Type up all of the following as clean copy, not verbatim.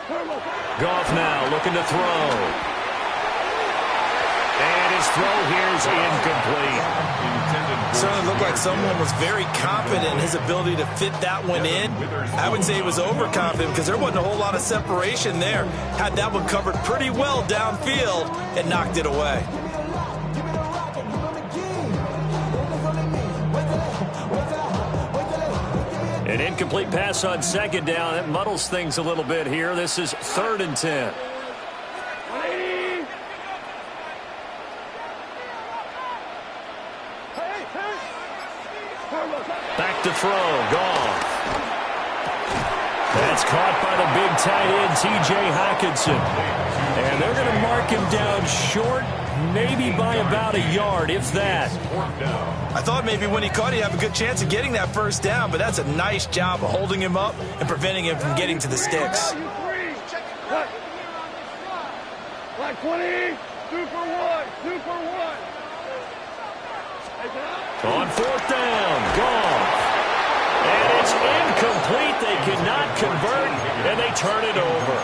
Goff now looking to throw. And his throw here is incomplete. Certainly looked like someone was very confident in his ability to fit that one in. I would say he was overconfident because there wasn't a whole lot of separation there. Had that one covered pretty well downfield and knocked it away. An incomplete pass on second down. It muddles things a little bit here. This is 3rd and 10. Back to throw. Goff. That's caught by the big tight end, T.J. Hockenson. And they're going to mark him down short, maybe by about a yard, if that. I thought maybe when he caught it, he'd have a good chance of getting that first down, but that's a nice job of holding him up and preventing him from getting to the sticks. Like 20, 2 for 1, 2 for 1. On 4th down, Goff. And it's incomplete. They cannot convert, and they turn it over.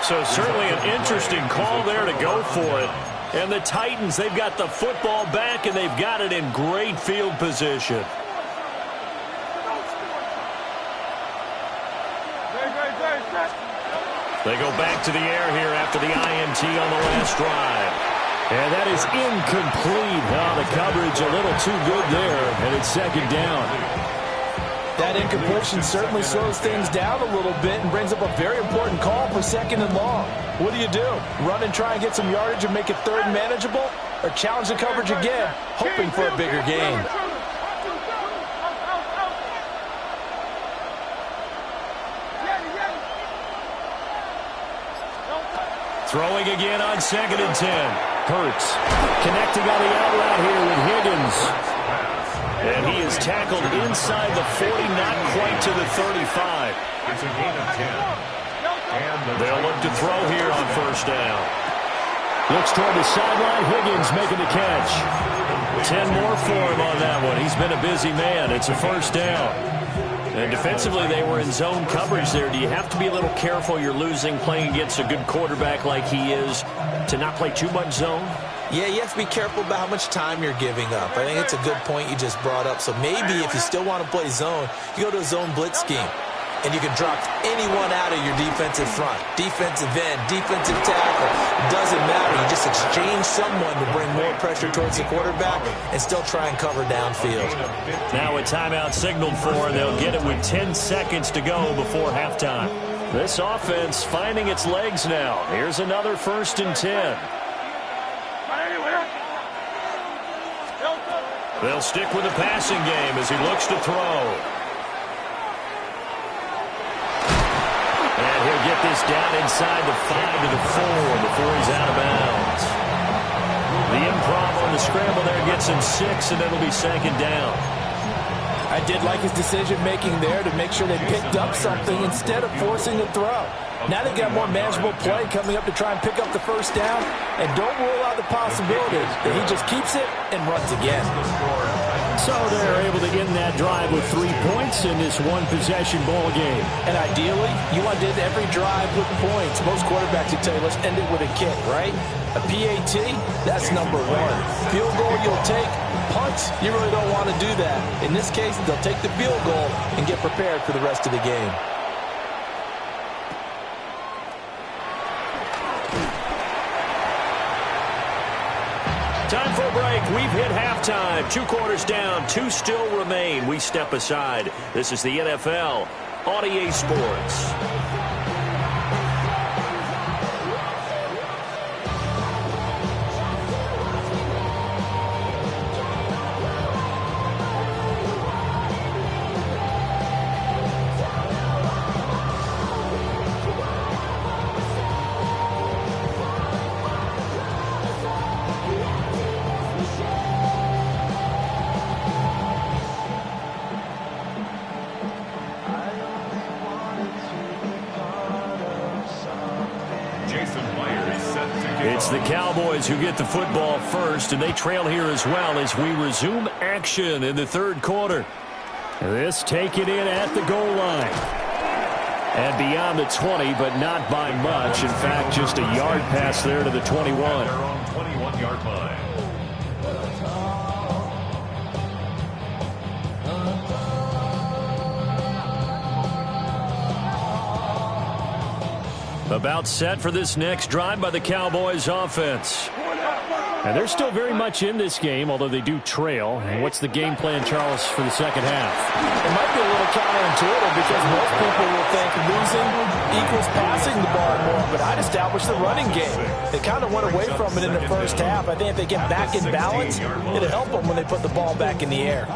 So certainly an interesting call there to go for it. And the Titans, they've got the football back, and they've got it in great field position. They go back to the air here after the INT on the last drive. And that is incomplete. Oh, the coverage a little too good there, and it's 2nd down. That incompletion certainly slows things down a little bit and brings up a very important call for 2nd and long. What do? Run and try and get some yardage and make it 3rd manageable? Or challenge the coverage again, hoping for a bigger gain? Throwing again on 2nd and 10. Hurts connecting on the out route here with Higgins. And he is tackled inside the 40, not quite to the 35. It's a gain of 10. They'll look to throw here on 1st down. Looks toward the sideline. Higgins making the catch. 10 more for him on that one. He's been a busy man. It's a 1st down. And defensively, they were in zone coverage there. Do you have to be a little careful? You're losing playing against a good quarterback like he is to not play too much zone? Yeah, you have to be careful about how much time you're giving up. I think it's a good point you just brought up. So maybe if you still want to play zone, you go to a zone blitz scheme. And you can drop anyone out of your defensive front. Defensive end, defensive tackle. It doesn't matter. You just exchange someone to bring more pressure towards the quarterback and still try and cover downfield. Now a timeout signaled for, and they'll get it with 10 seconds to go before halftime. This offense finding its legs now. Here's another 1st and 10. They'll stick with the passing game as he looks to throw. And he'll get this down inside the 5 to the 4 before he's out of bounds. The improv on the scramble there gets him 6, and it'll be 2nd down. I did like his decision-making there to make sure they picked up something instead of forcing the throw. Now they've got more manageable play coming up to try and pick up the 1st down, and don't rule out the possibility that he just keeps it and runs again. So they're able to end that drive with 3 points in this one-possession ball game. And ideally, you want to end every drive with points. Most quarterbacks will tell you, let's end it with a kick, right? A PAT, that's number 1. Field goal you'll take. Punts, you really don't want to do that. In this case, they'll take the field goal and get prepared for the rest of the game. Time for a break. We've hit halftime. 2 quarters down. 2 still remain. We step aside. This is the NFL on EA Sports. It's the Cowboys who get the football first, and they trail here as well as we resume action in the 3rd quarter. This taken in at the goal line. And beyond the 20, but not by much. In fact, just a yard pass there to the 21. They're on 21-yard line. About set for this next drive by the Cowboys offense. And they're still very much in this game, although they do trail. And what's the game plan, Charles, for the second half? It might be a little counterintuitive because most people will think losing equals passing the ball more, but I'd establish the running game. They kind of went away from it in the first half. I think if they get back in balance, it'll help them when they put the ball back in the air.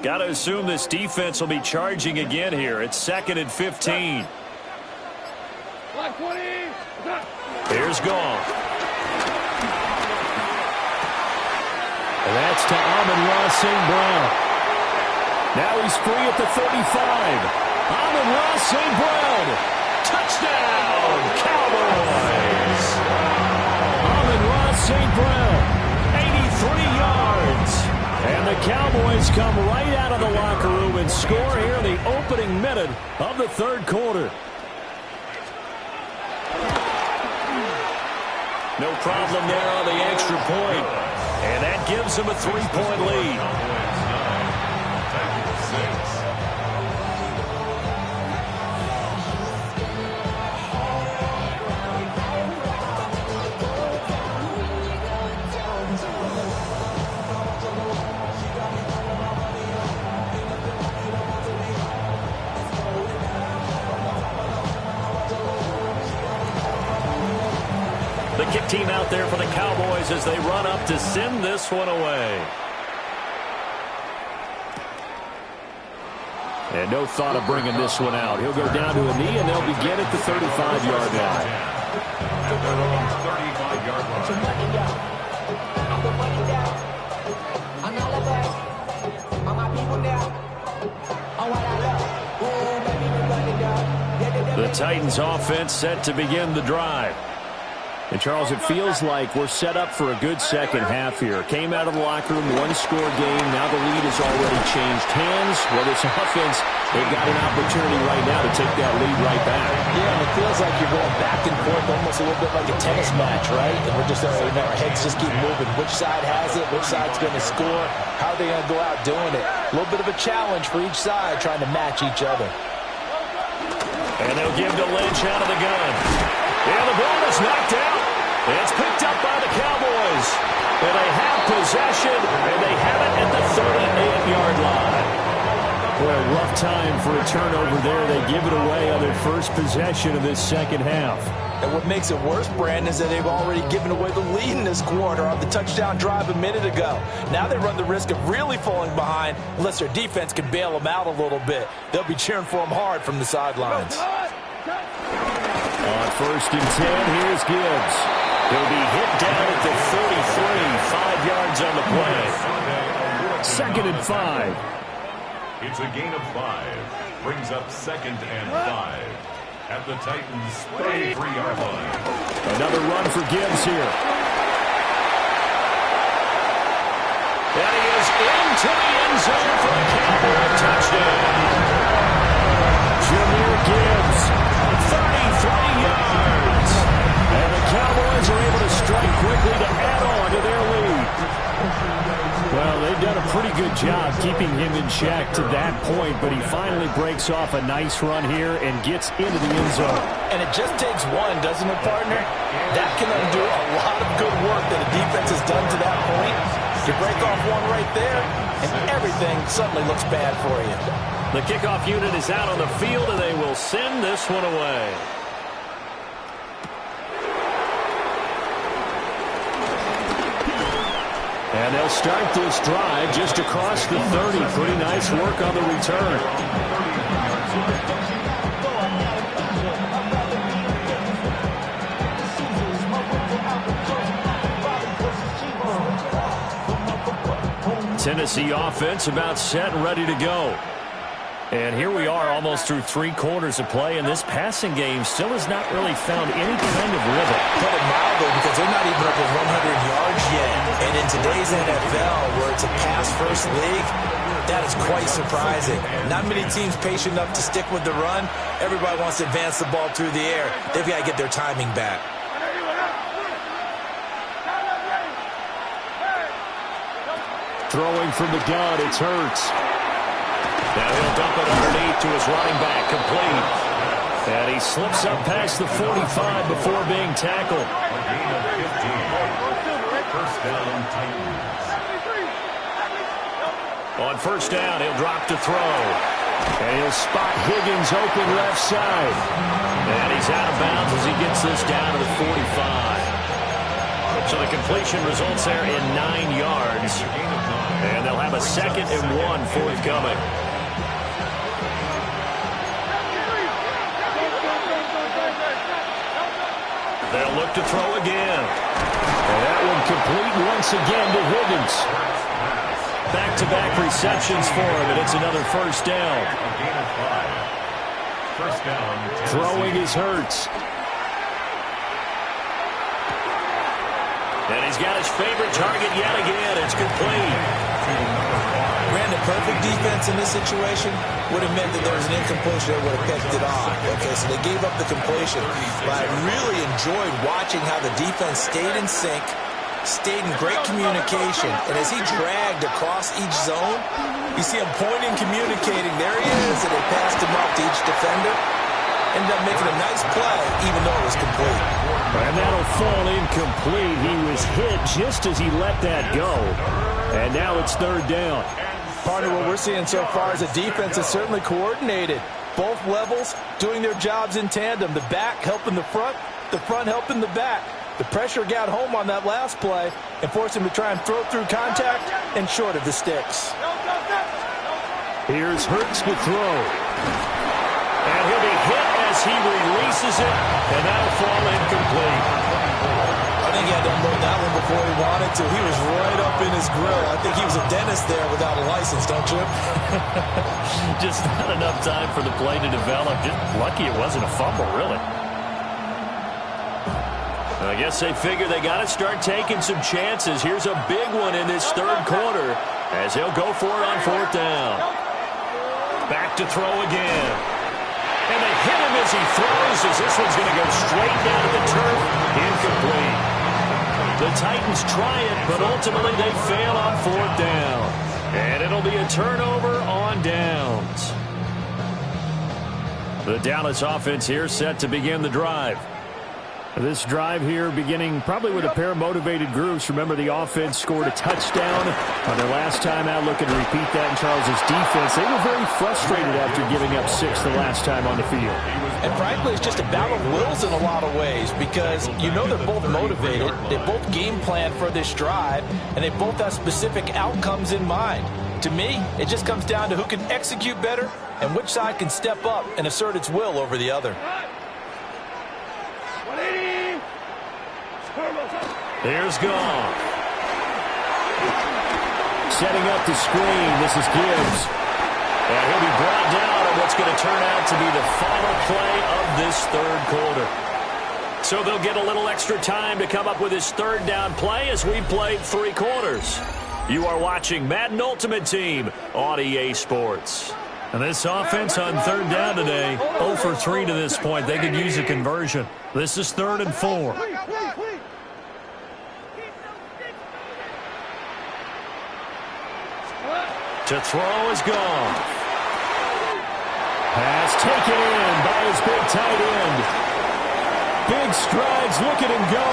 Got to assume this defense will be charging again here. It's 2nd and 15. Here's Gong. And that's to Amon-Ra St. Brown. Now he's free at the 35. Amon-Ra St. Brown. Touchdown, Cowboys. Amon-Ra St. Brown, 83 yards. And the Cowboys come right out of the locker room and score here in the opening minute of the third quarter. No problem there on the extra point. And that gives them a 3-point lead. The kick team out there for the Cowboys as they run up to send this one away. And no thought of bringing this one out. He'll go down to a knee, and they'll begin at the 35-yard line. And they're on 35-yard line. The Titans offense set to begin the drive. And, Charles, it feels like we're set up for a good second half here. Came out of the locker room, one-score game. Now the lead has already changed hands. Whether it's offense, they've got an opportunity right now to take that lead right back. Yeah, and it feels like you're going back and forth almost a little bit like a tennis match, right? And we're just, our heads just keep moving. Which side has it? Which side's going to score? How are they going to go out doing it? A little bit of a challenge for each side trying to match each other. And they'll give to Lynch out of the gun. And the ball is knocked out. It's picked up by the Cowboys. And they have possession, and they have it at the 38-yard line. Boy, a rough time for a turnover there. They give it away on their first possession of this second half. And what makes it worse, Brandon, is that they've already given away the lead in this quarter on the touchdown drive a minute ago. Now they run the risk of really falling behind unless their defense can bail them out a little bit. They'll be cheering for them hard from the sidelines. On 1st and 10, here's Gibbs. He'll be hit down at the 33, 5 yards on the play. 2nd and 5. It's a gain of 5. Brings up 2nd and 5. At the Titans' 33-yard line. Another run for Gibbs here. And he is into the end zone for a Cowboy touchdown. Jahmyr Gibbs, 33 yards. And the Cowboys are able to strike quickly to add on to their lead. Well, they've done a pretty good job keeping him in check to that point, but he finally breaks off a nice run here and gets into the end zone. And it just takes one, doesn't it, partner? That can undo a lot of good work that a defense has done to that point. You break off one right there, and everything suddenly looks bad for you. The kickoff unit is out on the field, and they will send this one away. And they'll start this drive just across the 30. Pretty nice work on the return. Tennessee offense about set and ready to go. And here we are almost through 3 quarters of play, and this passing game still has not really found any kind of rhythm. Put it mildly, because they're not even over 100 yards yet. And in today's NFL, where it's a pass-first league, that is quite surprising. Not many teams patient enough to stick with the run. Everybody wants to advance the ball through the air. They've got to get their timing back. Throwing from the gun, it's Hurts. Now he'll dump it underneath to his running back, complete. And he slips up past the 45 before being tackled. A gain of 15. First down, Titans. On first down, he'll drop to throw. And he'll spot Higgins open left side. And he's out of bounds as he gets this down to the 45. So the completion results there in 9 yards. And they'll have a 2nd and 1 forthcoming. They'll look to throw again. And that one complete once again to Higgins. Back-to-back receptions for him, and it's another first down. A gain of 5. First down. Throwing is Hurts. And he's got his favorite target yet again. It's complete. Brandon, perfect defense in this situation would have meant that there was an incompletion that would have kept it on. Okay, so they gave up the completion. But I really enjoyed watching how the defense stayed in sync, stayed in great communication. And as he dragged across each zone, you see him pointing, communicating. There he is, and they passed him off to each defender. Ended up making a nice play, even though it was complete. And that'll fall incomplete. He was hit just as he let that go. And now it's 3rd down. Partner, what we're seeing so far is a defense that's certainly coordinated. Both levels doing their jobs in tandem. The back helping the front helping the back. The pressure got home on that last play and forced him to try and throw through contact and short of the sticks. Here's Hurts to throw. And he'll be hit as he releases it, and that'll fall incomplete. I think he had to unload that one before he wanted to. He was right up in his grill. I think he was a dentist there without a license, don't you? Just not enough time for the play to develop. Just lucky it wasn't a fumble, really. I guess they figure they got to start taking some chances. Here's a big one in this 3rd quarter as he'll go for it on 4th down. Back to throw again. And they hit him as he throws, as this one's going to go straight down to the turf. Incomplete. The Titans try it, but ultimately they fail on 4th down. And it'll be a turnover on downs. The Dallas offense here set to begin the drive. This drive here beginning probably with a pair of motivated groups. Remember, the offense scored a touchdown on their last time out. Looking to repeat that in Charles's defense. They were very frustrated after giving up 6 the last time on the field. And frankly, it's just a battle of wills in a lot of ways because you know they're both motivated. They both game plan for this drive, and they both have specific outcomes in mind. To me, it just comes down to who can execute better and which side can step up and assert its will over the other. Here's Goff. Setting up the screen. This is Gibbs. And he'll be brought down on what's going to turn out to be the final play of this 3rd quarter. So they'll get a little extra time to come up with his 3rd down play as we played 3 quarters. You are watching Madden Ultimate Team on EA Sports. And this offense on 3rd down today, 0 for 3 to this point. They could use a conversion. This is 3rd and 4. To throw is gone. Pass taken in by his big tight end. Big strides, look at him go.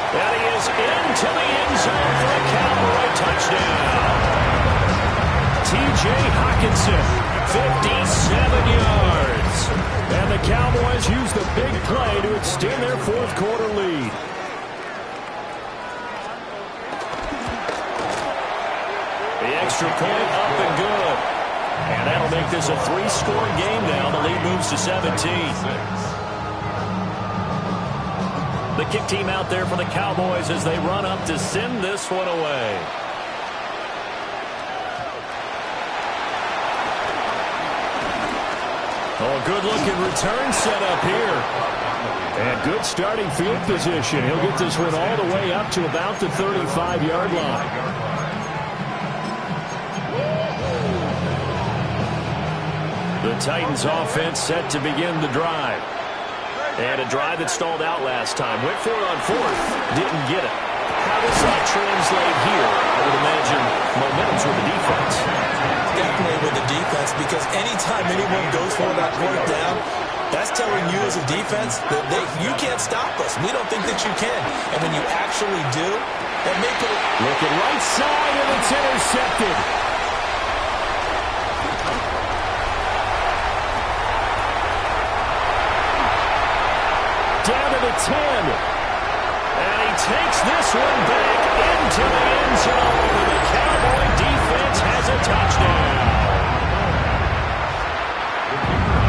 And he is into the end zone for a Cowboy touchdown. T.J. Hockenson, 57 yards. And the Cowboys use the big play to extend their 4th quarter lead. The extra point up and good. And that'll make this a 3-score game now. The lead moves to 17. The kick team out there for the Cowboys as they run up to send this one away. Oh, good-looking return set up here. And good starting field position. He'll get this one all the way up to about the 35-yard line. The Titans offense set to begin the drive. And a drive that stalled out last time. Went for it on fourth. Didn't get it. How does that translate here? I would imagine momentum's with the defense. Definitely with the defense, because anytime anyone goes for it on fourth down, that's telling you as a defense that you can't stop us. We don't think that you can. And when you actually do, that may put it... Look at right side, and it's intercepted. Down to the 10. And he takes this one back into the end zone. And the Cowboy defense has a touchdown.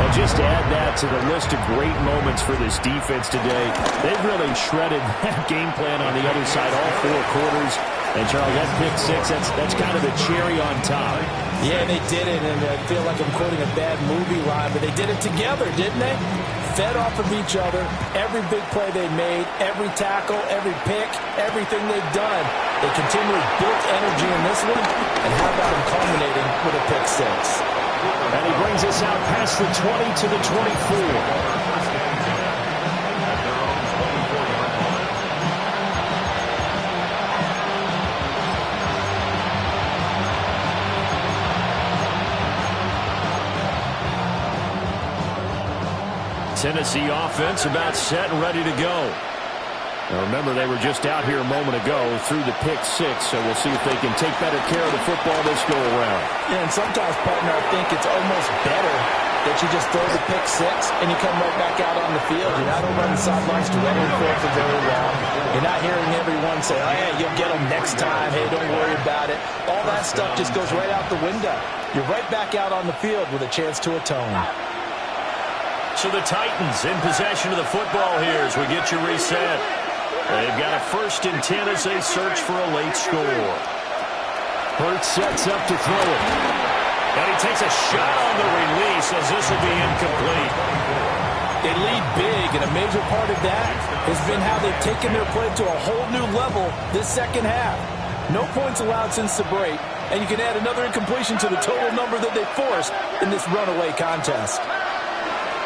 And just to add that to the list of great moments for this defense today, they've really shredded that game plan on the other side all four quarters. And, Charles, that pick six, that's kind of the cherry on top. Yeah, they did it, and I feel like I'm quoting a bad movie line, but they did it together, didn't they? Fed off of each other, every big play they made, every tackle, every pick, everything they've done. They continually built energy in this one, and how about them culminating with a pick six? And he brings us out past the 20 to the 24. Tennessee offense about set and ready to go. Now remember, they were just out here a moment ago through the pick six, so we'll see if they can take better care of the football this go around. Yeah, and sometimes, partner, I think it's almost better that you just throw the pick six and you come right back out on the field. You're not over on the sidelines directly for very long. You're not hearing everyone say, oh, yeah, you'll get them next time. Hey, don't worry about it. All that stuff just goes right out the window. You're right back out on the field with a chance to atone. So the Titans in possession of the football here as we get you reset. They've got a 1st and 10 as they search for a late score. Hurts sets up to throw it. And he takes a shot on the release as this will be incomplete. They lead big, and a major part of that has been how they've taken their play to a whole new level this second half. No points allowed since the break, and you can add another incompletion to the total number that they forced in this runaway contest.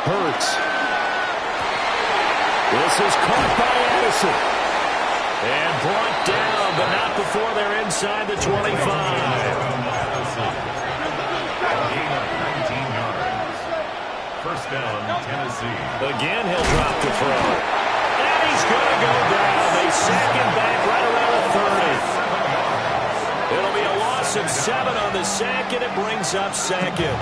Hurts. This is caught by Addison. And brought down, but not before they're inside the 25. Gain of 19 yards. First down, Tennessee. Again, he'll drop the throw. And he's going to go down. They sack him back right around the 30. It'll be a loss of 7 on the sack, and it brings up second.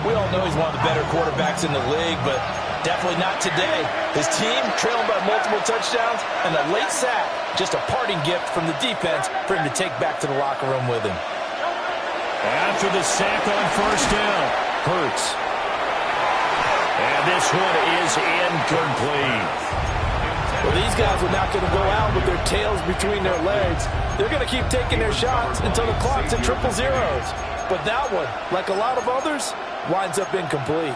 We all know he's one of the better quarterbacks in the league, but definitely not today. His team trailing by multiple touchdowns, and a late sack, just a parting gift from the defense for him to take back to the locker room with him. After the sack on first down, Hurts. And this one is incomplete. Well, these guys are not going to go out with their tails between their legs. They're going to keep taking their shots until the clock's at triple zeros. But that one, like a lot of others, winds up incomplete.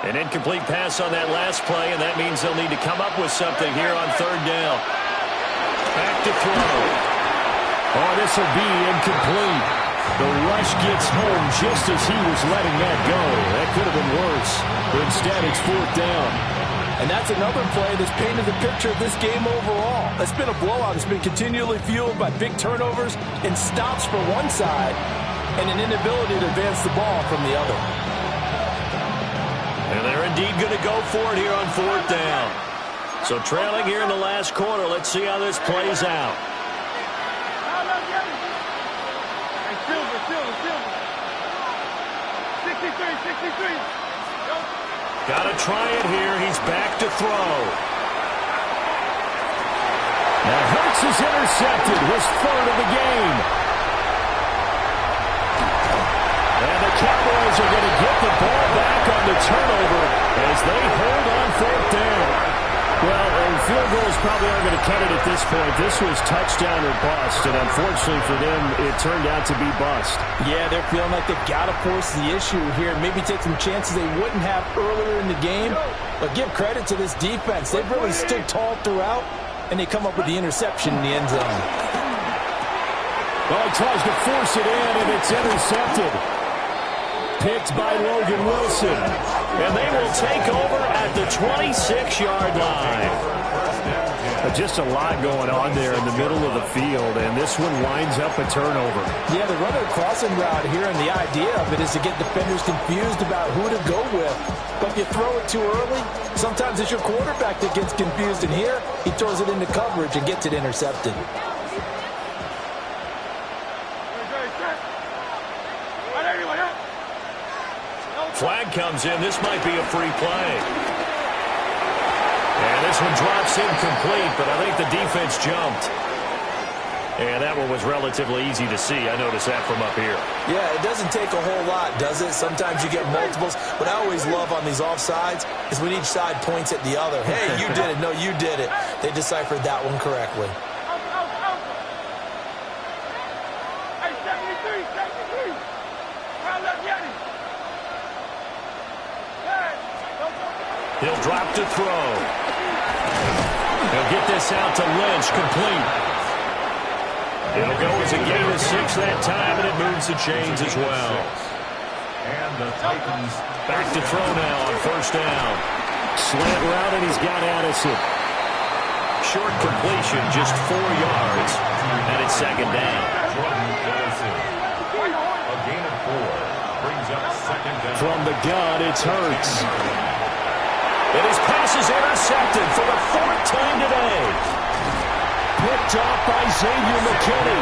An incomplete pass on that last play, and that means they'll need to come up with something here on third down. Back to throw. Oh, this will be incomplete. The rush gets home just as he was letting that go. That could have been worse. But instead, it's fourth down. And that's another play that's painted the picture of this game overall. It's been a blowout. It's been continually fueled by big turnovers and stops for one side and an inability to advance the ball from the other. And they're indeed going to go for it here on fourth down. So trailing here in the last quarter, let's see how this plays out. Got to try it here. He's back to throw. Now Hurts is intercepted. His third of the game. And the Cowboys are going to get the ball back on the turnover as they hold on fourth down. Well, field goals probably aren't going to cut it at this point. This was touchdown or bust, and unfortunately for them, it turned out to be bust. Yeah, they're feeling like they've got to force the issue here. Maybe take some chances they wouldn't have earlier in the game. But give credit to this defense. They've really stood tall throughout, and they come up with the interception in the end zone. Well, he tries to force it in, and it's intercepted. Picked by Logan Wilson. And they will take over at the 26-yard line. Just a lot going on there in the middle of the field, and this one winds up a turnover. Yeah, they're running a crossing route here, and the idea of it is to get defenders confused about who to go with. But if you throw it too early, sometimes it's your quarterback that gets confused, and here he throws it into coverage and gets it intercepted. Flag comes in. This might be a free play. And this one drops incomplete, but I think the defense jumped. And that one was relatively easy to see. I noticed that from up here. Yeah, it doesn't take a whole lot, does it? Sometimes you get multiples. What I always love on these offsides is when each side points at the other. Hey, you did it. No, you did it. They deciphered that one correctly. Hey, 73, 73. Round up, Yeti. He'll drop to throw. He'll get this out to Lynch, complete. It'll go as a gain of 6 that time, and it moves the chains as well. And the Titans Back to throw now on first down. Slant route, and he's got Addison. Short completion, just 4 yards, and it's second down. A gain of 4 brings up second down. From the gun, it's Hurts. And his pass is intercepted for the 4th time today. Picked off by Xavier McKinney.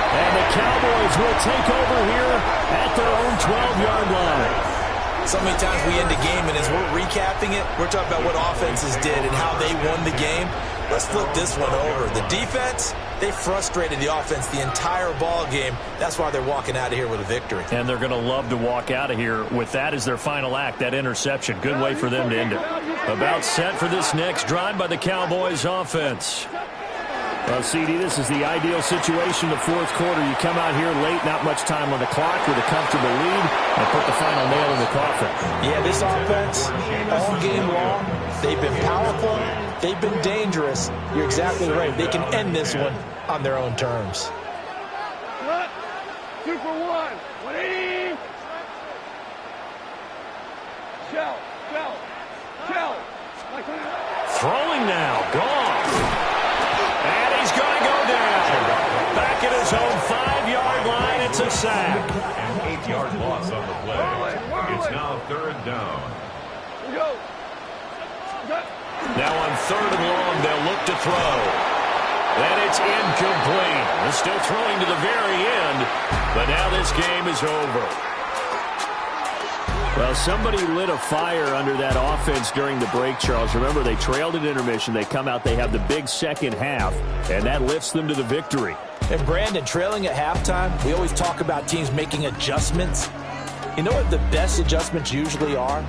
And the Cowboys will take over here at their own 12-yard line. So many times we end the game, and as we're recapping it, we're talking about what offenses did and how they won the game. Let's flip this one over. The defense, they frustrated the offense the entire ball game. That's why they're walking out of here with a victory. And they're going to love to walk out of here with that as their final act, that interception. Good way for them to end it. About set for this next drive by the Cowboys offense. Well, CD, this is the ideal situation in the 4th quarter. You come out here late, not much time on the clock with a comfortable lead, and put the final nail in the coffin. Yeah, this offense, all game long, they've been powerful, they've been dangerous. You're exactly right. They can end this one on their own terms. 2 for 1. 180. Shell. Throwing now, gone. And he's going to go down. Back at his own 5-yard line, it's a sack. An 8-yard loss on the play. It's now 3rd down. Here we go. Now on 3rd and long, they'll look to throw. And it's incomplete. They're still throwing to the very end, but now this game is over. Well, somebody lit a fire under that offense during the break, Charles. Remember, they trailed at intermission. They come out, they have the big second half, and that lifts them to the victory. And Brandon, trailing at halftime, we always talk about teams making adjustments. You know what the best adjustments usually are?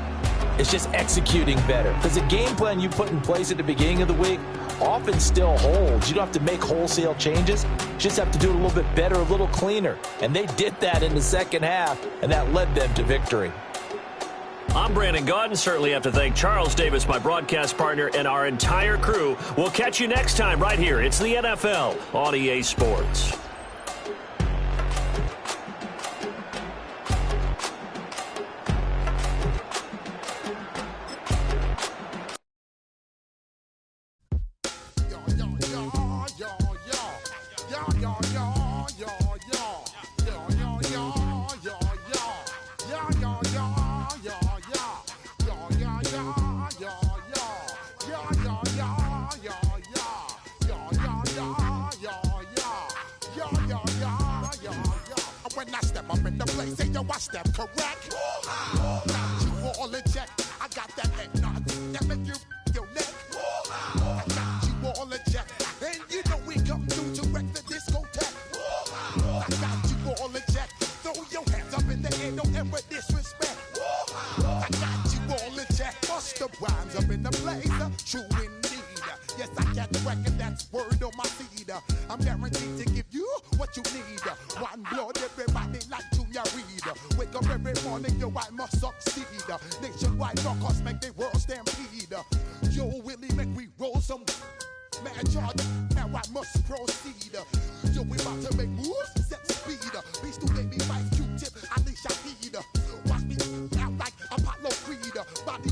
It's just executing better. Because the game plan you put in place at the beginning of the week often still holds. You don't have to make wholesale changes. You just have to do it a little bit better, a little cleaner. And they did that in the second half, and that led them to victory. I'm Brandon Gaudin. Certainly have to thank Charles Davis, my broadcast partner, and our entire crew. We'll catch you next time right here. It's the NFL on EA Sports. When I step up in the place, say yo, I step correct. Got you all in check. I got that eggnog that make you your neck. I got you all in check, and you know we come through to wreck the discotheque. I got you all in check. Throw your hands up in the air, don't ever disrespect. I got you all in check. Bust the rhymes up in the blazer, true indeed. record, that's word on my seed. I'm guaranteed to give you what you need. One blood, everybody like Junior Reed. Wake up every morning, yo, I must succeed. Nationwide rockers make the world stampede. Yo, Willie, make we roll some man charge. Now I must proceed. Yo, we about to make moves, set speed. Beast to make me fight Q-tip, Alicia Heed. Watch me out like Apollo Creed. Body,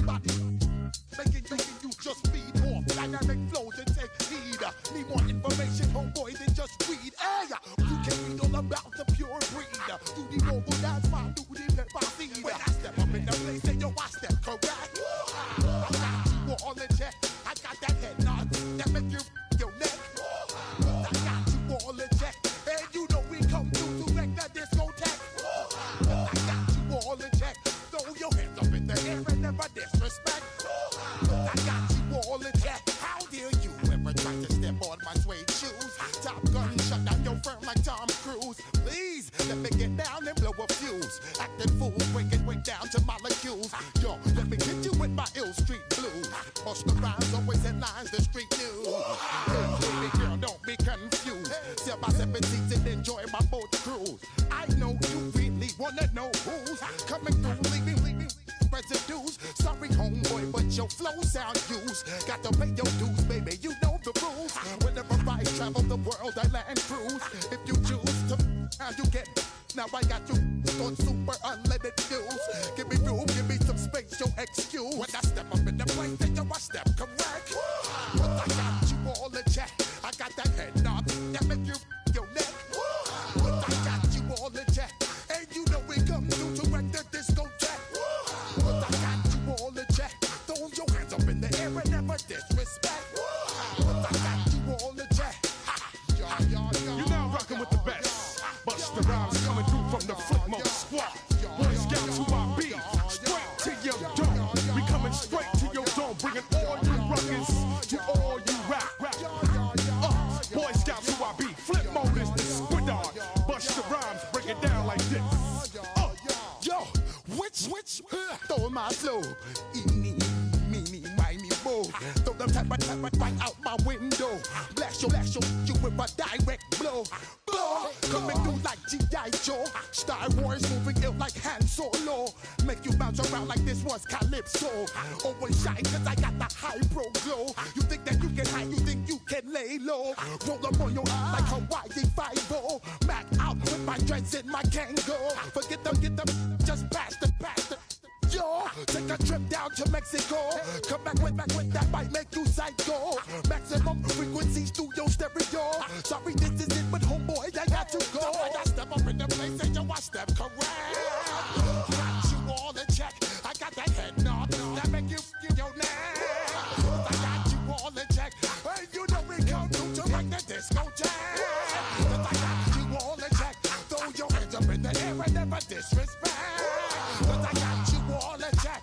making you just feed off dynamic flows and take heed. Need more information, homeboy, than just read. Hey, you can read all about the pure breed. Do the noble, that's my duty, let my seed. When I step up in the place, say yo, I step correct. I got you all in check. I got that head nod that make you your neck. I got you all in check. And you know we come through to wreck that discotheque. I got you all in check. Throw your hands up in the air and never disrespect. I got you all in check. How dare you ever try to step on my suede shoes? Top Gun shut down your firm like Tom Cruise. Please let me get down and blow a fuse. Acting fool, breaking way down to molecules. Yo, let me hit you with my ill street blues. Push the rhymes, always in lines, the street news. Baby girl, don't be confused. Sell my 7 seats and enjoy my boat cruise. I know you really wanna know who's coming through, leaving residues. Sorry, homeboy, but your flow sound used. Got to pay your dues, baby, you know the rules. Whenever I travel the world, I land cruise. If you choose to, how you get. Now I got you on super unlimited views. Give me room, give me some space, your excuse. When I step up in the place, then yo, I step correct. But I got you all in check. I got that head nod that make you your neck. But I got you all in check. And you know we come through to wreck the discotheque. But I got you all in check. Throw your hands up in the air and never disrespect. But I got you all in check. You're now rocking with the best. Busta Rhymes coming through from the Flipmode squad. Boy Scouts who I be. Straight to your dome. We coming straight to your dome. Bringing all you ruckus to all you rap. Boy Scouts who I be. Flipmode is the squidard. Busta Rhymes break it down like this. Yo, which stole my flow? Eeny, meeny, miny, mo. Throw them type right out my window. Blast you with a direct blow. Coming through like G.I. Joe. Star Wars moving ill like Han Solo. Make you bounce around like this was Calypso. Always shine cause I got the high pro glow. You think that you can hide, you think you can lay low. Roll up on your eye like Hawaii 5-0. Mac out with my dreads in my Kango. Forget them, just pass the. Yo, take a trip down to Mexico. Come back with that might make you psycho. Maximum frequency studio stereo. Sorry, this is it, but homeboy, I got to go. I got step up in the place and yo, I step correct. Got you all in check. I got that head nod that make you feel your neck. I got you all in check. Hey, you know we come through to make the discotheque. I got you all in check. Throw your hands up in the air and never disrespect. I got you all in check.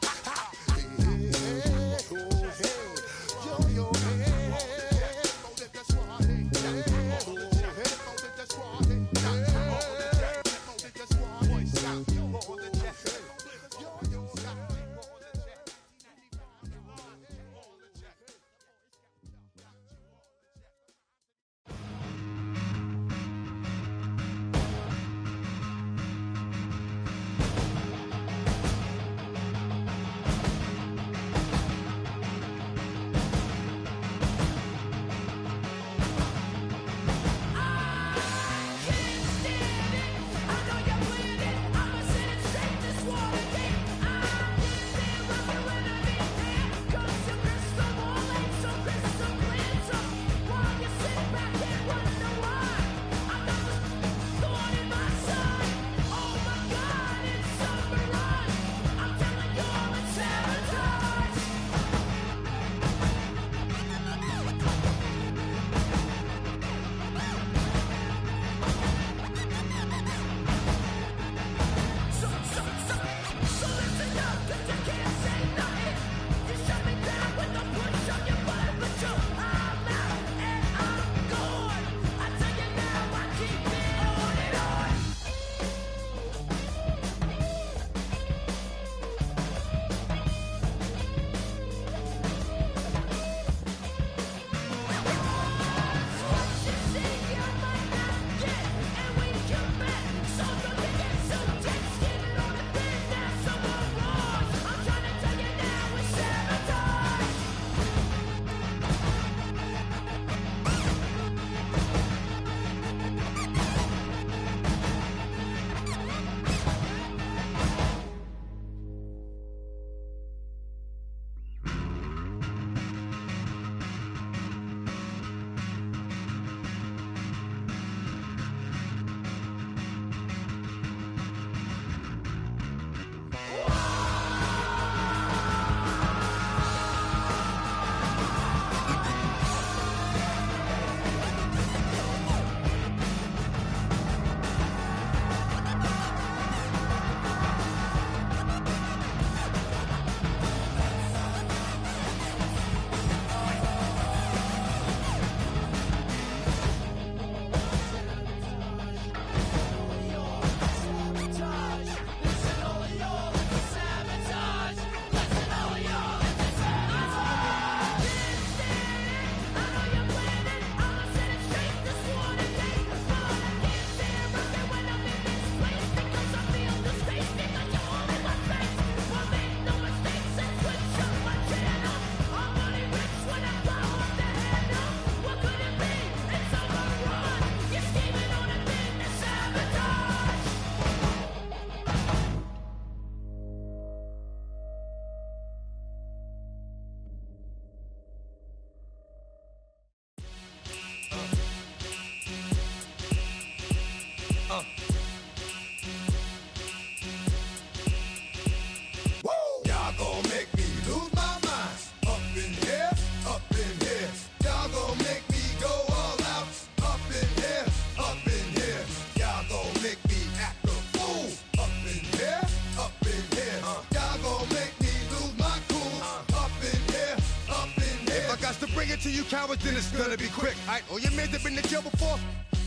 hours, then it's gonna be quick. Alright, all your men have been to jail before?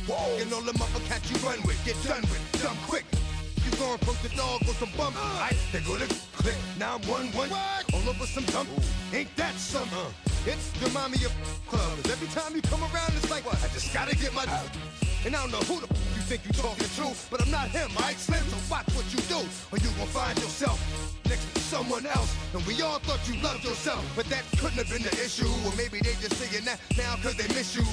Whoa. And all the motherfuckers you run with, get done with, dumb quick. You gon' approach the dog with some bump. Alright, they go to click. Now I'm 1-1. All over some dump. Ain't that some? It's remind me of club. Every time you come around, it's like, what? I just gotta get my. And I don't know who the you think you talking to, but I'm not him, alright, Slim? So watch what you do, or you gon' find yourself next to someone else. And we all thought you loved yourself, but that couldn't have been the issue. Or maybe they just saying that now cause they miss you.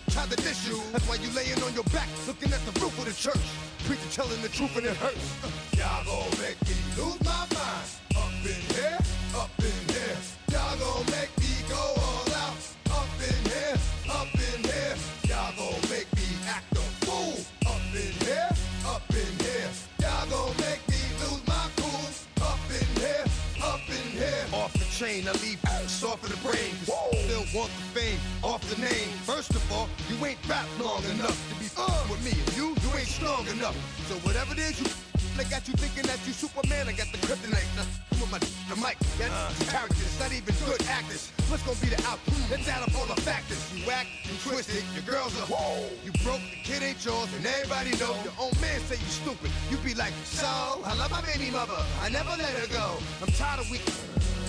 Try to diss you, that's why you laying on your back, looking at the roof of the church. Preacher telling the truth and it hurts. Y'all gon' make me lose my mind. Up in here, up in here. Y'all gon' make me go all out. Up in here, up in here. Y'all gon' make me act a fool. Up in here, up in here. Y'all gon' make me lose my cool. Up in here, up in here. Off the chain, I leave soft in the brain. Still want the fame, off the name. First of all, you ain't rap long enough to be with me. And you ain't strong enough. So whatever it is you I got you thinking that you Superman, I got the kryptonite. Now, come on, the mic, that's characters, not even good actors. What's gonna be the outcome? Let's add up all the factors. You act, you twisted, your girls are you broke, the kid ain't yours, and everybody know. Your own man say you stupid. You be like, so, I love my baby mother, I never let her go. I'm tired of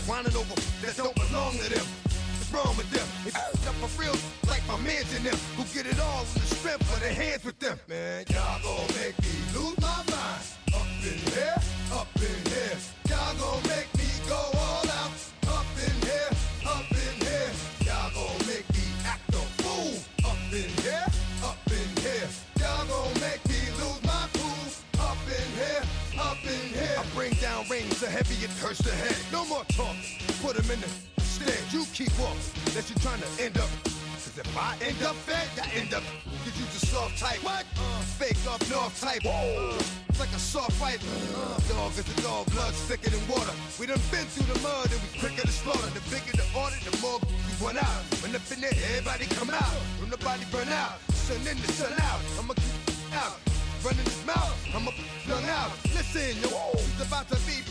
whining over that don't belong to them. What's wrong with them? If up for real, like my mans in them, who get it all in the strength of their hands with them. Man, y'all gon' make me lose my mind. Up in here, up in here. Y'all gon' make me go all out. Up in here, up in here. Y'all gon' make me act a fool. Up in here, up in here. Y'all gon' make me lose my cool. Up in here, up in here. I bring down rain so heavy it hurts the head. No more talking, put them in the stand. You keep walking, that you trying to end up. Cause if I end up fed, I end up. Cause you just soft type. What? Fake up north type. It's like a soft fight. Dog is a dog, blood thicker than water. We done been through the mud and we quicker to slaughter. The bigger the order, the more we run out. When up in there, everybody come out. When the body burn out, sun in the sun out. I'ma keep out. Running his mouth, I'ma flung out. Listen, yo, it's about to be.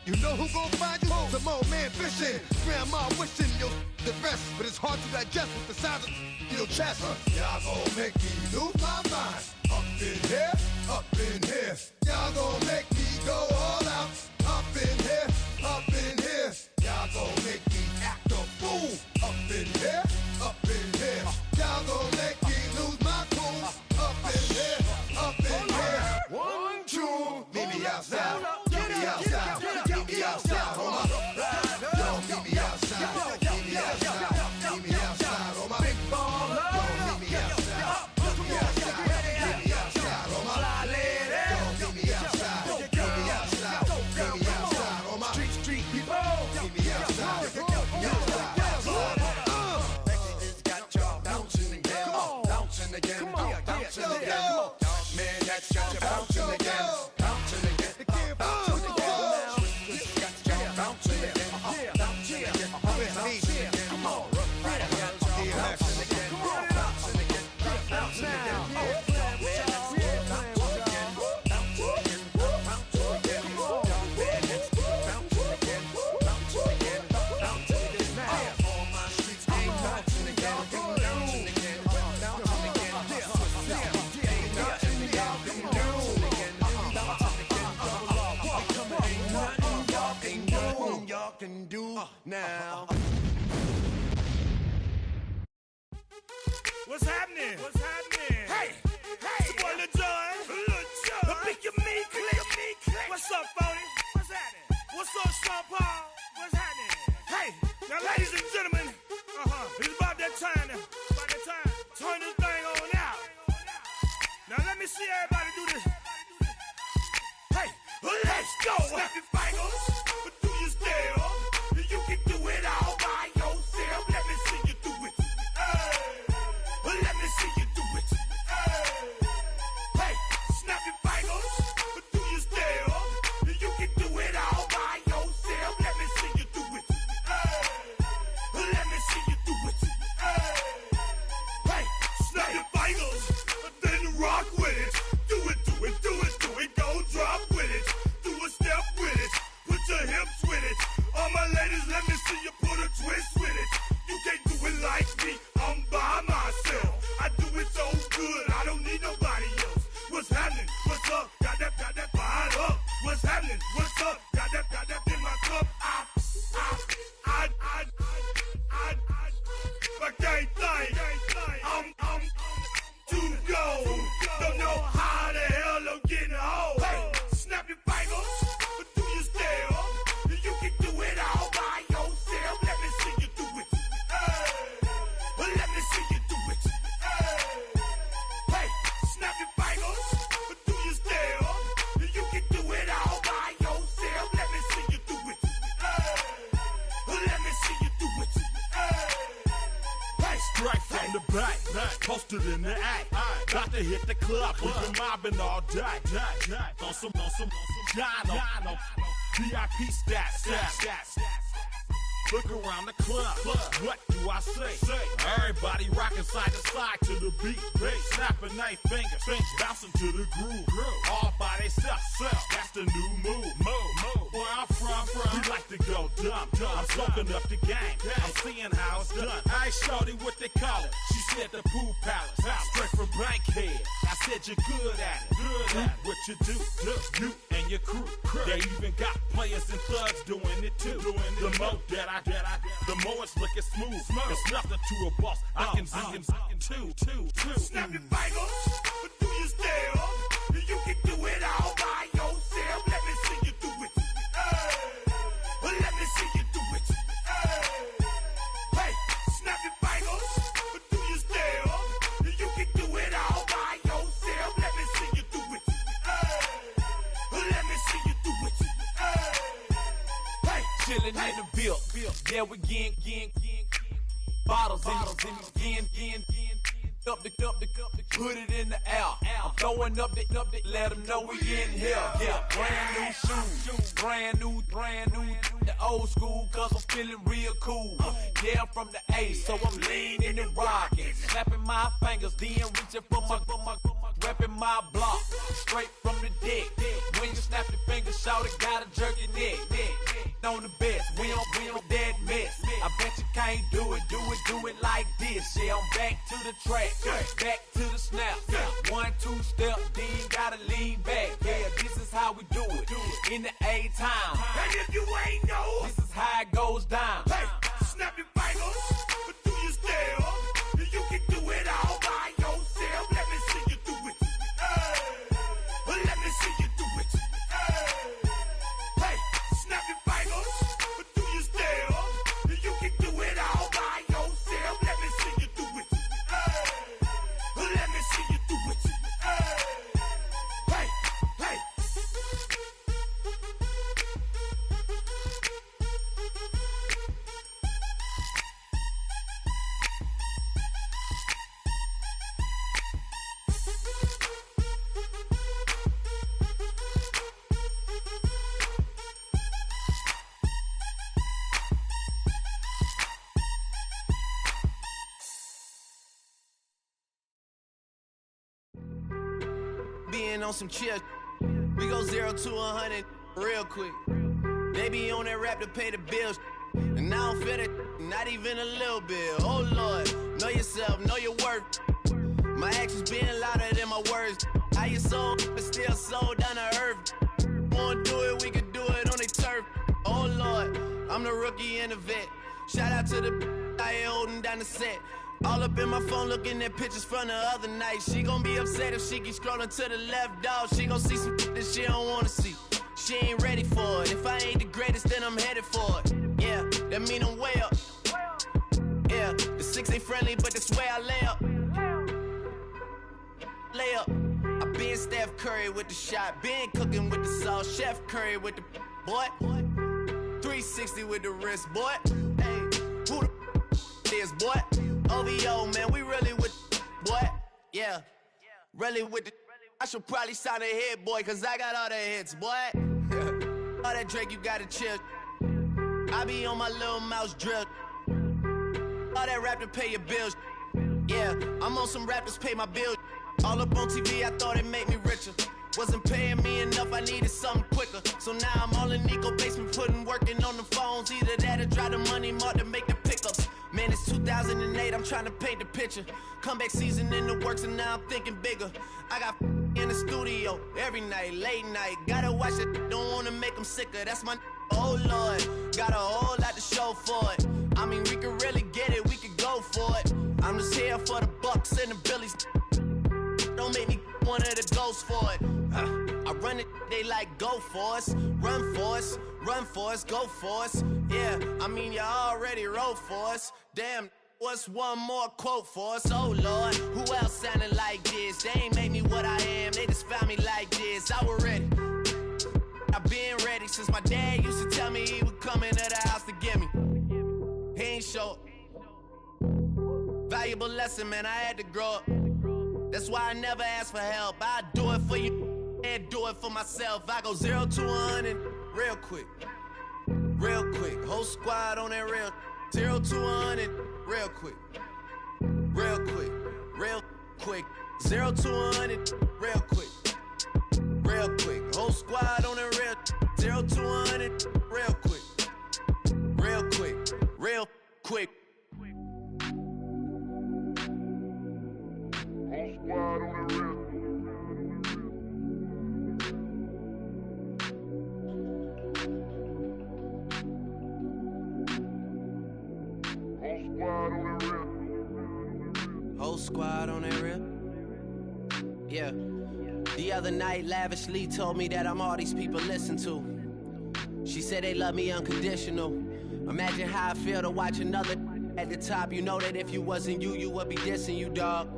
You know who gon' find you? Some old man fishing. Grandma wishing you'll the best, but it's hard to digest with the sound of your chest. Y'all gon' make me lose my mind. Up in here, up in here. Y'all gon' make me go all out. Up in here, up in here. Y'all gon' make me act a fool. Up in here, up in here. Y'all gon' make me lose my cool. Up in here, up in here. 1, 2, meet me outside. Meet me outside. Meet me outside. On my yo, meet me outside. Meet me outside. Meet me outside. On my big baller. Yo, meet me outside. Meet me outside. Meet me outside. On my fly lady. Yo, meet me outside. Meet me outside. Meet me outside. On my street people. Meet me outside. Meet me outside. It's got y'all bouncing again. Bouncing again. Bouncing again. Man, that's got you bouncing again. Bouncing again. Bouncing again. Bouncing again. Bouncing again. Bouncing again. Come on. Bouncing again. Bouncing again. Bouncing again. Can do now. What's happening? What's happening? Hey, hey, it's your boy Lil Jon. Lil Jon. Pick your me click. What's up, 40? What's happening? What's up, Sean Paul? What's happening? Hey, now, ladies and gentlemen, it's about that time now. About that time. Turn this thing on out. Now let me see everybody do this. Hey, let's go. Snap your fingers. Do you still? You can do it all by yourself. Let me see you do it. Let me see you do it. Hey, snap your fingers. Do you still? You can do it all by yourself. Let me see you do it. Let me see you do it. Hey, snap your fingers. Then rock with it. Do it, do it, do it, do it. Go drop with it. Do a step with it. Put your posted in the act. Got to hit the club, we've been mobbing all day. On some Jono, VIP stats. Look around the club, what do I say? Everybody rocking side to side to the beat. Snapping their fingers, bouncing to the groove. All by themselves, that's the new move. Where I'm from, we like to go dumb. I'm soaking up the game, I'm seeing how it's done. I shorty what they call it, she said the pool palace. Straight from Bankhead, I said you're good at it. What you do, you and your crew. They even got players and thugs doing it too. The more the more it's looking smooth. It's nothing to a boss. I can see two. Snap your fingers, but do you still? You can do it all by yourself. Let me see you do it. Let me see you do it. Hey, snap your fingers, but do you still? You can do it all by yourself. Let me see you do it. Let me see you do it. Hey, chillin' in the bill. Yeah, we getting bottles in up the put it in the air. I'm throwing up the let them know we in here. Yeah, brand new shoes, brand new, the old school, cause I'm feeling real cool. Yeah, I'm from the A, so I'm leaning and rocking, snapping my fingers, then reaching for my repping my block, straight from the deck. When you snap your fingers, shout it, gotta jerk your neck. On the best, we don't that mess. I bet you can't do it like this. Yeah, I'm back to the track, back to the snap. 1, 2 step, then gotta lean back. Yeah, this is how we do it in the A time. And if you ain't know, this is how it goes down. Hey, snap your fingers, but do you still? You can do it all by yourself. Let me see you do it. Let me see you do it. Hey, snap your fingers, but do you still? You can do it all by yourself. Let me see you do it. Let me see you do it. Hey. Being on some chill, we go 0 to 100 real quick. They be on that rap to pay the bills, and I don't feel it, not even a little bit. Oh Lord, know yourself, know your worth. My actions being louder than my words. How you sold, but still sold down to earth. Wanna do it, we can do it on the turf. Oh Lord, I'm the rookie and the vet. Shout out to the I ain't holding down the set. All up in my phone looking at pictures from the other night. She gon' be upset if she keep scrolling to the left, dog. She gon' see some that she don't wanna see. She ain't ready for it. If I ain't the greatest, then I'm headed for it. Yeah, that mean I'm way up. Yeah, the 6 ain't friendly, but that's where I lay up. Lay up. I been Steph Curry with the shot. Been cooking with the sauce. Chef Curry with the boy. 360 with the wrist, boy. Hey, who the is, boy? OVO, man, we really with boy. Yeah, really with the. I should probably sign a hit, boy, cause I got all the hits, boy. All that Drake, you gotta chill. I be on my little mouse drill. All that rap to pay your bills. Yeah, I'm on some rappers pay my bills. All up on TV, I thought it made me richer. Wasn't paying me enough, I needed something quicker. So now I'm all in Nico basement, working on the phones. Either that or drive the money mark to make the pickups. Man, it's 2008, I'm trying to paint the picture. Comeback season in the works and now I'm thinking bigger. I got in the studio every night, late night. Gotta watch it, don't wanna make them sicker. That's my oh Lord, got a whole lot to show for it. I mean, we could really get it, we could go for it. I'm just here for the bucks and the billies. Don't make me one of the ghosts for it. I run it, they like go for us. Run for us, go for us. Yeah, I mean you already wrote for us. Damn, what's one more quote for us? Oh Lord, who else sounding like this? They ain't made me what I am, they just found me like this. I was ready, I've been ready since my dad used to tell me he would come into the house to get me. He ain't show valuable. valuable lesson, man. I had to grow up. That's why I never ask for help. I do it for you and do it for myself. I go 0 to 100 real quick. Real quick. Whole squad on that real. 0 to 100 real quick. Real quick. Real quick. 0 to 100 real quick. Real quick. Whole squad on that real. 0 to 100 real quick. Real quick. Real quick. Whole squad on the real. Whole squad on that real. Yeah. The other night, lavishly told me that I'm all these people listen to. She said they love me unconditional. Imagine how I feel to watch another at the top. You know that if you wasn't you, you would be dissing you, dog.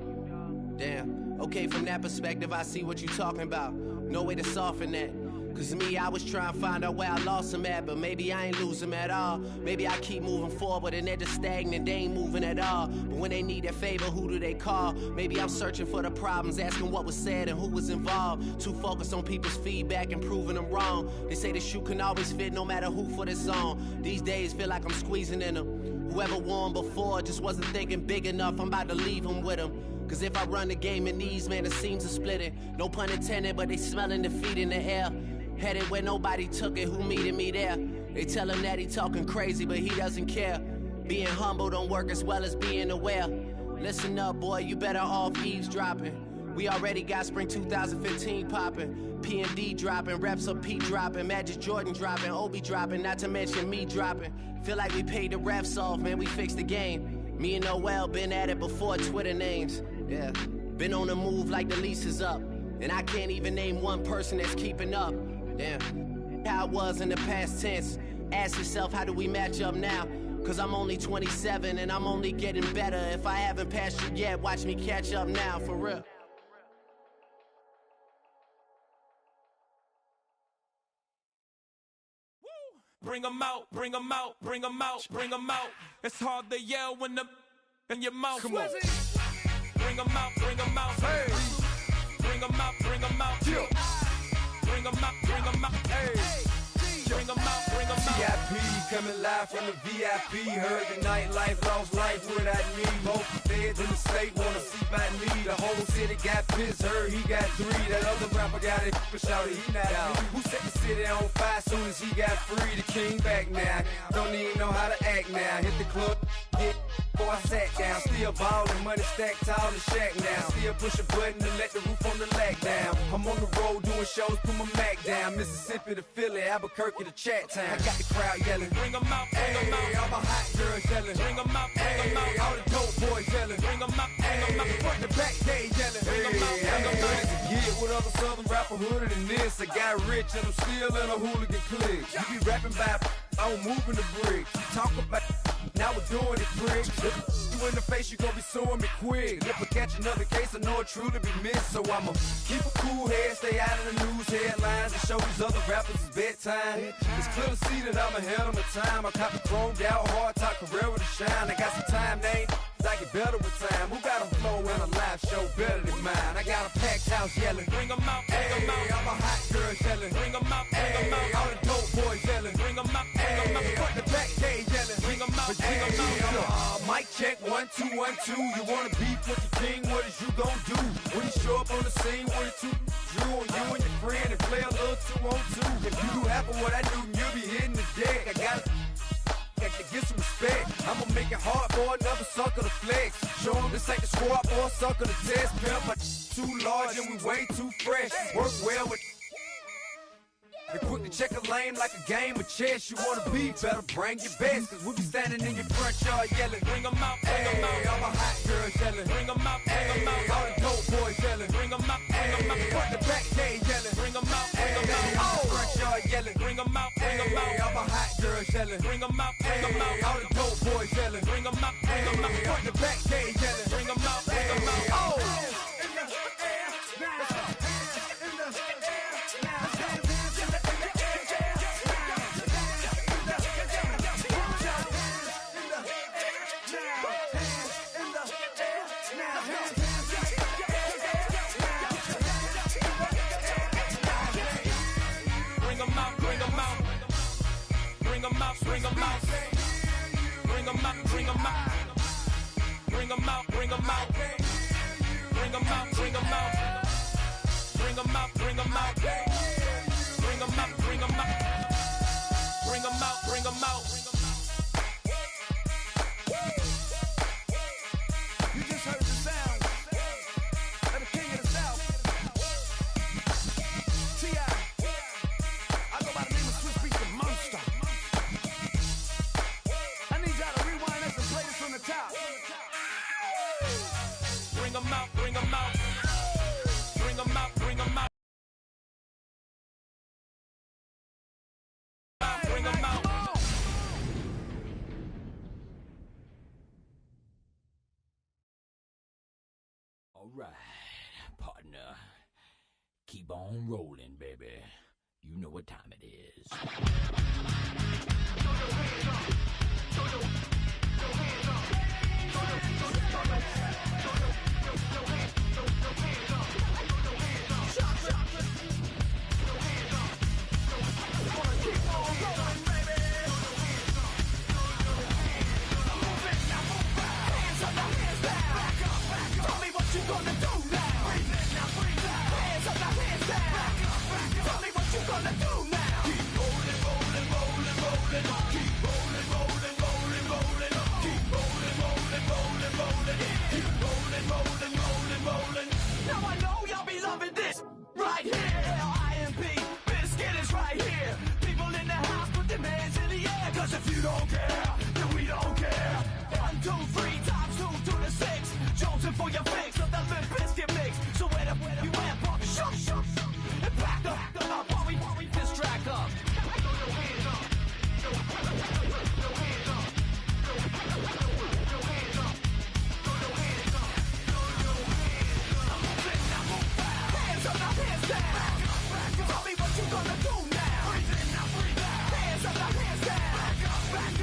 Damn. Okay, from that perspective, I see what you talking about. No way to soften that. Cause me, I was trying to find out where I lost him at, but maybe I ain't lose him at all. Maybe I keep moving forward and they're just stagnant, they ain't moving at all. But when they need a favor, who do they call? Maybe I'm searching for the problems, asking what was said and who was involved. Too focused on people's feedback and proving them wrong. They say the shoe can always fit no matter who for this song. These days feel like I'm squeezing in them. Whoever won before just wasn't thinking big enough, I'm about to leave him with them. Cause if I run the game in these, man, it seems to split it. No pun intended, but they smelling defeat in the air. Headed where nobody took it, who meeting me there? They tell him that he talking crazy, but he doesn't care. Being humble don't work as well as being aware. Listen up, boy, you better off eavesdropping. We already got spring 2015 popping. P&D dropping, reps up P dropping, Magic Jordan dropping, Obi dropping, not to mention me dropping. Feel like we paid the refs off, man, we fixed the game. Me and Noel been at it before Twitter names. Yeah, been on the move like the lease is up. And I can't even name one person that's keeping up. Damn, how it was in the past tense. Ask yourself, how do we match up now? Cause I'm only 27 and I'm only getting better. If I haven't passed you yet, watch me catch up now, for real. Bring 'em out, bring 'em out, bring 'em out, bring 'em out. It's hard to yell when the in your mouth. Come on. Bring 'em out, bring 'em out. Hey. Bring 'em out, bring 'em out. Yeah. Bring 'em out, bring 'em out. Hey. Bring 'em out, bring 'em out. VIP coming live from the VIP. Heard the nightlife, lost life without me. Both feds in the state wanna see by me. The whole city got pissed, heard he got 3. That other rapper got it, but shouted he not out. Who set the city on fire soon as he got free? The king back now, don't even know how to act now. Hit the club, get before I sat down. Still ballin', money stacked tall in shack now. Still push a button to let the roof on the lag down. I'm on the road doing shows, put my Mac down. Mississippi to Philly, Albuquerque to Chat Town. I got the crowd yelling. Bring 'em out, bring 'em out. All my hot girls yelling. Bring 'em out, bring 'em out. All the dope boys yelling. Bring 'em out, bring 'em out. Front to back, they yelling. Bring 'em out, bring 'em out. To get with other southern rapper hooded than this. I got rich and I'm still in a hooligan clique. You be rapping by, I'm moving the bricks. You talk about, now we're doing it, bricks. You in the face, you gon' be suing me quick. If I catch another case, I know it truly be missed. So I'ma keep a cool head, stay out of the news headlines, and show these other rappers it's bedtime. It's clear to see that I'm ahead of my time. I caught the chromed out, hard top career to shine. I got some time, they ain't I get better with time. Who got a flow and a live show better than mine? I got a packed house yelling. Bring 'em out, bring 'em out. All my hot girls yelling. Bring 'em out, bring 'em out. All the dope boys yelling. Bring 'em out, bring 'em out. Front to back, they yelling. Bring 'em out, bring 'em out. Mic check, 1 2 1 2. You wanna beef with the king? What is you gon' do when you show up on the scene with a 2 you on you and your friend and play a little 2 on 2? If you do half of what I do, you'll be hitting the deck. I gotta to get some respect. I'ma make it hard for another sucker to flex. Show him this ain't the squad for a sucker to test. Pimp, my too large and we way too fresh. Work well with and quick to check a lane like a game of chess. You wanna be better, bring your best. Cause we be standing in your front yard yelling. Bring 'em out, bring 'em out. All my hot girls yelling. Bring 'em out, bring 'em out. All the dope boys yelling. Bring 'em out, bring 'em out. Front to back, they yelling. Bring 'em out, bring 'em out. Front yard yelling. Bring 'em out, bring 'em out. All my hot girls yelling. Bring 'em out, bring 'em out. All the dope boys yelling. Bring 'em out, bring 'em out. Front to back, they yelling. Bring 'em out, bring 'em out. bring them out. Bring them out, bring them out. Bring them out, bring them out. Bring them out, bring them out. Bring them out, bring them out. Bring them out, bring them out. You just heard the sound of the king of the South. T.I. I go by the name of Swiss Beats the Monster. I need y'all to rewind this and play this from the top. Bring them out, bring them out. Bring them out, bring them out. Bring them out. All right, partner. Keep on rolling, baby. You know what time it is. Now I know y'all be loving this right here. L-I-M-P, Biscuit is right here. People in the house, put them hands in the air. Cause if you don't care, then we don't care. 1, 2, 3 times 2 to the 6. Jonesing for your fix of the Limp Biscuit mix. So where you at, pump, shook, and back up while we distract up. Hands up, now hands down. Tell me what you gonna do now. Hands up, now hands down.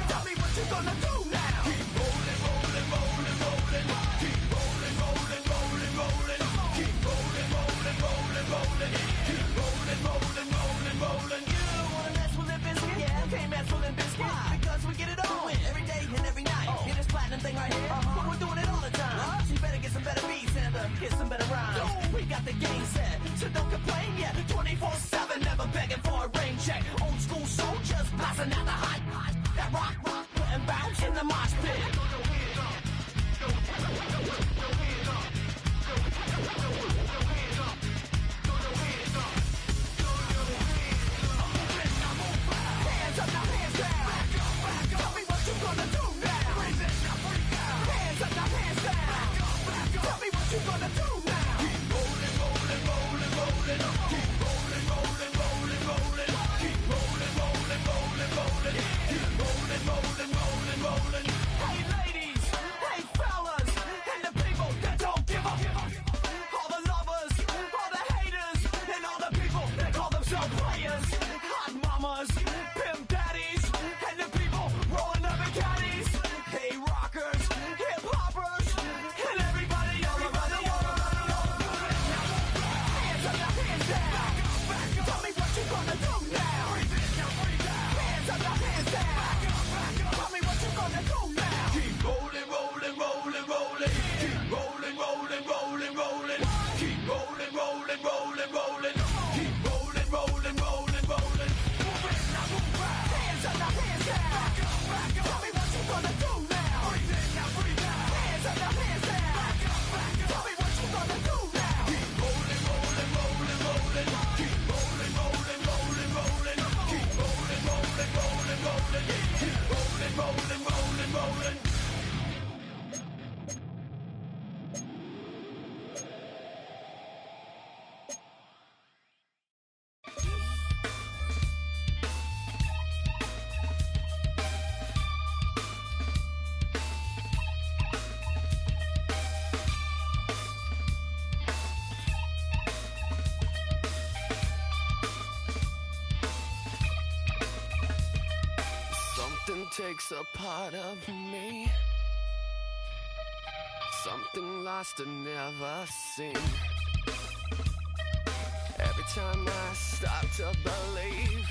Tell me what you gonna do now. Keep rolling, rolling, rolling, rolling. Keep rolling, rolling, rolling, rolling. Keep rolling, rolling, rolling, rolling. Keep rolling, rolling, rolling, rolling. You wanna mess with Limp Bizkit? Yeah, can't mess with Limp Bizkit. Why? Because we get it on every day and every night. Get this platinum thing right here. But we're doing it all the time. So you better get some better beats and get some better rhymes. We got the game set, so don't complain yet. 24/7, never begging for a rain check. Old school soldiers blasting out the hot. That rock, and bounce in the mosh pit. Hands up, now hands down. Tell me what you gonna do now. Hands up, now hands down. Tell me what you gonna do now. Keep rolling, rolling, rolling, rolling. Keep rolling, rolling, rolling, rolling. Keep rolling, rolling, rolling, rolling. Keep rolling, rolling, rolling, rolling. Hey ladies, hey fellas, and the people that don't give up. All the lovers, all the haters, and all the people that call themselves players. Hot mamas, pimp daddies, and the people rolling up in caddies. Hey rockers, hip hoppers, and everybody all around the world. Hands up, now hands down. Tell me what you gonna do now. Hands up, now hands down. Tell me what you gonna do now. Keep rolling, rolling, rolling, rolling. Keep rolling, rolling, rolling, rolling. Keep rolling, rolling, rolling, rolling. Keep rolling, rolling, rolling, rolling. Hands up, now hands down. Tell me what you gonna do now. Hands up, now hands down. Tell me what you gonna do now. Keep rolling, rolling, rolling, rolling. Keep rolling, rolling, rolling, rolling. Keep rolling, rolling, rolling, rolling. Keep rolling, rolling, rolling, rolling. Something takes a part of me. Something lost and never seen. Every time I start to believe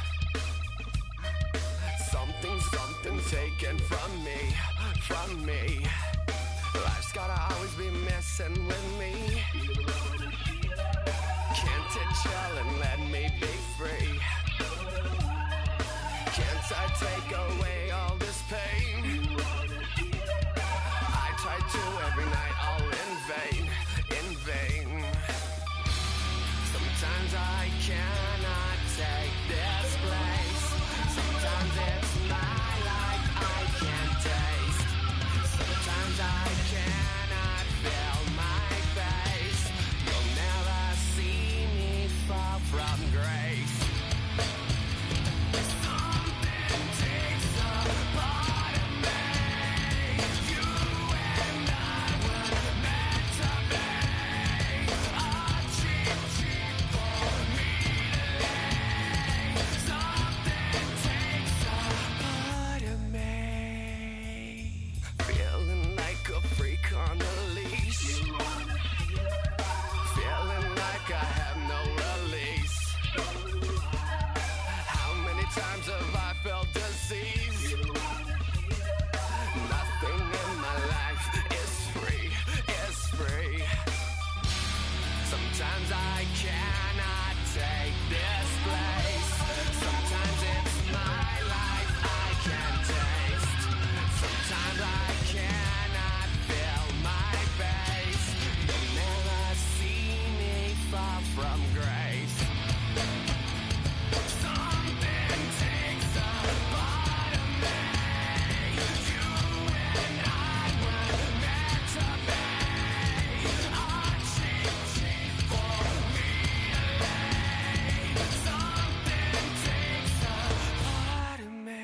something's Something taken from me. Life's gotta always be messing with me. Can't it chill and let me be free? Can't I take away all this pain? I try to every night, all in vain. Sometimes I cannot take this place. Sometimes it's my life I can't taste. Sometimes I cannot feel my face. You'll never see me fall from grace. Something takes a part of me. You and I were meant to be. A cheap for me to lay. Something takes a part of me. Feeling like a freak on a leash. Feeling like I have no release. How many times have I felt disease? Nothing in my life is free. Sometimes I cannot take this place. Sometimes it's my life I can't taste. Sometimes I cannot feel my face. You'll never see me fall from grace. Something takes a part of me. You and I were meant to be. A cheap for me to lay. Something takes a part of me.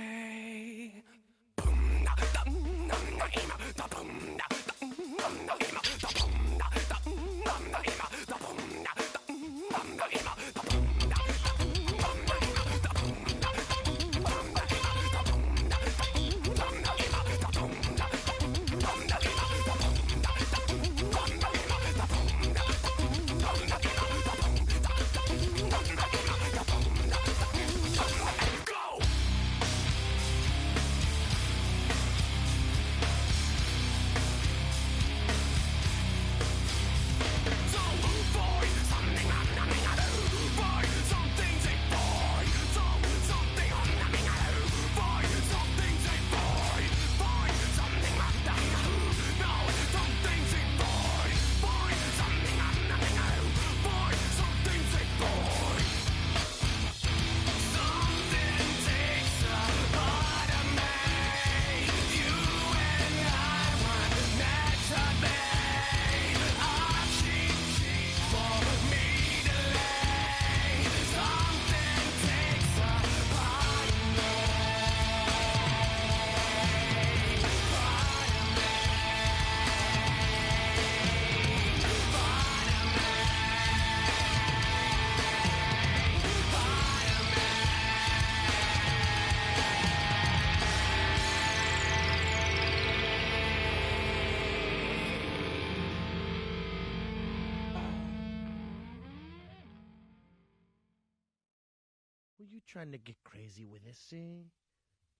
Were you trying to get crazy with this, eh?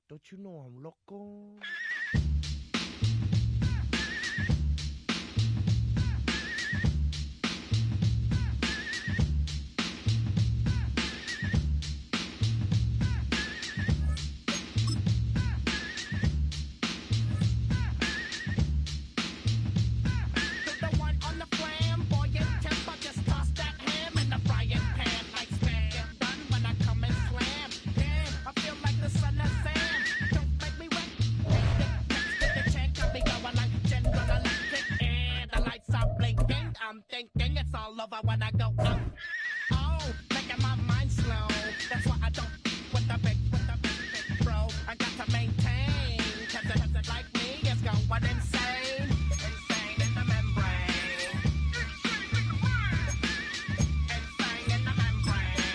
Don't you know I'm loco? I'm thinking it's all over when I go up. Oh, making my mind slow. That's why I don't with the big bro. I got to maintain. Cause it like me is going insane. Insane in the membrane. Insane in the membrane.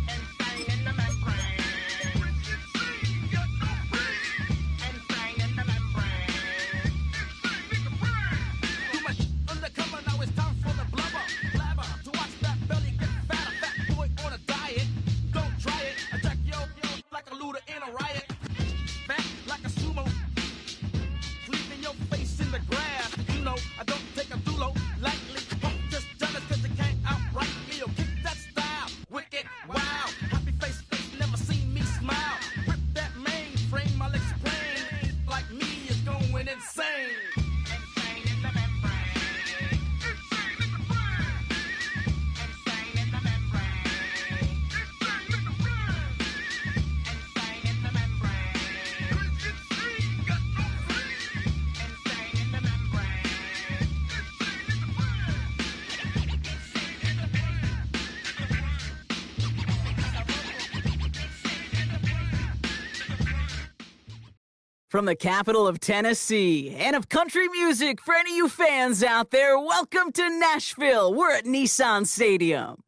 Insane in the membrane. Insane in the membrane. From the capital of Tennessee and of country music, for any of you fans out there, welcome to Nashville. We're at Nissan Stadium.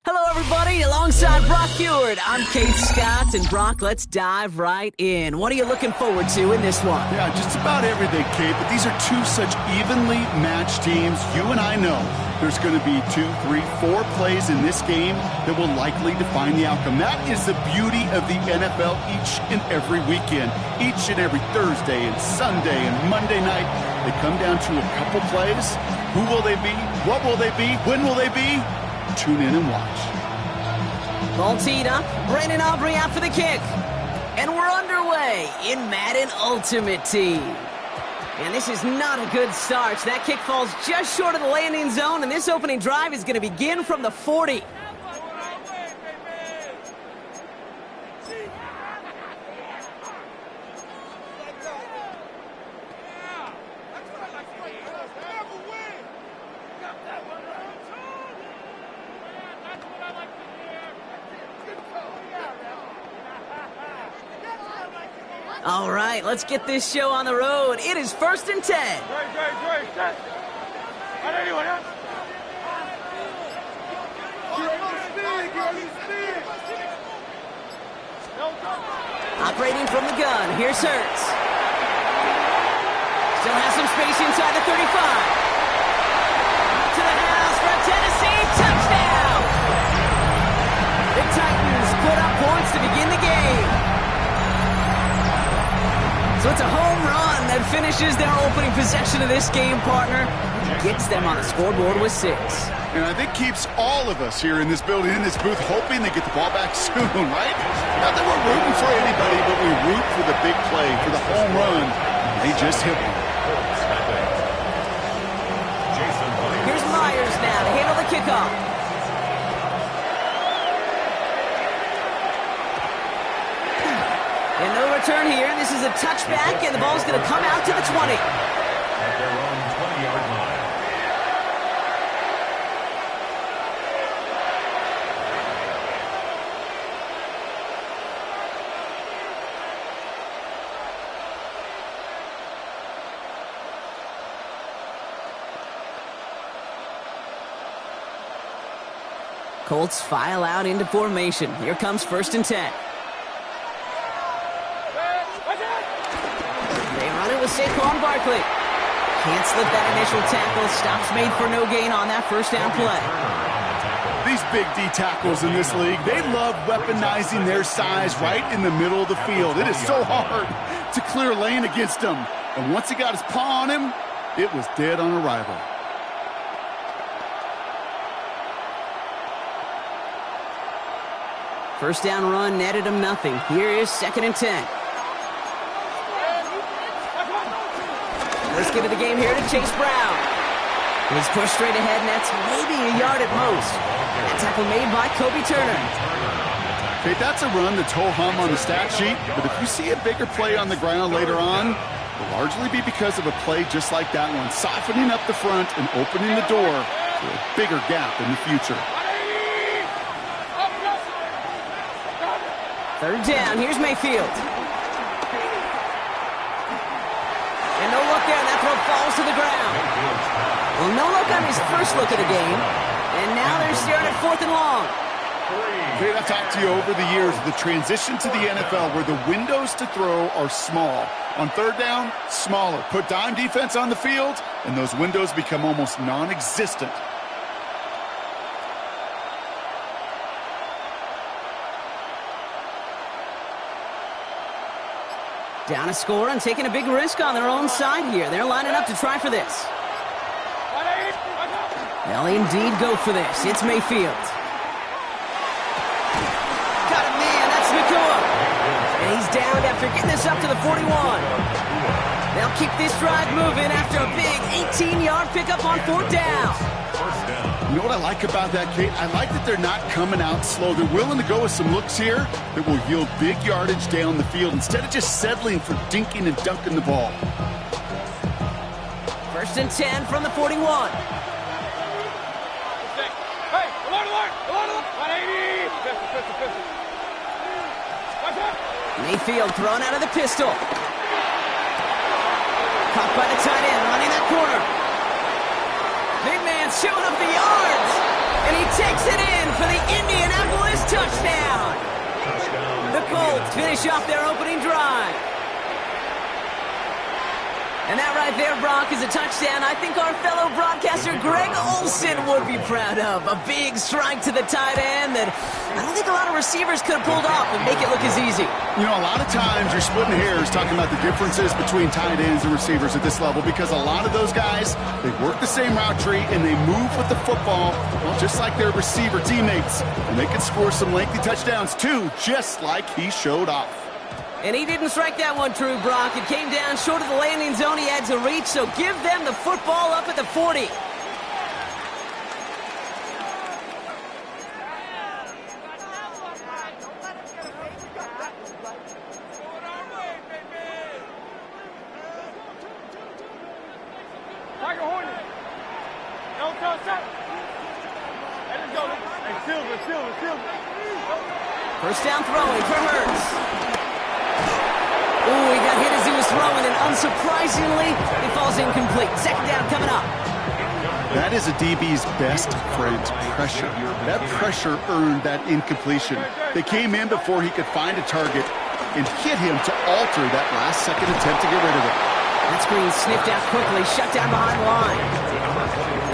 Hello, everybody. Alongside Brock Heward, I'm Kate Scott. And Brock, let's dive right in. What are you looking forward to in this one? Yeah, just about everything, Kate. But these are two such evenly matched teams. You and I know there's going to be 2, 3, 4 plays in this game that will likely define the outcome. That is the beauty of the NFL each and every weekend. Each and every Thursday and Sunday and Monday night, they come down to a couple plays. Who will they be? What will they be? When will they be? Tune in and watch. Ball teed up. Brandon Aubrey out for the kick. And we're underway in Madden Ultimate Team. And this is not a good start. That kick falls just short of the landing zone, and this opening drive is going to begin from the 40. All right, let's get this show on the road. It is 1st and 10. Operating from the gun, here's Hurts. Still has some space inside the 35. To the house for a Tennessee touchdown. The Titans put up points to begin the game. So it's a home run that finishes their opening possession of this game, partner. Gets them on the scoreboard with 6. And I think keeps all of us here in this building, in this booth, hoping they get the ball back soon, right? Not that we're rooting for anybody, but we root for the big play, for the home run. They just hit one. Here's Myers now to handle the kickoff. And no return here. This is a touchback, and the ball's going to come out to the 20. At their own 20-yard line. Colts file out into formation. Here comes 1st and 10. Saquon Barkley can't slip that initial tackle. Stops made for no gain on that first down play. These big D tackles in this league, they love weaponizing their size right in the middle of the field. It is so hard to clear lane against them. And once he got his paw on him, it was dead on arrival. First down run netted him nothing. Here is 2nd and 10. Let's get to the game here to Chase Brown. He's pushed straight ahead, and that's maybe a yard at most. That tackle made by Kobe Turner. Okay, that's a run that's ho-hum on the stat sheet, but if you see a bigger play on the ground later on, it'll largely be because of a play just like that one, softening up the front and opening the door for a bigger gap in the future. 3rd down, here's Mayfield. And no look there, and that throw falls to the ground. Well, no look on his first look of the game, and now they're staring at 4th and long. Great, I've talked to you over the years, the transition to the NFL where the windows to throw are small. On 3rd down, smaller. Put dime defense on the field, and those windows become almost non-existent. Down a score and taking a big risk on their own side here. They're lining up to try for this. They'll indeed go for this. It's Mayfield. Got a man. That's Nakua. And he's downed after getting this up to the 41. They'll keep this drive moving after a big 18-yard pickup on 4th down. You know what I like about that, Kate? I like that they're not coming out slow. They're willing to go with some looks here that will yield big yardage down the field instead of just settling for dinking and dunking the ball. 1st and 10 from the 41. Hey, alert! 180! Mayfield thrown out of the pistol. Caught by the tight end, running that corner. Big man showing up the yards. And he takes it in for the Indianapolis touchdown. The Colts finish off their opening drive. And that right there, Brock, is a touchdown I think our fellow broadcaster Greg Olson would be proud of. A big strike to the tight end that I don't think a lot of receivers could have pulled off and make it look as easy. You know, a lot of times you're splitting hairs talking about the differences between tight ends and receivers at this level because a lot of those guys, they work the same route tree and they move with the football, well, just like their receiver teammates. And they can score some lengthy touchdowns too, just like he showed off. And he didn't strike that one true, Brock. It came down short of the landing zone. He had to reach, so give them the football up at the 40. First down throwing for Hurts. Ooh, he got hit as he was throwing, and unsurprisingly, he falls incomplete. Second down coming up. That is a DB's best friend, pressure. That pressure earned that incompletion. They came in before he could find a target and hit him to alter that last-second attempt to get rid of it. That screen sniffed out quickly, shut down behind the line.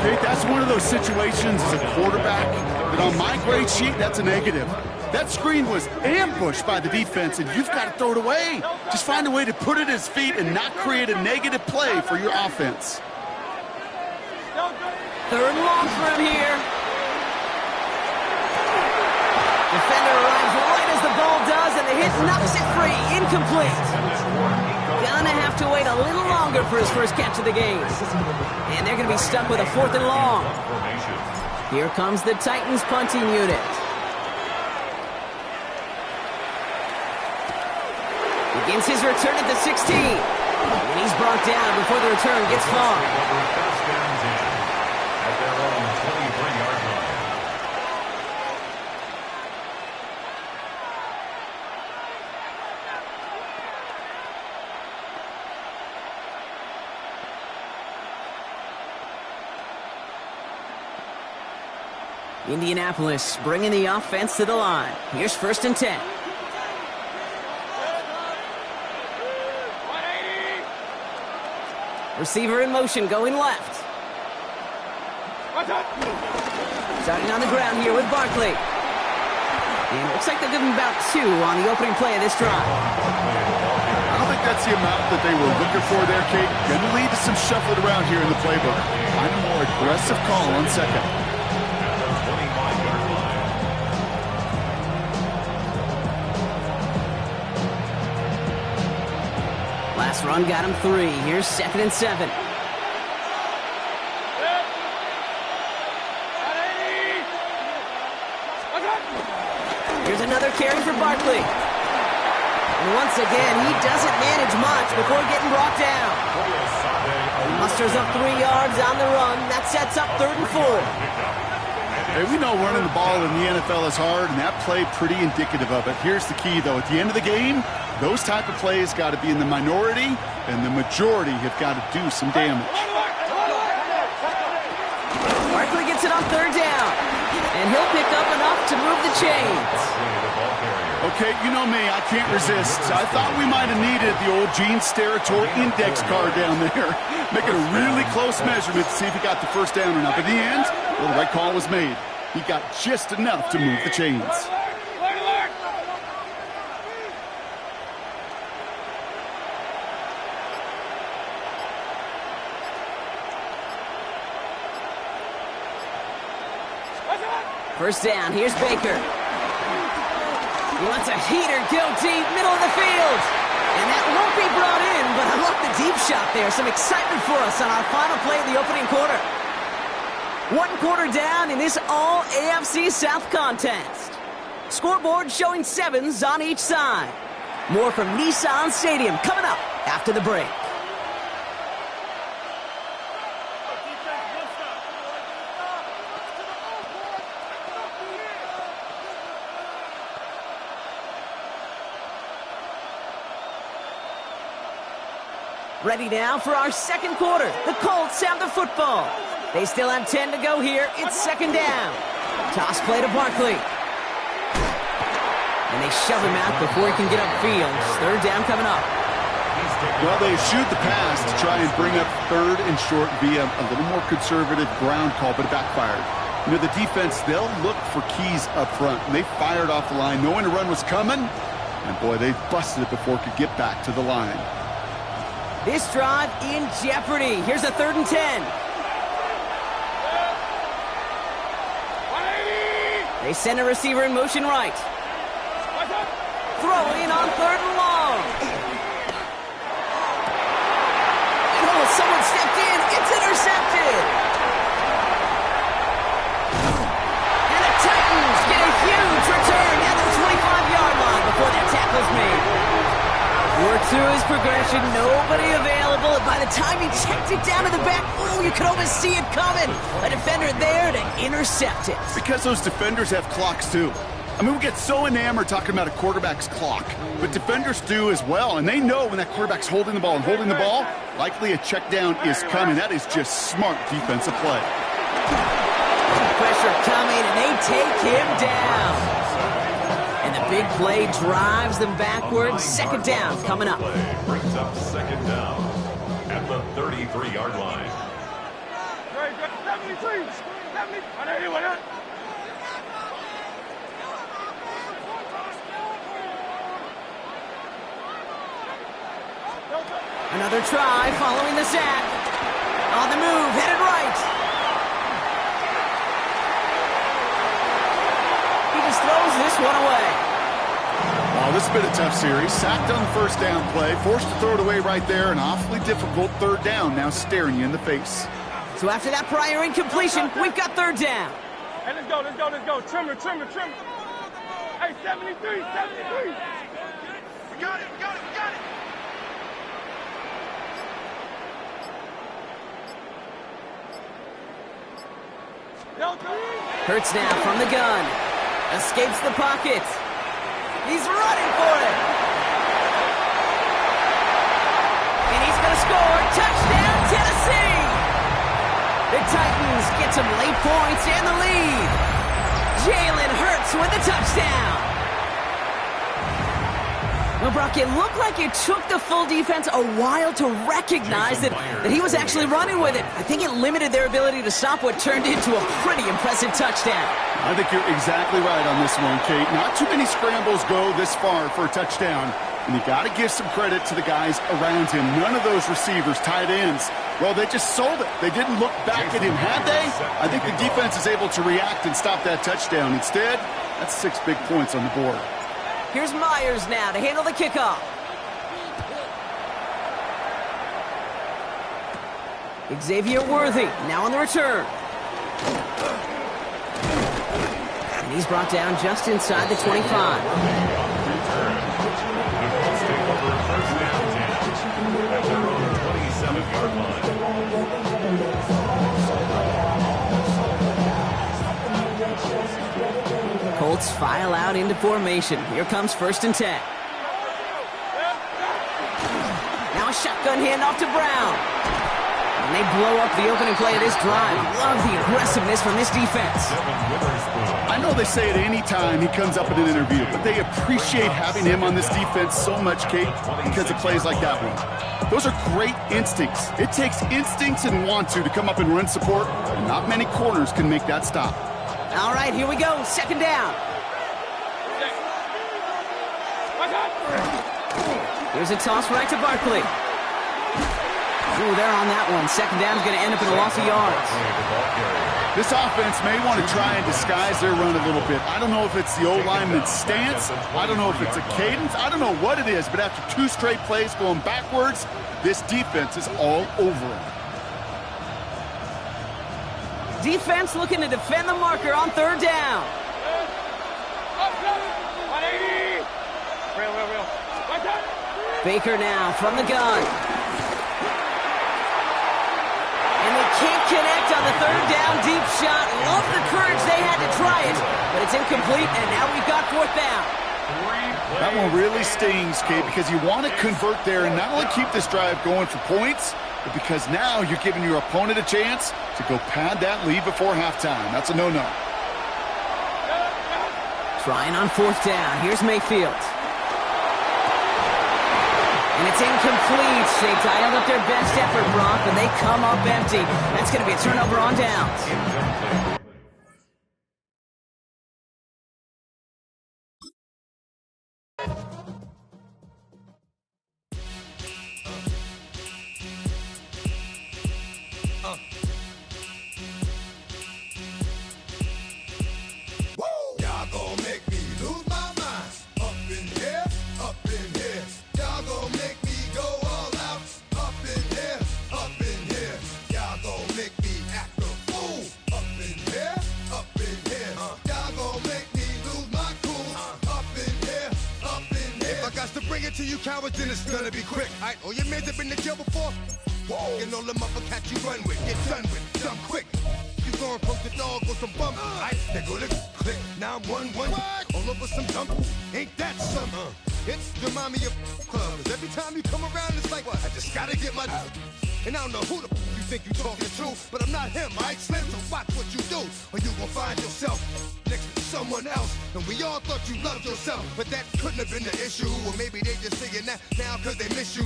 Okay, that's one of those situations as a quarterback that on my grade sheet, that's a negative. That screen was ambushed by the defense, and you've got to throw it away. Just find a way to put it at his feet and not create a negative play for your offense. Third and long for him here. Defender arrives right as the ball does, and the hit knocks it free. Incomplete. Gonna have to wait a little longer for his first catch of the game. And they're going to be stuck with a 4th and long. Here comes the Titans punting unit. Begins his return at the 16. And he's brought down before the return gets far. At their own 23-yard line. Indianapolis bringing the offense to the line. Here's 1st and 10. Receiver in motion, going left. Starting on the ground here with Barkley. And it looks like they'll give him about 2 on the opening play of this drive. I don't think that's the amount that they were looking for there, Kate. Going to lead to some shuffling around here in the playbook. Find a more aggressive call on second. Last run got him 3. Here's 2nd and 7. Here's another carry for Barkley. And once again, he doesn't manage much before getting brought down. He musters up 3 yards on the run. That sets up 3rd and 4. Hey, we know running the ball in the NFL is hard, and that play pretty indicative of it. Here's the key, though. At the end of the game, those type of plays got to be in the minority, and the majority have got to do some damage. Barkley gets it on 3rd down, and he'll pick up enough to move the chains. Okay, you know me, I can't resist. I thought we might have needed the old Gene Steratore index card down there. Making a really close measurement to see if he got the 1st down or not. But in the end, well, the right call was made. He got just enough to move the chains. First down, here's Baker. He wants a heater, go deep, middle of the field. And that won't be brought in, but I love the deep shot there. Some excitement for us on our final play of the opening quarter. 1 quarter down in this all-AFC South contest. Scoreboard showing 7s on each side. More from Nissan Stadium coming up after the break. Ready now for our second quarter. The Colts have the football. They still have 10 to go here. It's second down. Toss play to Barkley. And they shove him out before he can get upfield. Third down coming up. Well, they shoot the pass to try and bring up third and short via a little more conservative ground call, but it backfired. You know, the defense, they'll look for keys up front. And they fired off the line knowing a run was coming. And, boy, they busted it before it could get back to the line. This drive in jeopardy. Here's a 3rd and 10. They send a receiver in motion right. Throwing on 3rd and long. Oh, someone stepped in. It's intercepted. And the Titans get a huge return at the 25-yard line before that tackle's made. Worked through his progression, nobody available. And by the time he checked it down to the back, oh, you could almost see it coming. A defender there to intercept it. Because those defenders have clocks, too. I mean, we get so enamored talking about a quarterback's clock, but defenders do as well, and they know when that quarterback's holding the ball and holding the ball, likely a check down is coming. That is just smart defensive play. Pressure coming, and they take him down. And the big play drives them backwards. Second down coming up. Brings up second down at the 33-yard line. 73, 70, Another try following the sack. On the move, headed right. He just throws this one away. Oh, this has been a tough series. Sacked on the first down play, forced to throw it away right there. An awfully difficult third down now staring you in the face. So after that prior incompletion, we've got third down. Hey, let's go. Trimmer. Hey, 73. We got it. Hurts now from the gun. Escapes the pocket. He's running for it. And he's going to score. Touchdown, Tennessee. The Titans get some late points and the lead. Jalen Hurts with the touchdown. Well, Brock, it looked like it took the full defense a while to recognize that he was actually running with it. I think it limited their ability to stop what turned into a pretty impressive touchdown. I think you're exactly right on this one, Kate. Not too many scrambles go this far for a touchdown. And you got to give some credit to the guys around him. None of those receivers, tight ends, well, they just sold it. They didn't look back at him, had they? I think the defense is able to react and stop that touchdown. Instead, that's 6 big points on the board. Here's Myers now to handle the kickoff. Xavier Worthy now on the return. And he's brought down just inside the 25. Colts file out into formation. Here comes 1st and 10. Now a shotgun handoff to Brown. And they blow up the opening play of this drive. Love the aggressiveness from this defense. I know they say it any time he comes up in an interview, but they appreciate having him on this defense so much, Kate, because of plays like that one. Those are great instincts. It takes instincts and want to come up and run support, and not many corners can make that stop. All right, here we go. Second down. Here's a toss right to Barkley. Ooh, they're on that one. Second down is going to end up in a loss of yards. This offense may want to try and disguise their run a little bit. I don't know if it's the O-lineman's stance. I don't know if it's a cadence. I don't know what it is, but after 2 straight plays going backwards, this defense is all over them. Defense looking to defend the marker on third down. Baker now from the gun. And they can't connect on the third down deep shot. Love the courage they had to try it, but it's incomplete, and now we've got 4th down. That one really stings, Kate, because you want to convert there and not only keep this drive going for points, but because now you're giving your opponent a chance to go pad that lead before halftime. That's a no-no. Trying on 4th down. Here's Mayfield. And it's incomplete. They dialed up their best effort, Brock, but they come up empty. That's going to be a turnover on downs. Cowards, then it's gonna be quick. Alright, all your mans have been to jail before. Whoa, and all them other cats you run with, get done with, done quick. You gon' poke the dog or some bum. Alright, they go to click. Now I'm 1-1. All over some dump. Ain't that some? It's the mommy of club. 'Cause every time you come around, it's like, what? I just gotta get my. And I don't know who the you think you talking to, but I'm not him, alright, Slim? So watch what you do, or you gon' find yourself next to someone else. And we all thought you loved yourself, but that couldn't have been the issue. Or maybe they just saying that now cause they miss you.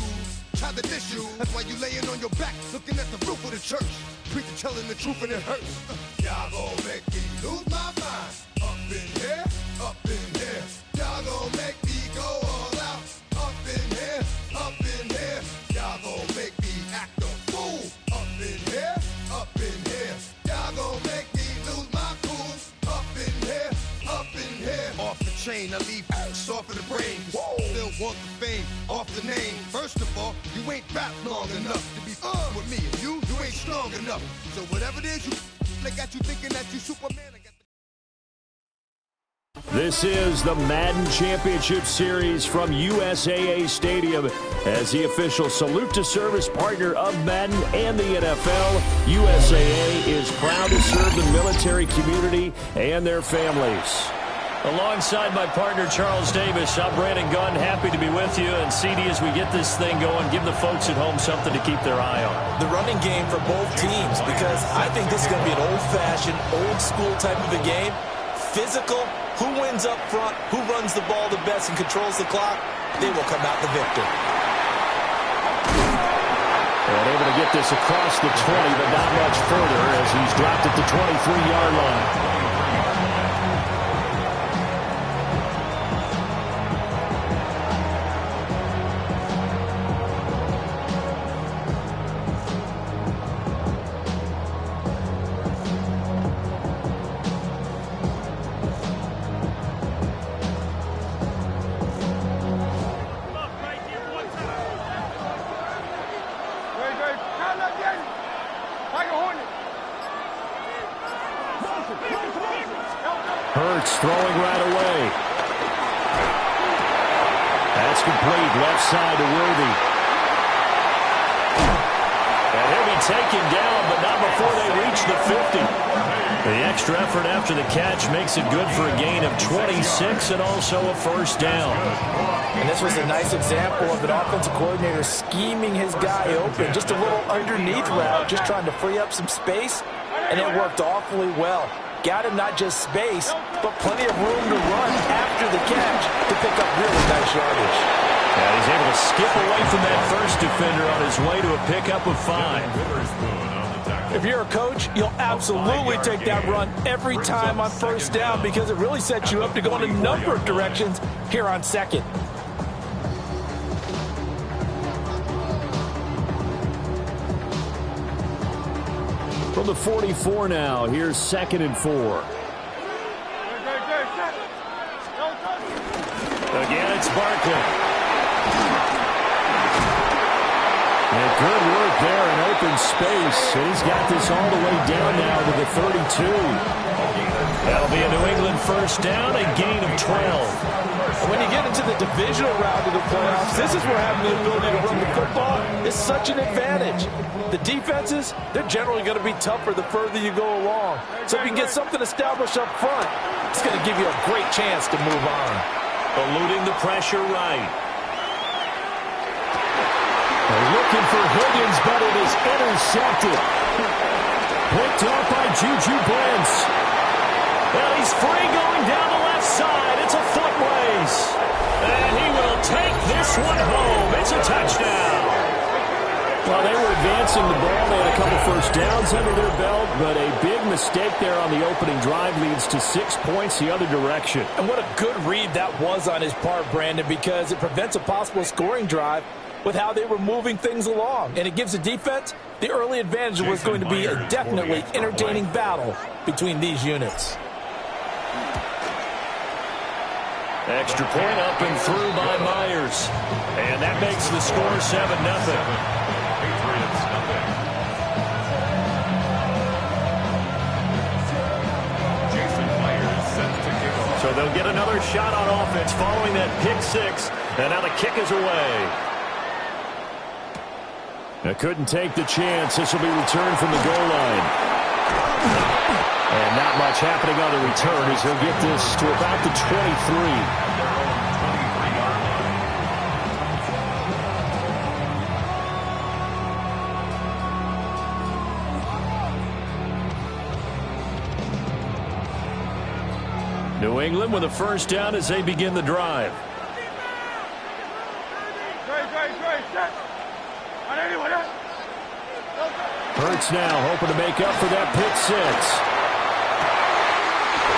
Try to diss you, that's why you laying on your back, looking at the roof of the church. Preacher telling the truth and it hurts. Y'all gon' make me lose my mind. Up in here, up in here. Y'all gon' make me go all out. Up in here, up in here. Y'all gon' make me act a fool. Up in here, up in here. Y'all gon' make me lose my cool. Up in here, up in here. Off the chain, I leave soft in the brain. Still want the fame, off the name. First of all, you ain't rap long enough to be with me. And you ain't strong enough. So whatever it is, they got you thinking that you Superman. This is the Madden Championship Series from USAA Stadium. As the official salute to service partner of Madden and the NFL, USAA is proud to serve the military community and their families. Alongside my partner, Charles Davis, I'm Brandon Gunn, happy to be with you. And CD, as we get this thing going, give the folks at home something to keep their eye on. The running game for both teams, because I think this is going to be an old-fashioned, old-school type of a game. Physical, who wins up front, who runs the ball the best and controls the clock, they will come out the victor. And able to get this across the 20, but not much further as he's dropped at the 23-yard line. Throwing right away. That's complete. Left side to Worthy. And he'll be taken down, but not before they reach the 50. The extra effort after the catch makes it good for a gain of 26 and also a first down. And this was a nice example of an offensive coordinator scheming his guy open. Just a little underneath route, just trying to free up some space, and it worked awfully well. Got him not just space, but plenty of room to run after the catch to pick up really nice yardage. Yeah, he's able to skip away from that first defender on his way to a pickup of 5. If you're a coach, you'll absolutely take that run every time on first down because it really sets you up to go in a number of directions here on second. From the 44 now, here's 2nd and 4. Again, it's Barkley. And good work there in open space. He's got this all the way down now to the 32. That'll be a New England first down, a gain of 12. When you get into the divisional round of the playoffs, this is where having the ability to run the football is such an advantage. The defenses, they're generally going to be tougher the further you go along. So if you can get something established up front, it's going to give you a great chance to move on. eluding the pressure right. They're looking for Higgins, but it is intercepted. Picked up by Juju Brents. Well, he's free going down the left side. It's a foot race. And he will take this one home. It's a touchdown. Well, they were advancing the ball. They had a couple first downs under their belt, but a big mistake there on the opening drive leads to 6 points the other direction. And what a good read that was on his part, Brandon, because it prevents a possible scoring drive with how they were moving things along. And it gives the defense the early advantage. Was going to be a definitely entertaining battle between these units. Extra point up and through by Myers. And that makes the score 7-0. Patriots nothing. Jason Myers set to kick off. So they'll get another shot on offense following that pick six. And now the kick is away. They couldn't take the chance. This will be returned from the goal line. And not much happening on the return as he'll get this to about the 23. New England with a first down as they begin the drive. Hurts now hoping to make up for that pick six.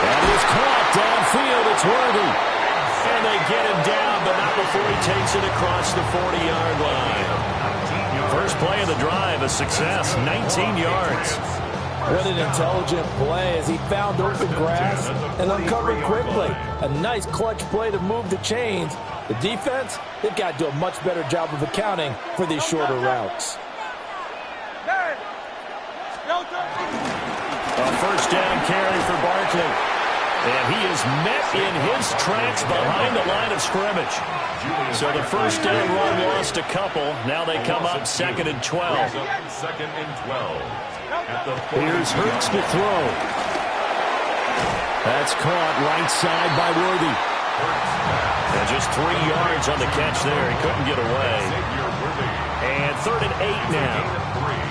That is caught downfield. It's Worthy. And they get him down, but not before he takes it across the 40-yard line. First play of the drive, a success, 19 yards. What an intelligent play as he found open grass and uncovered quickly. A nice clutch play to move the chains. The defense, they've got to do a much better job of accounting for these shorter routes. A first down carry for Barkley. And he is met in his tracks behind the line of scrimmage. So the first down run lost a couple. Now they come up 2nd and 12. 2nd and 12. Here's Hurts to throw. That's caught right side by Worthy. And just 3 yards on the catch there. He couldn't get away. And 3rd and 8 now.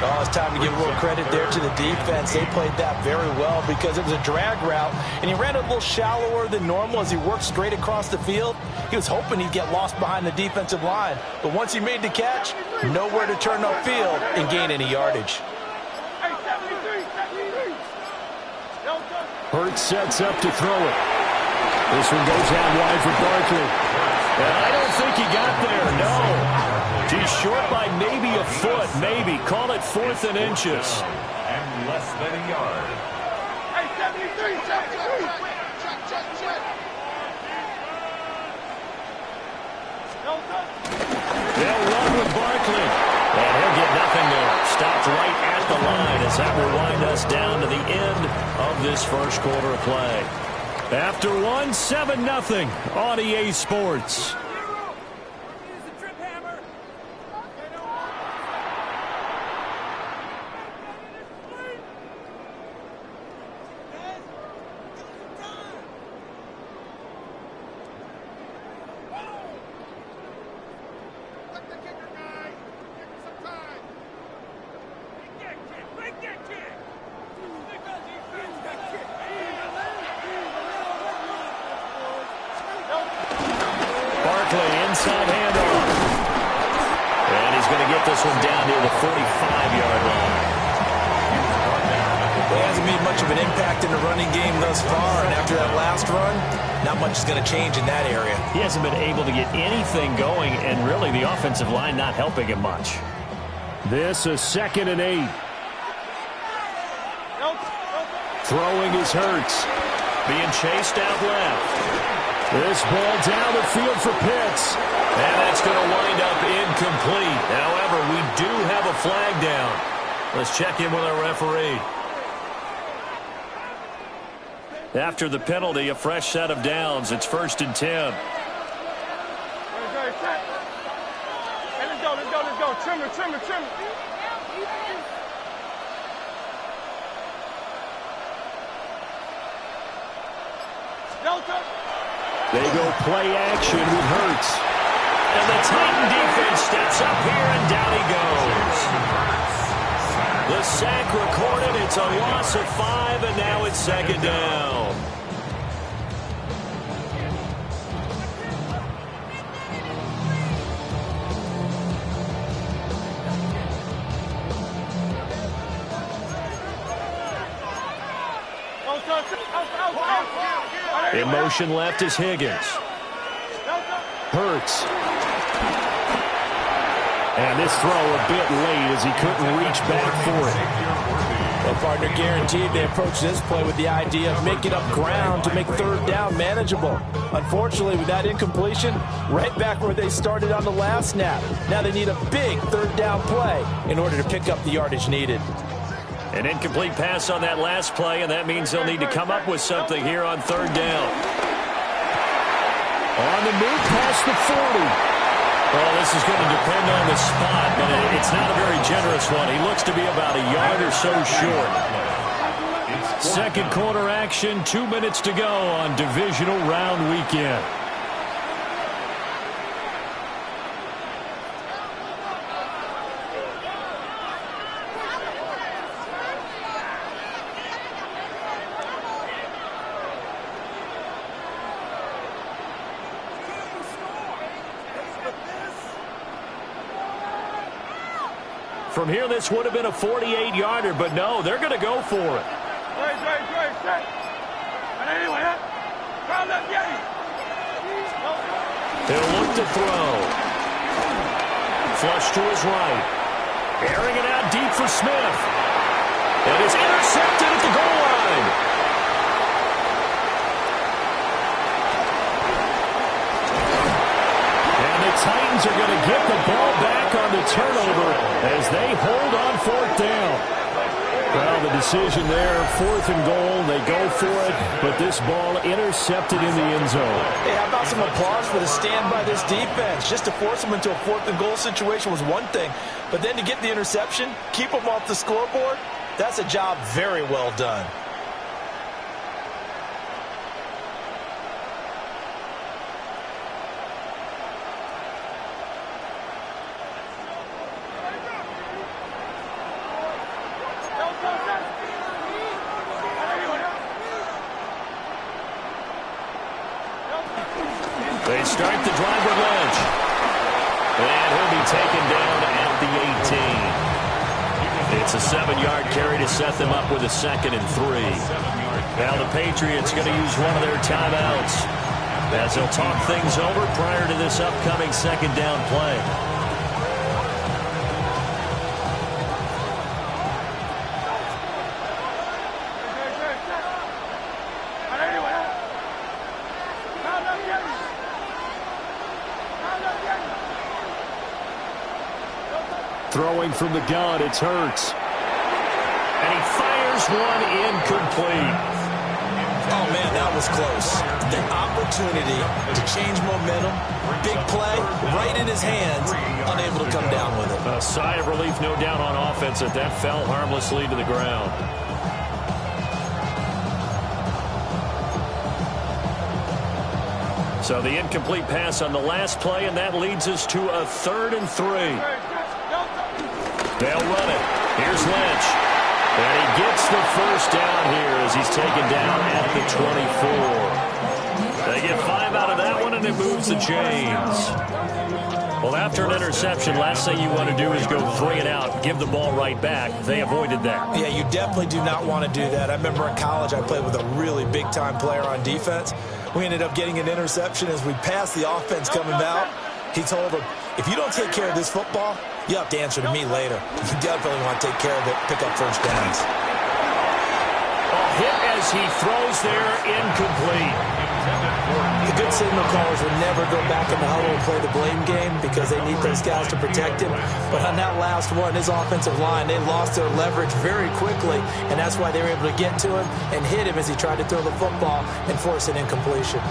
Oh, it's time to give a little credit there to the defense. They played that very well because it was a drag route, and he ran a little shallower than normal as he worked straight across the field. He was hoping he'd get lost behind the defensive line, but once he made the catch, nowhere to turn upfield and gain any yardage. Hurts sets up to throw it. This one goes out wide for Barkley. And I don't think he got there, no. He's short by maybe a foot, maybe. Call it 4th and inches. And less than a yard. Hey, 73, 73. They'll run with Barkley. And he'll get nothing there. Stopped right at the line as that will wind us down to the end of this first quarter of play. After one, 7-0 on EA Sports. Inside handoff. And he's going to get this one down near the 45-yard line. Well, he hasn't made much of an impact in the running game thus far, and after that last run, not much is going to change in that area. He hasn't been able to get anything going, and really the offensive line not helping him much. This is 2nd and 8. Throwing is Hurts. Being chased out left. This ball down the field for Pitts. And that's going to wind up incomplete. However, we do have a flag down. Let's check in with our referee. After the penalty, a fresh set of downs. It's 1st and 10. Hey, let's go. Trim it. Delta. They go play action with Hurts. And the Titan defense steps up here, and down he goes. The sack recorded. It's a loss of 5, and now it's second down. In motion left is Higgins. Hurts. And this throw a bit late as he couldn't reach back for it. Well, partner, guaranteed they approach this play with the idea of making up ground to make third down manageable. Unfortunately, with that incompletion, right back where they started on the last snap. Now they need a big third down play in order to pick up the yardage needed. An incomplete pass on that last play, and that means they'll need to come up with something here on third down. On the move past the 40. Well, this is going to depend on the spot, but it's not a very generous one. He looks to be about a yard or so short. Second quarter action, 2 minutes to go on divisional round weekend. From here, this would have been a 48-yarder, but no, they're going to go for it. They'll look to throw. Flush to his right. Airing it out deep for Smith. And it's intercepted at the goal line. Titans are going to get the ball back on the turnover as they hold on fourth down. Well, the decision there, 4th and goal, they go for it, but this ball intercepted in the end zone. Hey, how about some applause for the stand by this defense? Just to force them into a 4th and goal situation was one thing, but then to get the interception, keep them off the scoreboard, that's a job very well done. They start the drive with Lynch. And he'll be taken down at the 18. It's a 7-yard carry to set them up with a 2nd and 3. Now the Patriots going to use one of their timeouts as they'll talk things over prior to this upcoming second down play. Throwing from the gun, it's Hurts. And he fires one incomplete. Oh, man, that was close. The opportunity to change momentum, big play, right in his hands, unable to come down with it. A sigh of relief, no doubt, on offense that fell harmlessly to the ground. So the incomplete pass on the last play, and that leads us to a 3rd and 3. They'll run it. Here's Lynch. And he gets the first down here as he's taken down at the 24. They get 5 out of that one, and it moves the chains. Well, after an interception, last thing you want to do is go 3 and out, give the ball right back. They avoided that. Yeah, you definitely do not want to do that. I remember in college I played with a really big-time player on defense. We ended up getting an interception as we passed the offense coming out. He told him, if you don't take care of this football, you have to answer to me later. You definitely want to take care of it, pick up first downs. A hit as he throws there, incomplete. The good signal callers would never go back in the huddle and play the blame game because they need those guys to protect him. But on that last one, his offensive line, they lost their leverage very quickly, and that's why they were able to get to him and hit him as he tried to throw the football and force an incompletion.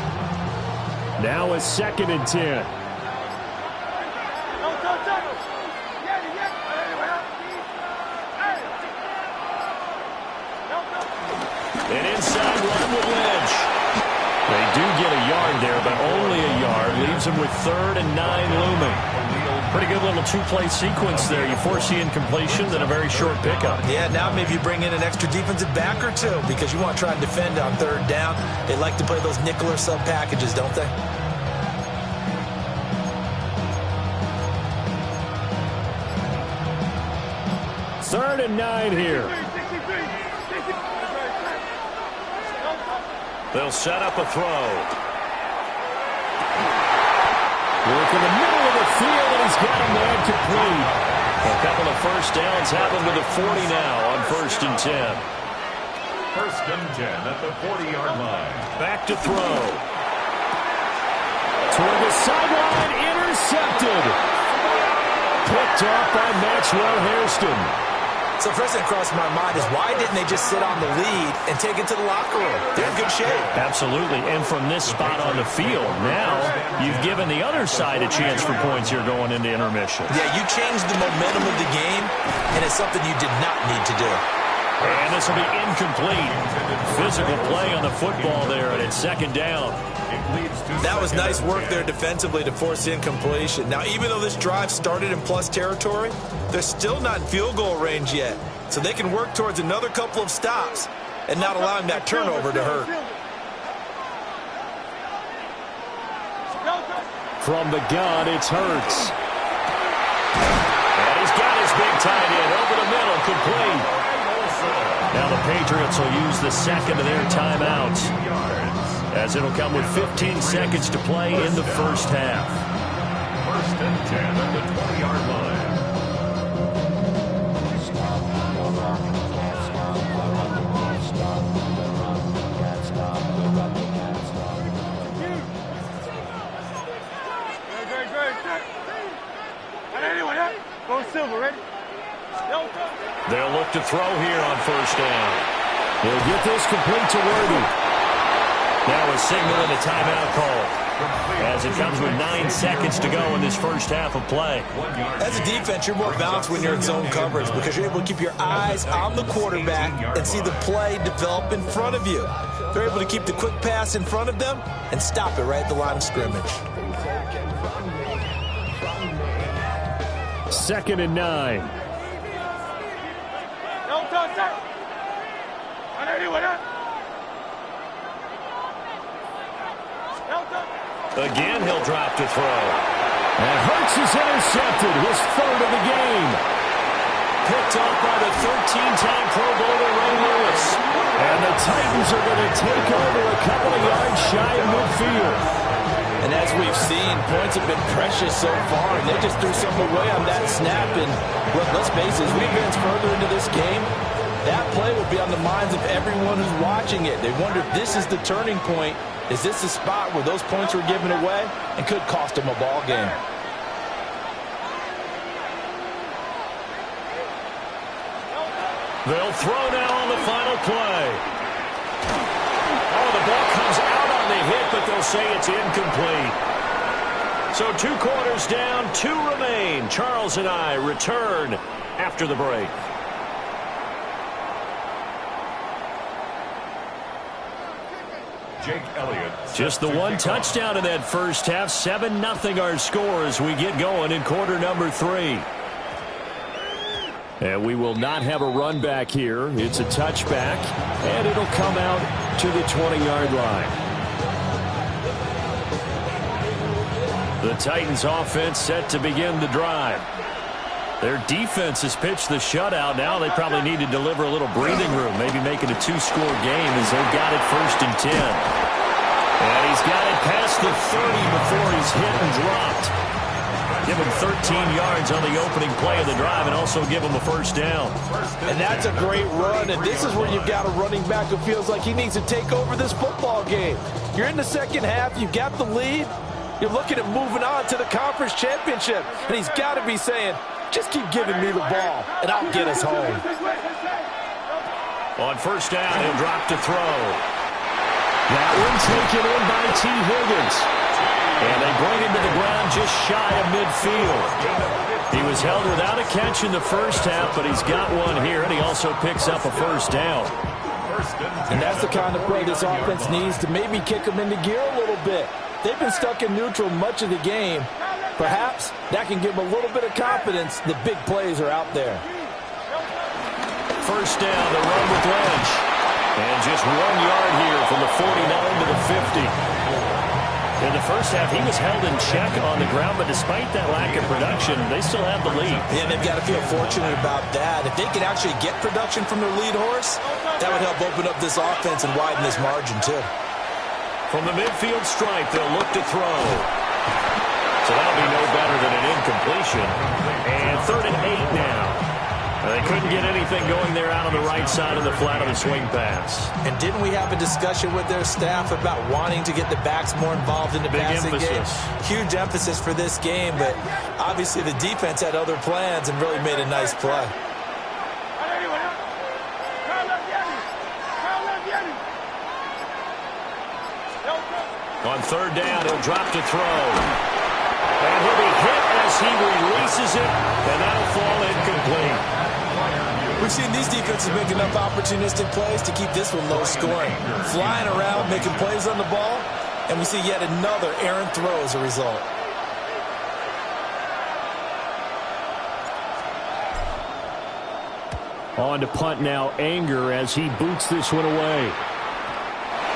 Now a 2nd and 10. An inside run with Lynch. They do get a yard yard there, but only a yard. Leaves him with 3rd and 9 looming. Pretty good little two-play sequence there. You force the incompletion, then a very short pickup. Yeah, now maybe you bring in an extra defensive back or two because you want to try and defend on 3rd down. They like to play those nickel or sub packages, don't they? Third and 9 here. They'll set up a throw. Work in the middle of the field, and he's got a man complete. A couple of first downs happen to the 40 now on 1st and 10. 1st and 10 at the 40-yard line. Back to throw. Toward the sideline, intercepted. Picked off by Maxwell Hairston. So first thing crossed my mind is why didn't they just sit on the lead and take it to the locker room? They're in good shape. Absolutely. And from this spot on the field, now you've given the other side a chance for points here going into intermission. Yeah, you changed the momentum of the game, and it's something you did not need to do. And this will be incomplete. Physical play on the football there, and it's 2nd down. That was nice work there defensively to force incompletion. Now, even though this drive started in plus territory, they're still not in field goal range yet. So they can work towards another couple of stops and not allowing that turnover to hurt. From the gun, it's Hurts. And he's got his big tight end over the middle, complete. Now the Patriots will use the 2nd of their timeouts, as it'll come with 15 seconds to play in the 1st half. 1st and 10 at the 20-yard line. Go Silver, ready? They'll look to throw here on 1st down. He'll get this complete to Worthy. Now a signal and a timeout call, as it comes with 9 seconds to go in this 1st half of play. As a defense, you're more balanced when you're in zone coverage because you're able to keep your eyes on the quarterback and see the play develop in front of you. They're able to keep the quick pass in front of them and stop it right at the line of scrimmage. 2nd and 9. Again, he'll drop to throw. And Hurts is intercepted, his 3rd of the game. Picked off by the 13-time Pro Bowler Ray Lewis. And the Titans are going to take over a couple of yards shy of midfield. And as we've seen, points have been precious so far, and they just threw something away on that snap. And look, let's face it, as we advance further into this game, that play will be on the minds of everyone who's watching it. They wonder if this is the turning point. Is this the spot where those points were given away and could cost them a ball game? They'll throw now on the final play. Oh, the ball comes out on the hit, but they'll say it's incomplete. So 2 quarters down, 2 remain. Charles and I return after the break. Jake Elliott. Just the one touchdown in that 1st half. 7-0 our score as we get going in quarter number 3. And we will not have a run back here. It's a touchback, and it'll come out to the 20-yard line. The Titans offense set to begin the drive. Their defense has pitched the shutout. Now they probably need to deliver a little breathing room, maybe make it a 2-score game as they've got it 1st and 10. And he's got it past the 30 before he's hit and dropped. Give him 13 yards on the opening play of the drive and also give him a 1st down. And that's a great run, and this is where you've got a running back who feels like he needs to take over this football game. You're in the 2nd half, you've got the lead, you're looking at moving on to the conference championship, and he's got to be saying, just keep giving me the ball, and I'll get us home. On 1st down, he'll drop to throw. That one taken in by T. Higgins. And they bring him to the ground just shy of midfield. He was held without a catch in the 1st half, but he's got one here, and he also picks up a 1st down. And that's the kind of play this offense needs to maybe kick them into gear a little bit. They've been stuck in neutral much of the game. Perhaps that can give them a little bit of confidence that big plays are out there. First down, the run with Lynch. And just 1 yard here from the 49 to the 50. In the first half, he was held in check on the ground, but despite that lack of production, they still have the lead. Yeah, they've got to feel fortunate about that. If they could actually get production from their lead horse, that would help open up this offense and widen this margin, too. From the midfield stripe, they'll look to throw. So that'll be no better than an incompletion. And 3rd and 8 now. They couldn't get anything going there out on the right side of the flat of the swing pass. And didn't we have a discussion with their staff about wanting to get the backs more involved in the passing game? Huge emphasis for this game, but obviously the defense had other plans and really made a nice play. On 3rd down, he'll drop to throw. And he'll be hit as he releases it, and that'll fall incomplete. We've seen these defenses make enough opportunistic plays to keep this one low scoring. Flying around, making plays on the ball, and we see yet another errant throw as a result. On to punt now, Anger as he boots this one away.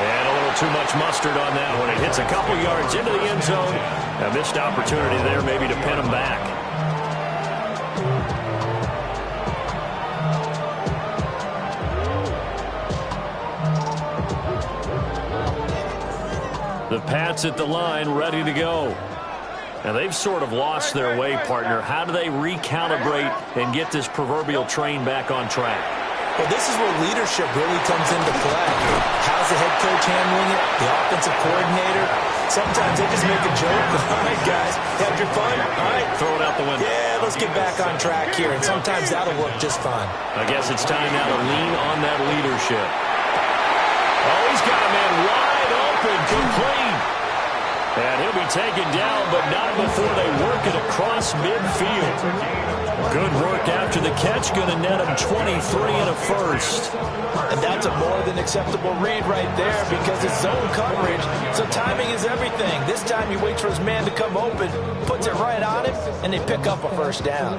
And a little too much mustard on that one. It hits a couple yards into the end zone. A missed opportunity there maybe to pin him back. The Pats at the line, ready to go. And they've sort of lost their way, partner. How do they recalibrate and get this proverbial train back on track? Well, this is where leadership really comes into play. How's the head coach handling it? The offensive coordinator? Sometimes they just make a joke. All right, guys, had your fun? All right. Throw it out the window. Yeah, let's get back on track here. And sometimes that'll work just fine. I guess it's time now to lean on that leadership. Oh, he's got a man wide open, complete. And he'll be taken down, but not before they work it across midfield. Good work after the catch, going to net him 23 and a first. And that's a more than acceptable read right there because it's zone coverage, so timing is everything. This time he waits for his man to come open, puts it right on him, and they pick up a first down.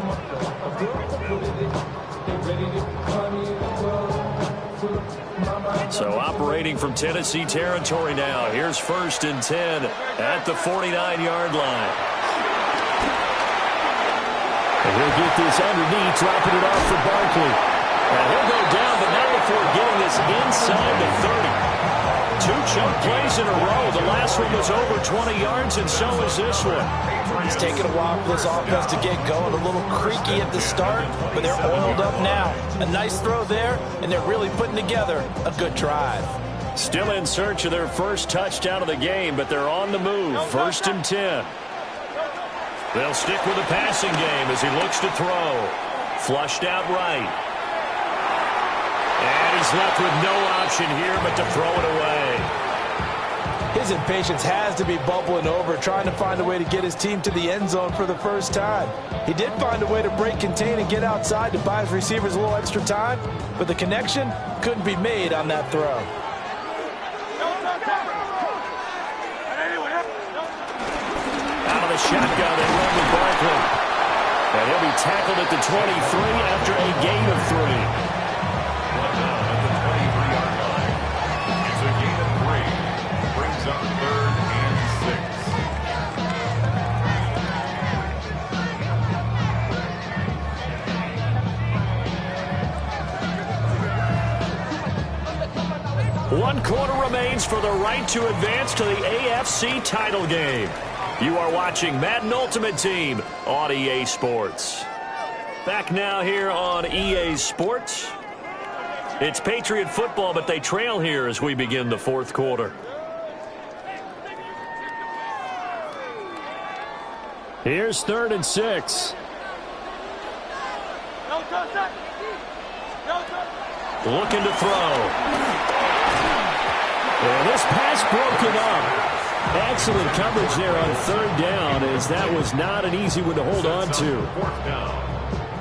So operating from Tennessee territory now. Here's 1st and 10 at the 49-yard line. And he'll get this underneath, dropping it off for Barkley. And he'll go down, but not before getting this inside the 30. 2 chunk plays in a row. The last one was over 20 yards, and so is this one. It's taken a while for this offense to get going. A little creaky at the start, but they're oiled up now. A nice throw there, and they're really putting together a good drive. Still in search of their first touchdown of the game, but they're on the move. 1st and 10. They'll stick with the passing game as he looks to throw. Flushed out right. And he's left with no option here but to throw it away. His impatience has to be bubbling over, trying to find a way to get his team to the end zone for the first time. He did find a way to break contain and get outside to buy his receivers a little extra time, but the connection couldn't be made on that throw. Out of the shotgun, they run with Barkley. And he'll be tackled at the 23 after a gain of 3. It's a gain of 3. Brings up 3rd and 6. 1 quarter remains for the right to advance to the AFC title game. You are watching Madden Ultimate Team on EA Sports. Back now here on EA Sports. It's Patriot football, but they trail here as we begin the 4th quarter. Here's 3rd and 6. Looking to throw. And this pass broken up. Excellent coverage there on 3rd down, as that was not an easy one to hold on to.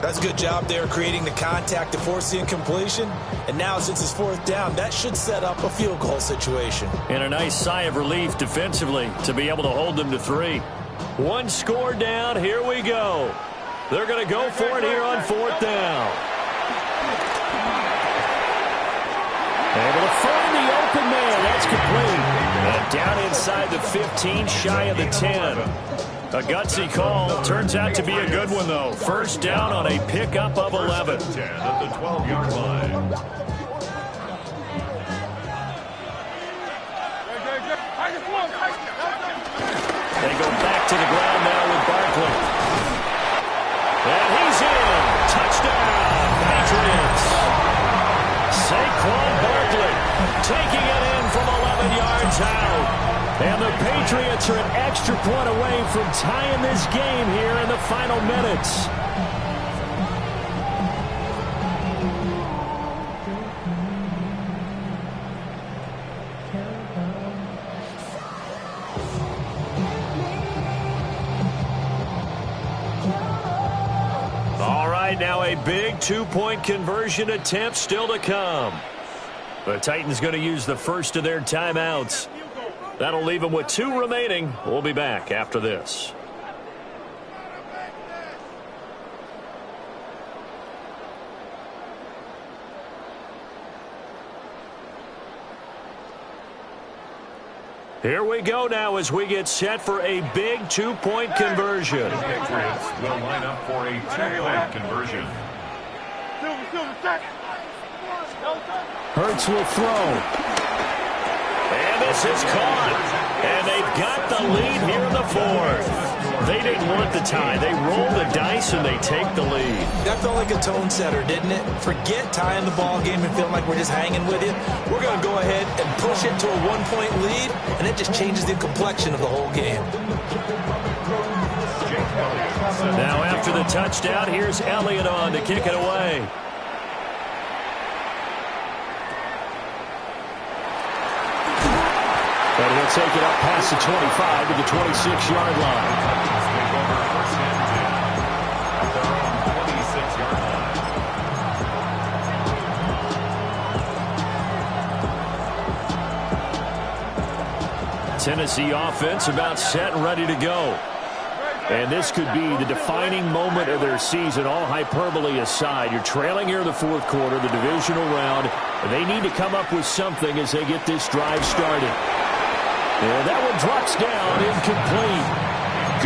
That's a good job there creating the contact to force the incompletion. And now since it's 4th down, that should set up a field goal situation. And a nice sigh of relief defensively to be able to hold them to 3. 1 score down. Here we go. They're going to go for it here on 4th down. Able to find the open man. That's complete. And down inside the 15, shy of the 10. A gutsy call. Turns out to be a good one, though. First down on a pickup of 11. 10 at the 12-yard line. They go back to the ground now with Barkley. And he's in. Touchdown, Patriots. Saquon Barkley taking it in from 11 yards out. And the Patriots are an extra point away from tying this game here in the final minutes. All right, now a big 2-point conversion attempt still to come. The Titans going to use the first of their timeouts. That'll leave them with 2 remaining. We'll be back after this. Here we go now as we get set for a big 2-point conversion. The Patriots will line up for a 2-point conversion. Hurts will throw. And this is caught. And they've got the lead here in the 4th. They didn't want the tie. They roll the dice and they take the lead. That felt like a tone setter, didn't it? Forget tying the ball game and feeling like we're just hanging with you. We're going to go ahead and push it to a 1-point lead, and it just changes the complexion of the whole game. Now after the touchdown, here's Elliott on to kick it away. And he'll take it up past the 25 to the 26-yard line. Take over first and 10 at their own 26-yard line. Tennessee offense about set and ready to go. And this could be the defining moment of their season, all hyperbole aside. You're trailing here in the 4th quarter, the divisional round, and they need to come up with something as they get this drive started. And that one drops down, incomplete.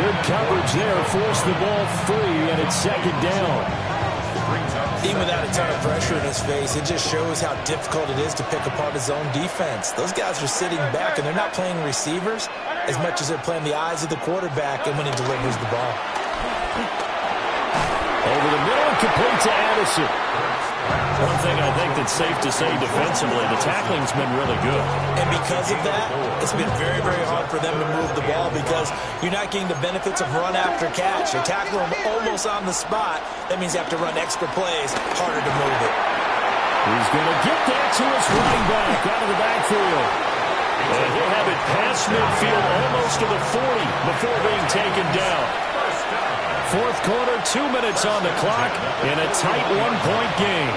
Good coverage there, forced the ball free, and it's 2nd down. Even without a ton of pressure in his face, it just shows how difficult it is to pick apart his own defense. Those guys are sitting back, and they're not playing receivers as much as they're playing the eyes of the quarterback and when he delivers the ball. Over the middle and complete to Addison. One thing I think that's safe to say defensively, the tackling's been really good. And because of that, it's been very, very hard for them to move the ball because you're not getting the benefits of run after catch. You tackle them almost on the spot. That means you have to run extra plays, harder to move it. He's going to get that to his running back out of the backfield. And he'll have it past midfield almost to the 40 before being taken down. 4th quarter, 2 minutes on the clock in a tight 1-point game.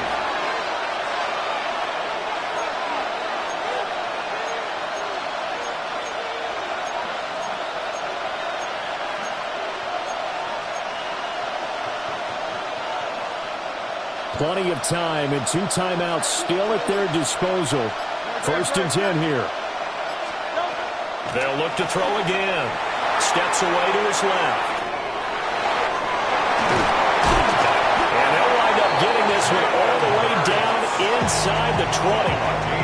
Plenty of time and 2 timeouts still at their disposal. 1st and 10 here. They'll look to throw again. Steps away to his left. And they'll wind up getting this one all the way down inside the 20.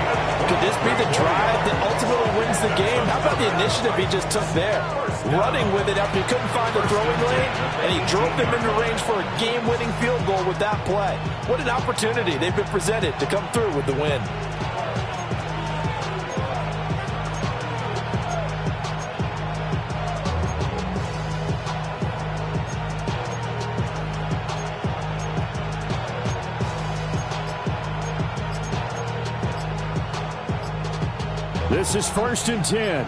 Could this be the drive that ultimately wins the game? How about the initiative he just took there? Running with it after he couldn't find the throwing lane, and he drove them into range for a game-winning field goal with that play. What an opportunity they've been presented to come through with the win. This is 1st and 10.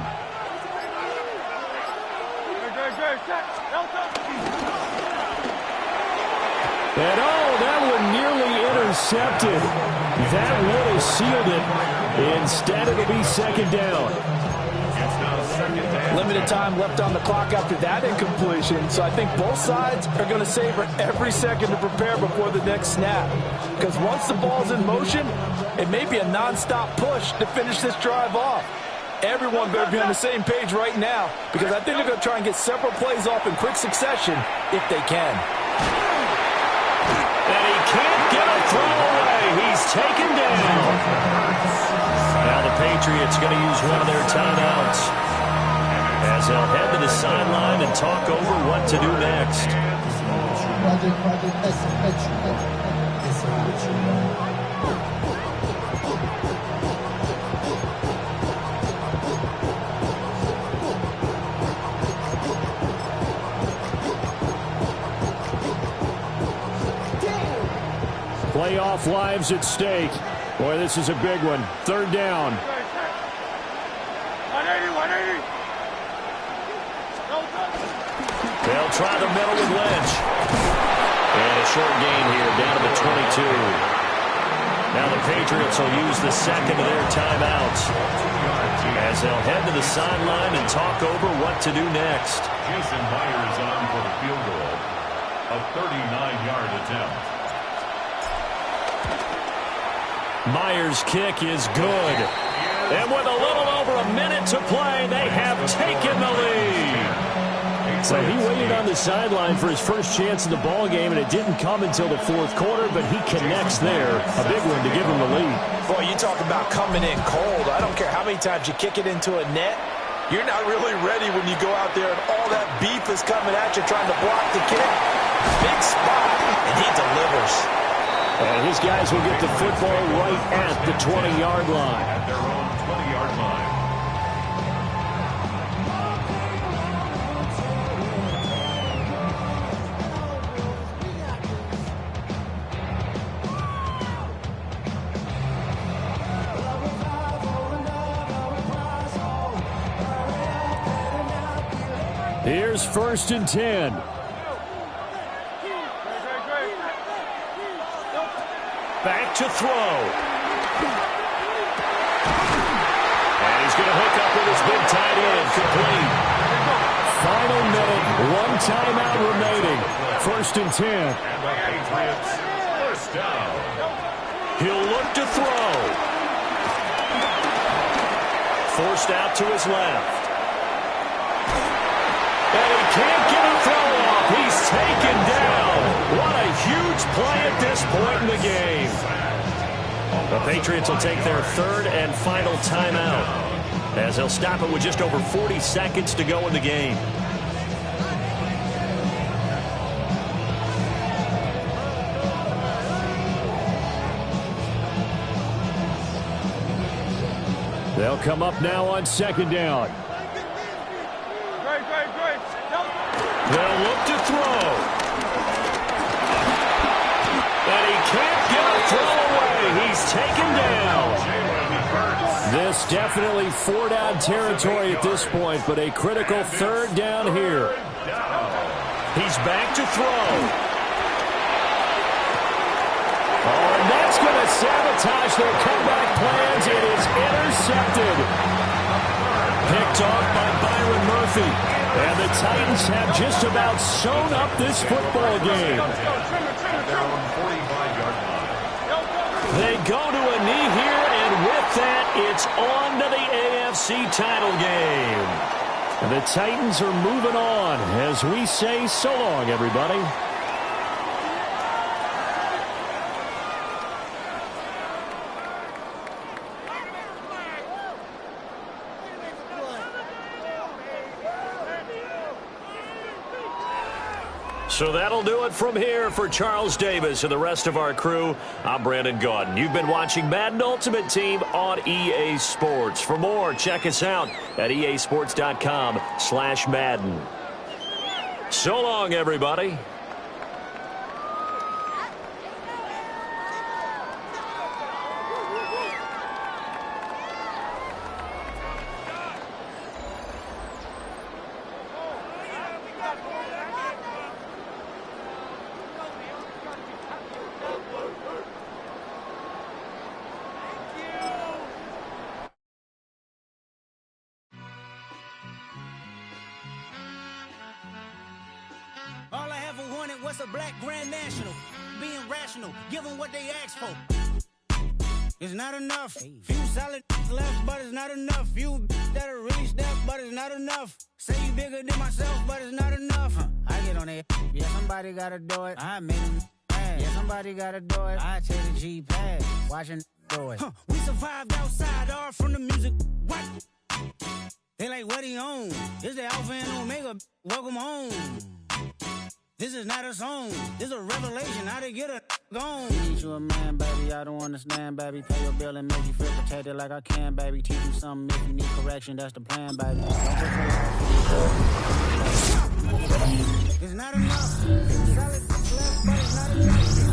And that one nearly intercepted. That would have sealed it. Instead, it'll be second down. Limited time left on the clock after that incompletion, so I think both sides are going to savor every second to prepare before the next snap. Because once the ball's in motion, it may be a non-stop push to finish this drive off. Everyone better be on the same page right now, because I think they're going to try and get several plays off in quick succession if they can. And he can't get a throw away. He's taken down. Now the Patriots going to use one of their timeouts, as they'll head to the sideline and talk over what to do next. Playoff lives at stake. Boy, this is a big one. Third down. 180. They'll try the middle with Lynch. And a short gain here, down to the 22. Now the Patriots will use the second of their timeouts, as they'll head to the sideline and talk over what to do next. Jason Myers on for the field goal. A 39-yard attempt. Myers' kick is good. And with a little over a minute to play, they have taken the lead. So he waited on the sideline for his first chance in the ball game, and it didn't come until the fourth quarter, but he connects there. A big one to give him the lead. Boy, you talk about coming in cold. I don't care how many times you kick it into a net. You're not really ready when you go out there and all that beef is coming at you trying to block the kick. Big spot, and he delivers. And his guys will get the football right at the 20-yard line. At their own 20-yard line. Here's 1st and 10. Back to throw. And he's going to hook up with his big tight end. Complete. Final minute. One timeout remaining. 1st and 10. And the Patriots, first down. He'll look to throw. Forced out to his left. And he can't get a throw off. He's taken down. What a huge play at this point in the game. The Patriots will take their third and final timeout, as they'll stop it with just over 40 seconds to go in the game. They'll come up now on 2nd down. They'll look to throw. And he can't get a throw away. He's taken down. This definitely 4-down territory at this point, but a critical 3rd down here. He's back to throw. Oh, and that's going to sabotage their comeback plans. It is intercepted. Picked off by Byron Murphy. And the Titans have just about sewn up this football game. They go to a knee here, and with that, it's on to the AFC title game. And the Titans are moving on as we say so long, everybody. So that'll do it from here for Charles Davis and the rest of our crew. I'm Brandon Gaudin. You've been watching Madden Ultimate Team on EA Sports. For more, check us out at easports.com/Madden. So long, everybody. what's a black grand national? Being rational, give them what they ask for. It's not enough. Few solid left, but it's not enough. Few that'll really step, but it's not enough. Say you bigger than myself, but it's not enough. I get on it. Yeah, somebody gotta do it. I made them mad. Yeah, somebody gotta do it. I take the G-pad. Watching do it. We survived outside, all from the music. What? They like, what he on? This the Alpha and Omega. Welcome home. This is not a song. This is a revelation. How to get a gone. Need you a man, baby. I don't understand, baby. Pay your bill and make you feel protected like I can, baby. Teach you something if you need correction. That's the plan, baby. It's not enough. Solid left, but it's not enough.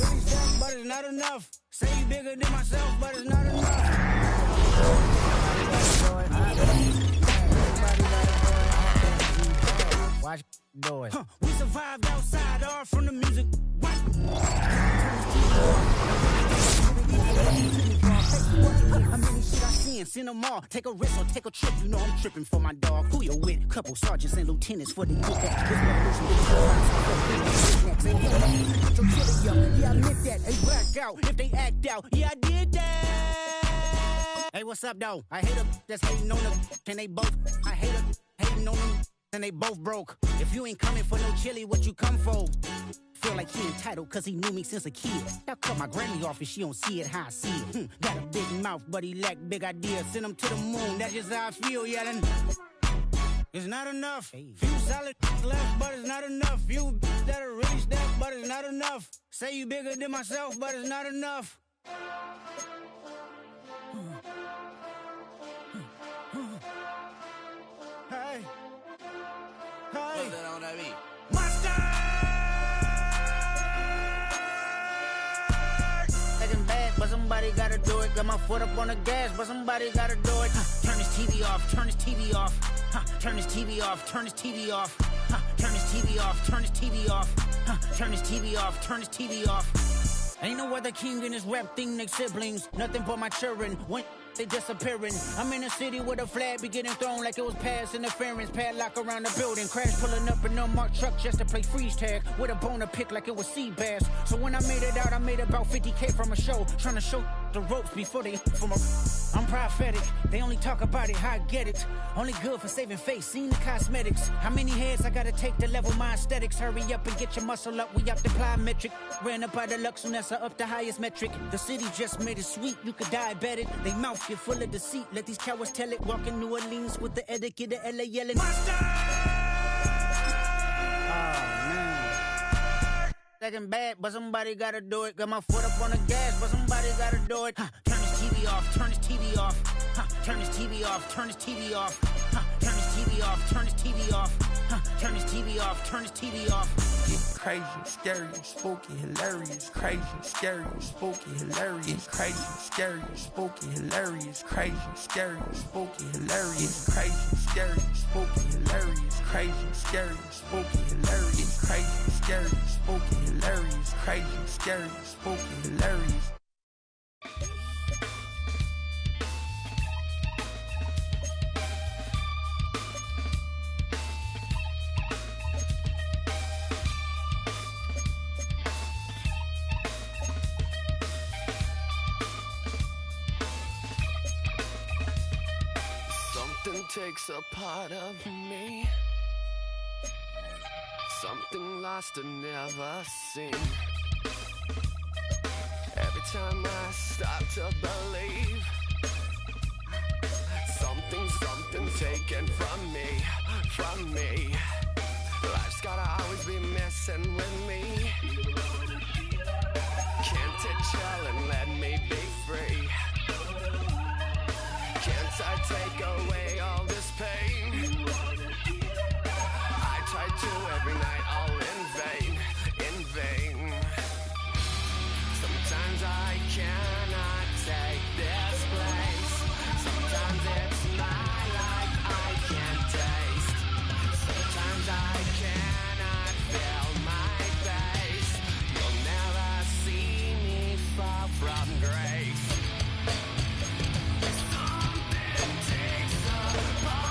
Really step, but it's not enough. Say you bigger than myself, but it's not enough. Watch do it. We survived outside, all from the music. What? How many shit I seen? Seen them all. Take a risk or take a trip. You know I'm tripping for my dog. Who you with? Couple sergeants and lieutenants for the good that. Yeah, I meant that. They black out if they act out. Yeah, I did that. Hey, what's up, though? I hate them that's hating on them. Can they both? I hate them hating on them. And they both broke. If you ain't coming for no chili, what you come for? Feel like he entitled cause he knew me since a kid. I cut my granny off and she don't see it how I see it. Got a big mouth but he lack big ideas. Send him to the moon, that's just how I feel yelling. It's not enough. Few solid left but it's not enough. Few that'll really step but it's not enough. Say you bigger than myself but it's not enough. Hey. Hey. Mustard! Taking bad, but somebody gotta do it. Got my foot up on the gas, but somebody gotta do it. Turn this TV off, turn this TV off. Turn this TV off, turn this TV off. Turn this TV off, turn this TV off. Turn this TV off, turn this TV off. Ain't no other king in this rap thing, they siblings. Nothing but my children. When they disappearing. I'm in a city where the flag be getting thrown like it was past interference. Padlock around the building. Crash pulling up an unmarked truck just to play freeze tag. With a bone to pick like it was sea bass. So when I made it out, I made about 50K from a show. Trying to show the ropes before they from a... I'm prophetic. They only talk about it, how I get it. Only good for saving face, seen the cosmetics. How many heads I gotta take to level my aesthetics? Hurry up and get your muscle up, we up the plyometric. Ran up out of luck, soon that's up the highest metric. The city just made it sweet, you could diabetic. They mouth get full of deceit, let these cowards tell it. Walk in New Orleans with the etiquette of LA yelling. Monster! Second bad, but somebody gotta do it. Got my foot up on the gas, but somebody gotta do it. Turn this TV off, turn this TV off. Turn this TV off, turn this TV off. Turn this TV off, turn this TV off. Turn this TV off, turn this TV off. Crazy, scary, spooky, hilarious. Crazy, scary, spooky, hilarious. Crazy, scary, spooky, hilarious. Crazy, scary, spooky, hilarious. Crazy, scary, spooky, hilarious. Crazy, scary, spooky, hilarious. Crazy, scary, spooky, hilarious. Crazy, scary, spooky, hilarious. Something takes a part of me. Something lost and never seen. Every time I start to believe, something taken from me. Life's gotta always be messing with me. Can't it chill and let me be free? Can't I take away all this pain? I try to every night, all in vain. Sometimes I cannot take this place. Sometimes it's my life I can't taste. Sometimes I cannot feel my face. You'll never see me fall from grace. Something takes a part.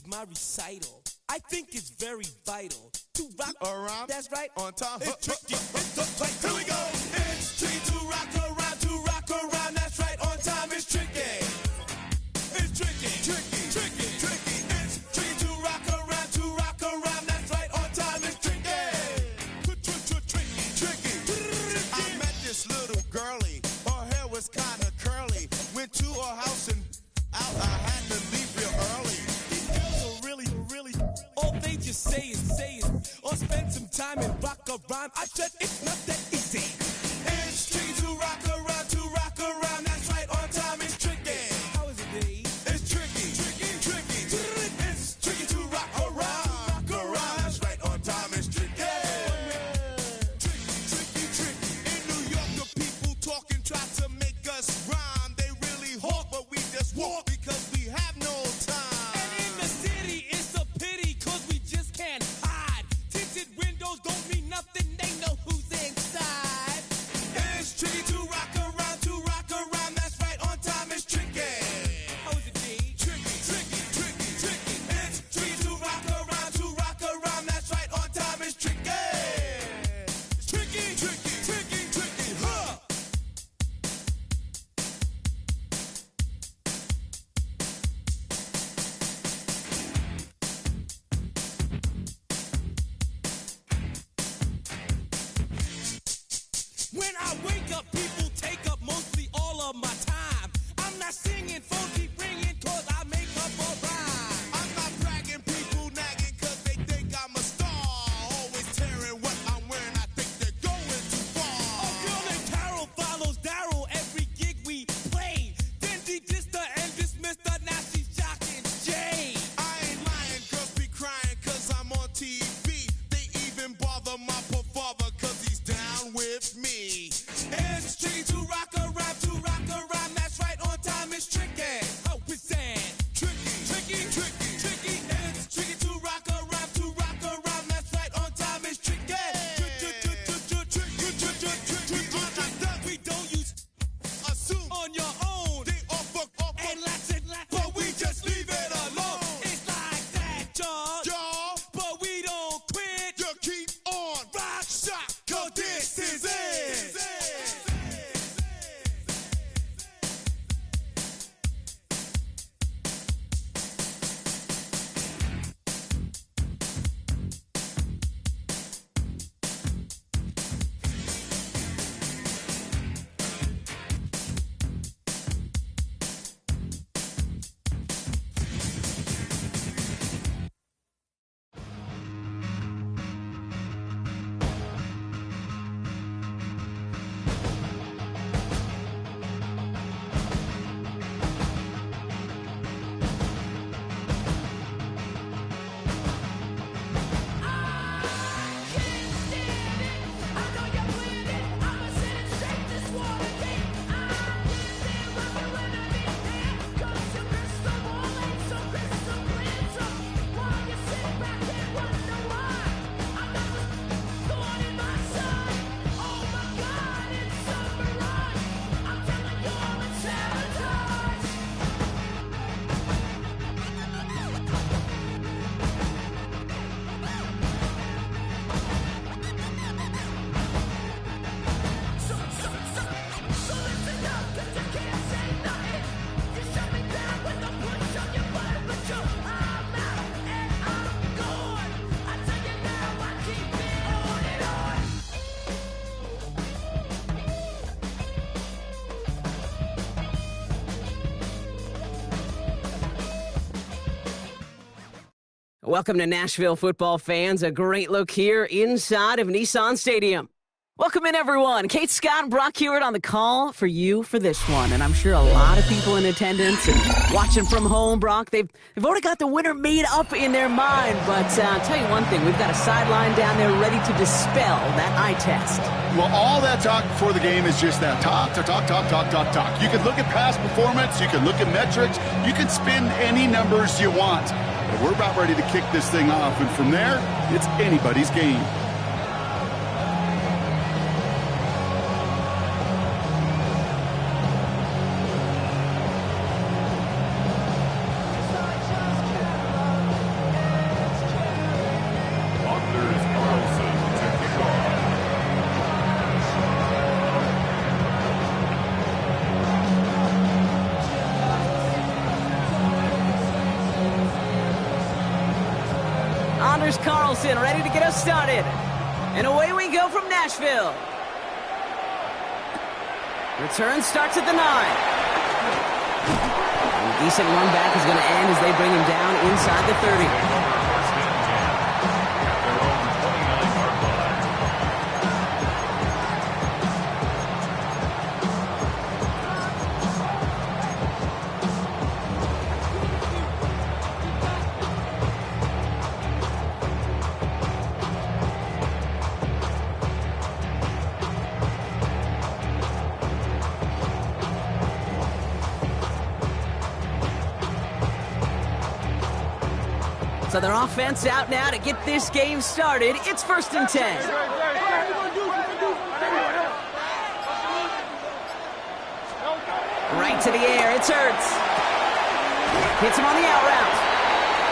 My recital, I think it's very vital to rock around. That's right, on time. It's tricky. It's the play. Here we go. It's tricky to rock around. To rock around. That's right, on time. It's tricky. It's tricky. Tricky. Tricky. Tricky. It's tricky to rock around. To rock around. That's right, on time. It's tricky. Tricky. Tricky. I met this little girlie. Her hair was kind of curly. Went to her house and out. I had to leave real early. All they just say it, or spend some time and rock a rhyme. I said it's not that easy. It's tricky to rock around, that's right, on time it's tricky. How is it, B? It's tricky. It's tricky to rock around, that's right, on time it's tricky. Tricky. In New York, the people talk and try to make us rhyme. They really hawk, but we just walk because we have no time. And in the city, it's a pity, cause we just can't hide. Tinted windows don't mean nothing, they know who's inside. It's tricky to rock around, that's right, on time it's tricky. How is it, D? Tricky. It's tricky to rock around, that's right, on time it's tricky. Tricky, huh? When I wake up, people take up mostly all of my time. I'm not singing, phone keep ringing, cause I make up a rhyme. I'm not bragging, people nagging, cause they think I'm a star. Always tearing what I'm wearing, I think they're going too far. A girl named Carol follows Daryl every gig we play. Then she dissed her and dismissed her, now she's shocking Jay. I ain't lying, girls be crying, cause I'm on TV. They even bother my poor father, cause he's down with me. It's tricky to rock around, that's right, on time it's tricky. How is that? Tricky. It's tricky to rock around, that's right, on time it's tricky. We don't use assume on your own. They offer and lots, but we just leave it alone. It's like that, y'all, but we don't quit. You keep on rock shock, cause this is it. Welcome to Nashville football fans. A great look here inside of Nissan Stadium. Welcome in, everyone. Kate Scott and Brock Hewitt on the call for you for this one. And I'm sure a lot of people in attendance and watching from home, Brock, they've already got the winner made up in their mind. But I'll tell you one thing, we've got a sideline down there ready to dispel that eye test. Well, all that talk before the game is just that. Talk. You can look at past performance. You can look at metrics. You can spin any numbers you want. But we're about ready to kick this thing off. And from there, it's anybody's game. Carlson ready to get us started. And away we go from Nashville. Return starts at the 9. And a decent run back is going to end as they bring him down inside the 30. So their offense out now to get this game started. It's 1st and 10. Right to the air. It's Ertz. Hits him on the out route.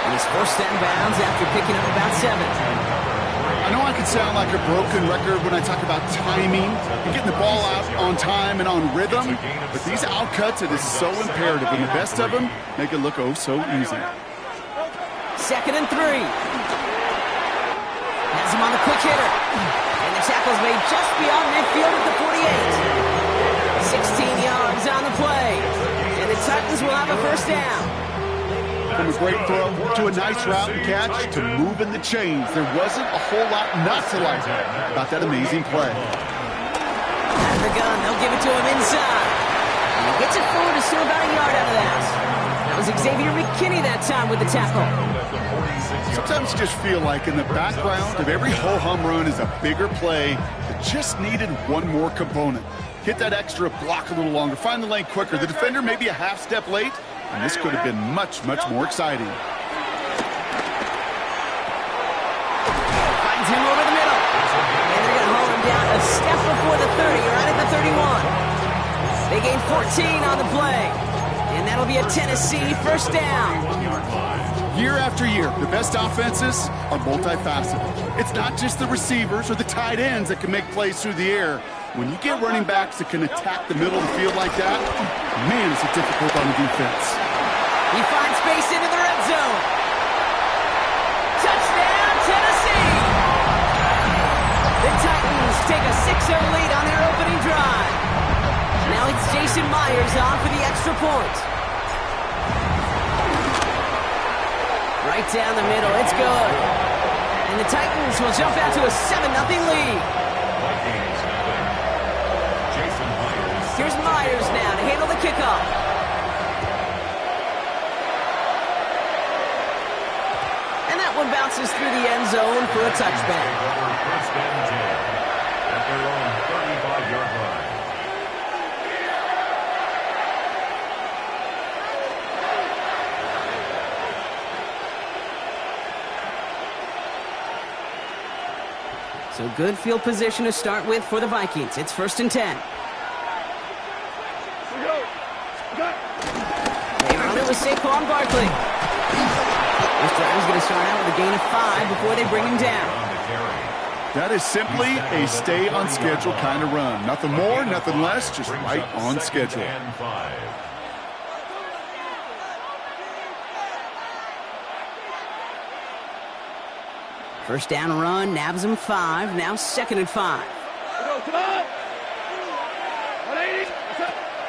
And he's forced out of bounds after picking up about 7. I know I could sound like a broken record when I talk about timing and getting the ball out on time and on rhythm, but these outcuts, it is so imperative, and the best of them make it look oh so easy. 2nd and 3. Has him on the quick hitter. And the tackle's made just beyond midfield at the 48. 16 yards on the play. And the Titans will have a 1st down. From a great throw to a nice route and catch to moving the chains, there wasn't a whole lot not to like about that amazing play. Out of the gun, they'll give it to him inside. And he gets it forward to still about a yard out of that. That was Xavier McKinney that time with the tackle. Sometimes you just feel like in the background of every ho-hum run is a bigger play that just needed one more component. Hit that extra block a little longer, find the lane quicker. The defender maybe a half step late, and this could have been much more exciting. Finds him over the middle. And they're going to haul him down a step before the 30, right at the 31. They gain 14 on the play. And that'll be a Tennessee 1st down. Year after year, the best offenses are multifaceted. It's not just the receivers or the tight ends that can make plays through the air. When you get running backs that can attack the middle of the field like that, man, is it difficult on the defense. He finds space into the red zone. Touchdown, Tennessee! The Titans take a 6-0 lead on their opening drive. Now it's Jason Myers on for the extra point. Right down the middle, it's good. And the Titans will jump out to a 7-0 lead. Here's Myers now to handle the kickoff. And that one bounces through the end zone for a touchback. 1st and 10 at their own 35-yard line. So good field position to start with for the Vikings. It's 1st and 10. They run it with Saquon Barkley. This drive is going to start out with a gain of 5 before they bring him down. That is simply a stay on schedule kind of run. Nothing more, nothing less, just right on schedule. 1st down run, nabs him 5. Now 2nd and 5.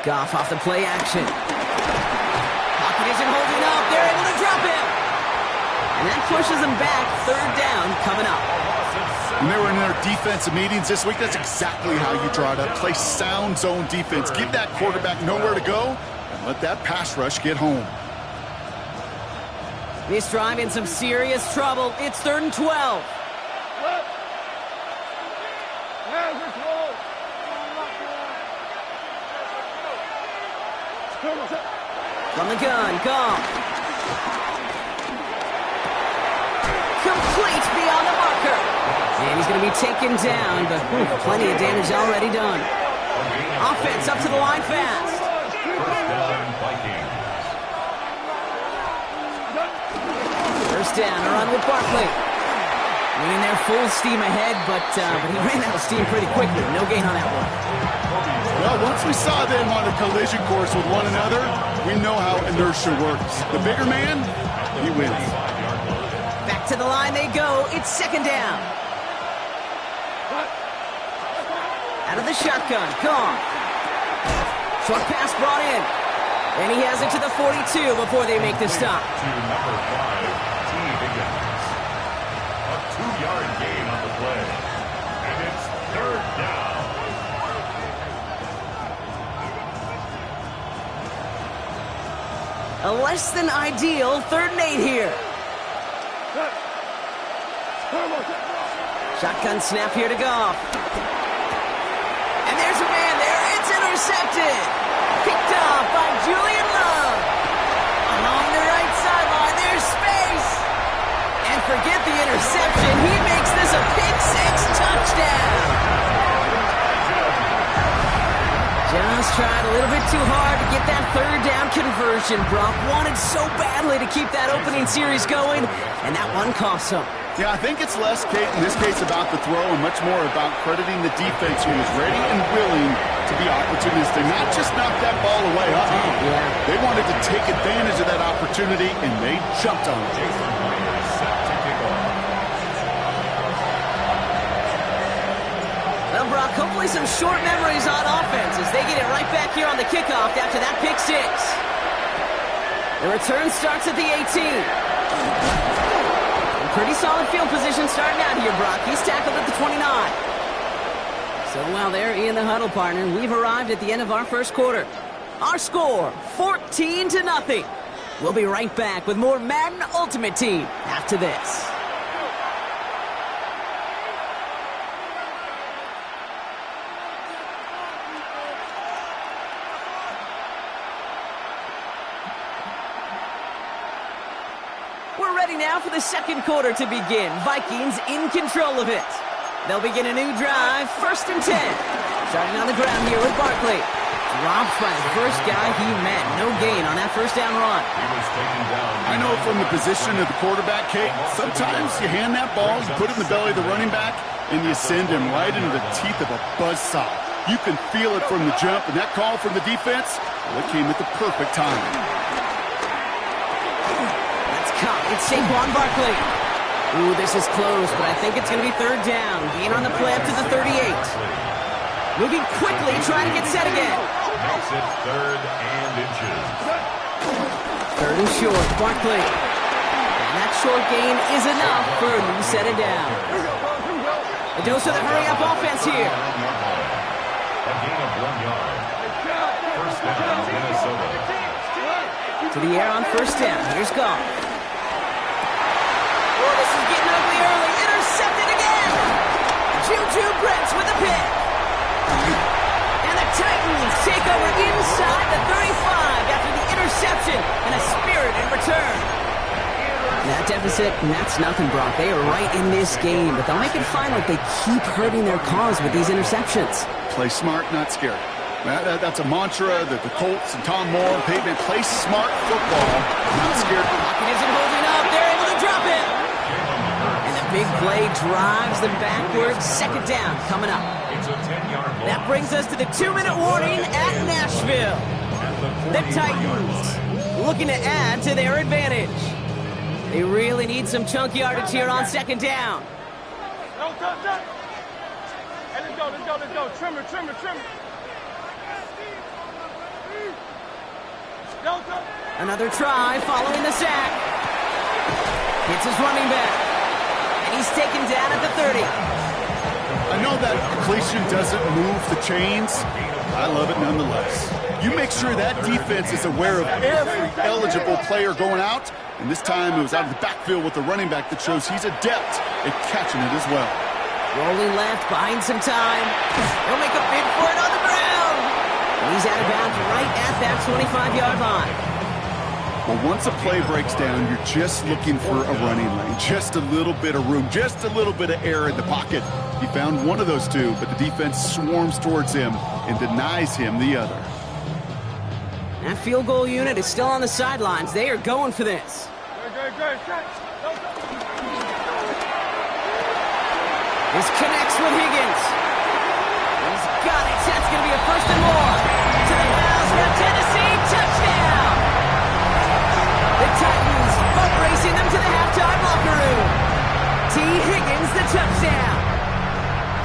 Goff off the play action. Pocket isn't holding up. They're able to drop him. And that pushes them back. Third down coming up. When they were in their defensive meetings this week, that's exactly how you draw it up. Play sound zone defense. Give that quarterback nowhere to go and let that pass rush get home. This drive in some serious trouble. It's 3rd and 12. From the gun, Goff. Complete beyond the marker. And he's going to be taken down, but plenty of damage already done. Offense up to the line fast. First down, a run with Barkley. Running there full steam ahead, but he ran out of steam pretty quickly. No gain on that one. Well, once we saw them on a collision course with one another, we know how inertia works. The bigger man, he wins. Back to the line they go. It's 2nd down. Out of the shotgun, gone. Short pass brought in. And he has it to the 42 before they make the stop. To number 5, T. Higgins. A 2-yard gain on the play. And it's 3rd down. A less than ideal 3rd and 8 here. Shotgun snap here to Goff. And there's a man there. It's intercepted. Picked off by Julian Love. Along the right sideline, there's space. And forget the interception. He makes this a pick-6 touchdown. Just tried a little bit too hard to get that 3rd down conversion. Brock wanted so badly to keep that opening series going, and that one cost him. Yeah, I think it's less, Kate, in this case about the throw and much more about crediting the defense who was ready and willing to be opportunistic, not just knock that ball away. Yeah. They wanted to take advantage of that opportunity, and they jumped on it. Well, Brock, hopefully some short memories on offense as they get it right back here on the kickoff after that pick-6. The return starts at the 18. Pretty solid field position starting out here, Brock. He's tackled at the 29. So while they're in the huddle, partner, we've arrived at the end of our first quarter. Our score, 14-0. We'll be right back with more Madden Ultimate Team after this. We're ready now for the second quarter to begin. Vikings in control of it. They'll begin a new drive, 1st and 10. Starting on the ground here with Barkley. Dropped by the first guy he met. No gain on that 1st down run. I know from the position of the quarterback, Kate, sometimes you hand that ball, you put it in the belly of the running back, and you send him right into the teeth of a buzzsaw. You can feel it from the jump, and that call from the defense, well, it came at the perfect time. It's Saquon Barkley. Ooh, this is close, but I think it's going to be 3rd down. Gain on the play up to the 38. Moving quickly, trying to get set again. Makes it 3rd and inches. 3rd and short, Barkley. And that short gain is enough for a new set it down. A dose of the hurry-up offense here. A gain of 1 yard. 1st down, Minnesota. To the air on 1st down. Here's Goff. Oh, this is getting ugly early. Intercepted again. Juju Brents with a pick. And the Titans take over inside the 35 after the interception and a spirited return. That deficit, that's nothing, Brock. They are right in this game, but they'll make it fine like they keep hurting their cause with these interceptions. Play smart, not scared. That's a mantra that the Colts and Tom Moore and Peyton play smart football, not scared. Pocket isn't holding up. They're able to drop it. And the big play drives them backwards. 2nd down coming up. It's a 10-yard ball. That brings us to the 2-minute warning at Nashville. The Titans looking to add to their advantage. They really need some chunk yardage here on 2nd down. Hey, let's go. Trimmer. Another try following the sack. It's his running back. And he's taken down at the 30. I know that completion doesn't move the chains. I love it nonetheless. You make sure that defense is aware of every eligible player going out. And this time it was out of the backfield with the running back that shows he's adept at catching it as well. Rolling left, buying some time. He'll make a bid for it on the ground. And he's out of bounds right at that 25-yard line. Well, once a play breaks down, you're just looking for a running lane. Just a little bit of room, just a little bit of air in the pocket. He found one of those two, but the defense swarms towards him and denies him the other. That field goal unit is still on the sidelines. They are going for this. This connects with Higgins. He's got it. That's going to be a first and more. To the house for Tennessee. Touchdown. The Titans boat racing them to the halftime locker room. T. Higgins, the touchdown.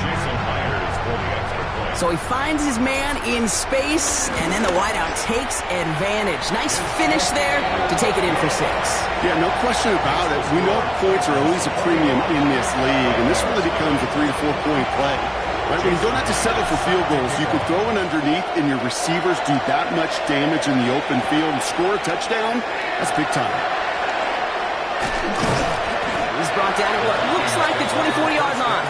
Jason Myers for the extra point. So he finds his man in space, and then the wideout takes advantage. Nice finish there to take it in for 6. Yeah, no question about it. We know points are always a premium in this league, and this really becomes a 3 to 4 point play. Right? When you don't have to settle for field goals, you can throw it underneath, and your receivers do that much damage in the open field and score a touchdown. That's big time. He's brought down at what looks like the 24-yard line.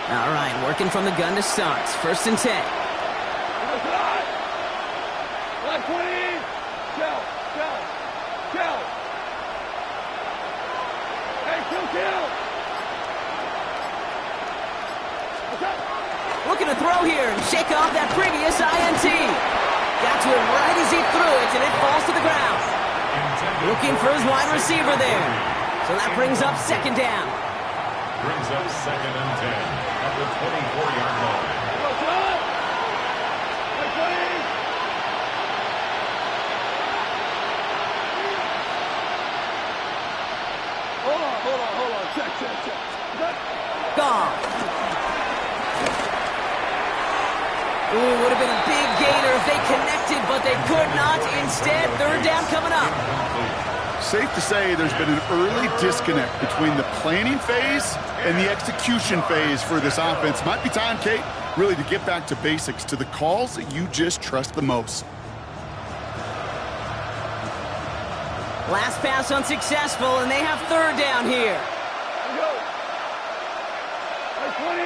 All right, working from the gun to start. First and 10. Line 20. Kill. Hey, kill. Looking to throw here and shake off that previous INT. Got to it right as he threw it, and it falls to the ground. Looking for his wide receiver there. So that brings up second down. Brings up second and 10 at the 24-yard line. Hold on. Check. Gone. Ooh, would have been a big gainer if they connected, but they could not. Instead, third down coming up. Safe to say there's been an early disconnect between the planning phase and the execution phase for this offense. Might be time, Kate, really to get back to basics, to the calls that you just trust the most. Last pass unsuccessful, and they have third down here. Here we go. 20.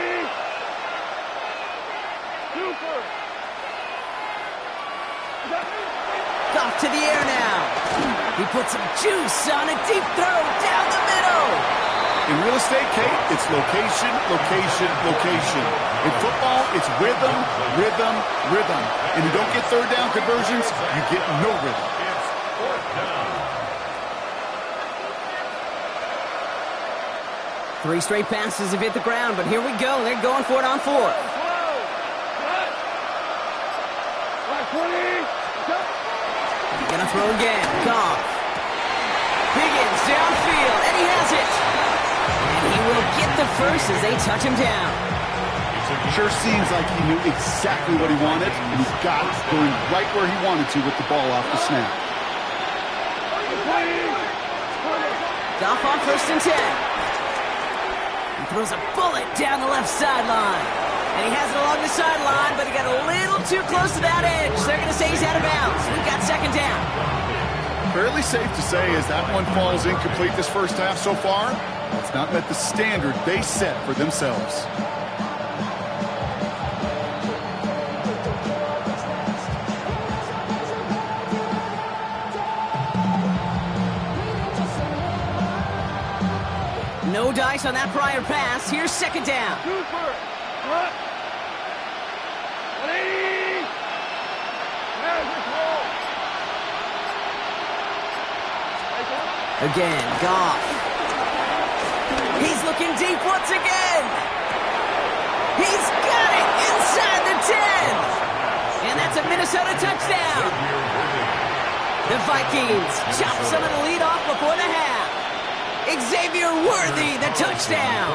Super. Off to the air now. He puts some juice on a deep throw down the middle. In real estate, Kate, it's location. In football, it's rhythm. And you don't get third down conversions, you get no rhythm. It's fourth down. 3 straight passes have hit the ground, but here we go. They're going for it on 4th. He's gonna throw again. Goff. Higgins downfield, and he has it. And he will get the first as they touch him down. Sure seems like he knew exactly what he wanted, and he got it going right where he wanted to with the ball off the snap. Goff on first and 10. He throws a bullet down the left sideline. And he has it along the sideline, but he got a little too close to that edge. They're going to say he's out of bounds. We've got second down. Fairly safe to say as that one falls incomplete this first half so far, it's not met the standard they set for themselves. No dice on that prior pass. Here's second down. Super. What? 180. Again, Goff. He's looking deep once again. He's got it inside the 10. And that's a Minnesota touchdown. The Vikings chop some of the lead off before the half. Xavier Worthy, the touchdown.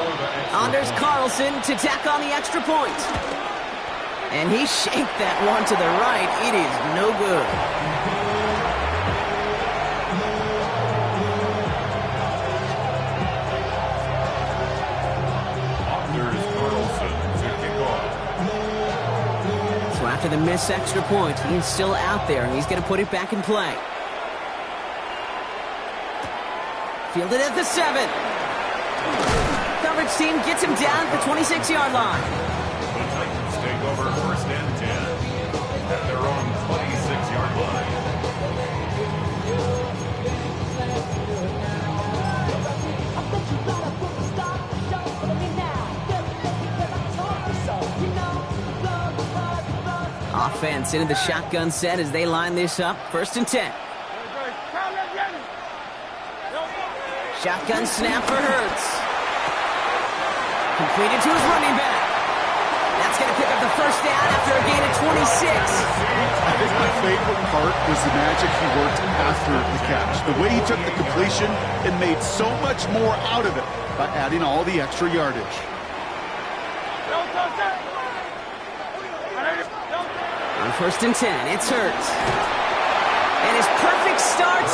Anders Carlson to tack on the extra point. And he shanked that one to the right. It is no good. Anders Carlson to kick off. So after the missed extra point, he's still out there, and he's going to put it back in play. Fielded at the 7. Coverage team gets him down at the 26-yard line. The Titans take over first and 10 at their own 26-yard line. Offense into the shotgun set as they line this up. First and 10. Shotgun snap for Hurts. Completed to his running back. That's going to pick up the first down after a gain of 26. I think my favorite part was the magic he worked after the catch. The way he took the completion and made so much more out of it by adding all the extra yardage. On first and 10, it's Hurts. And his perfect start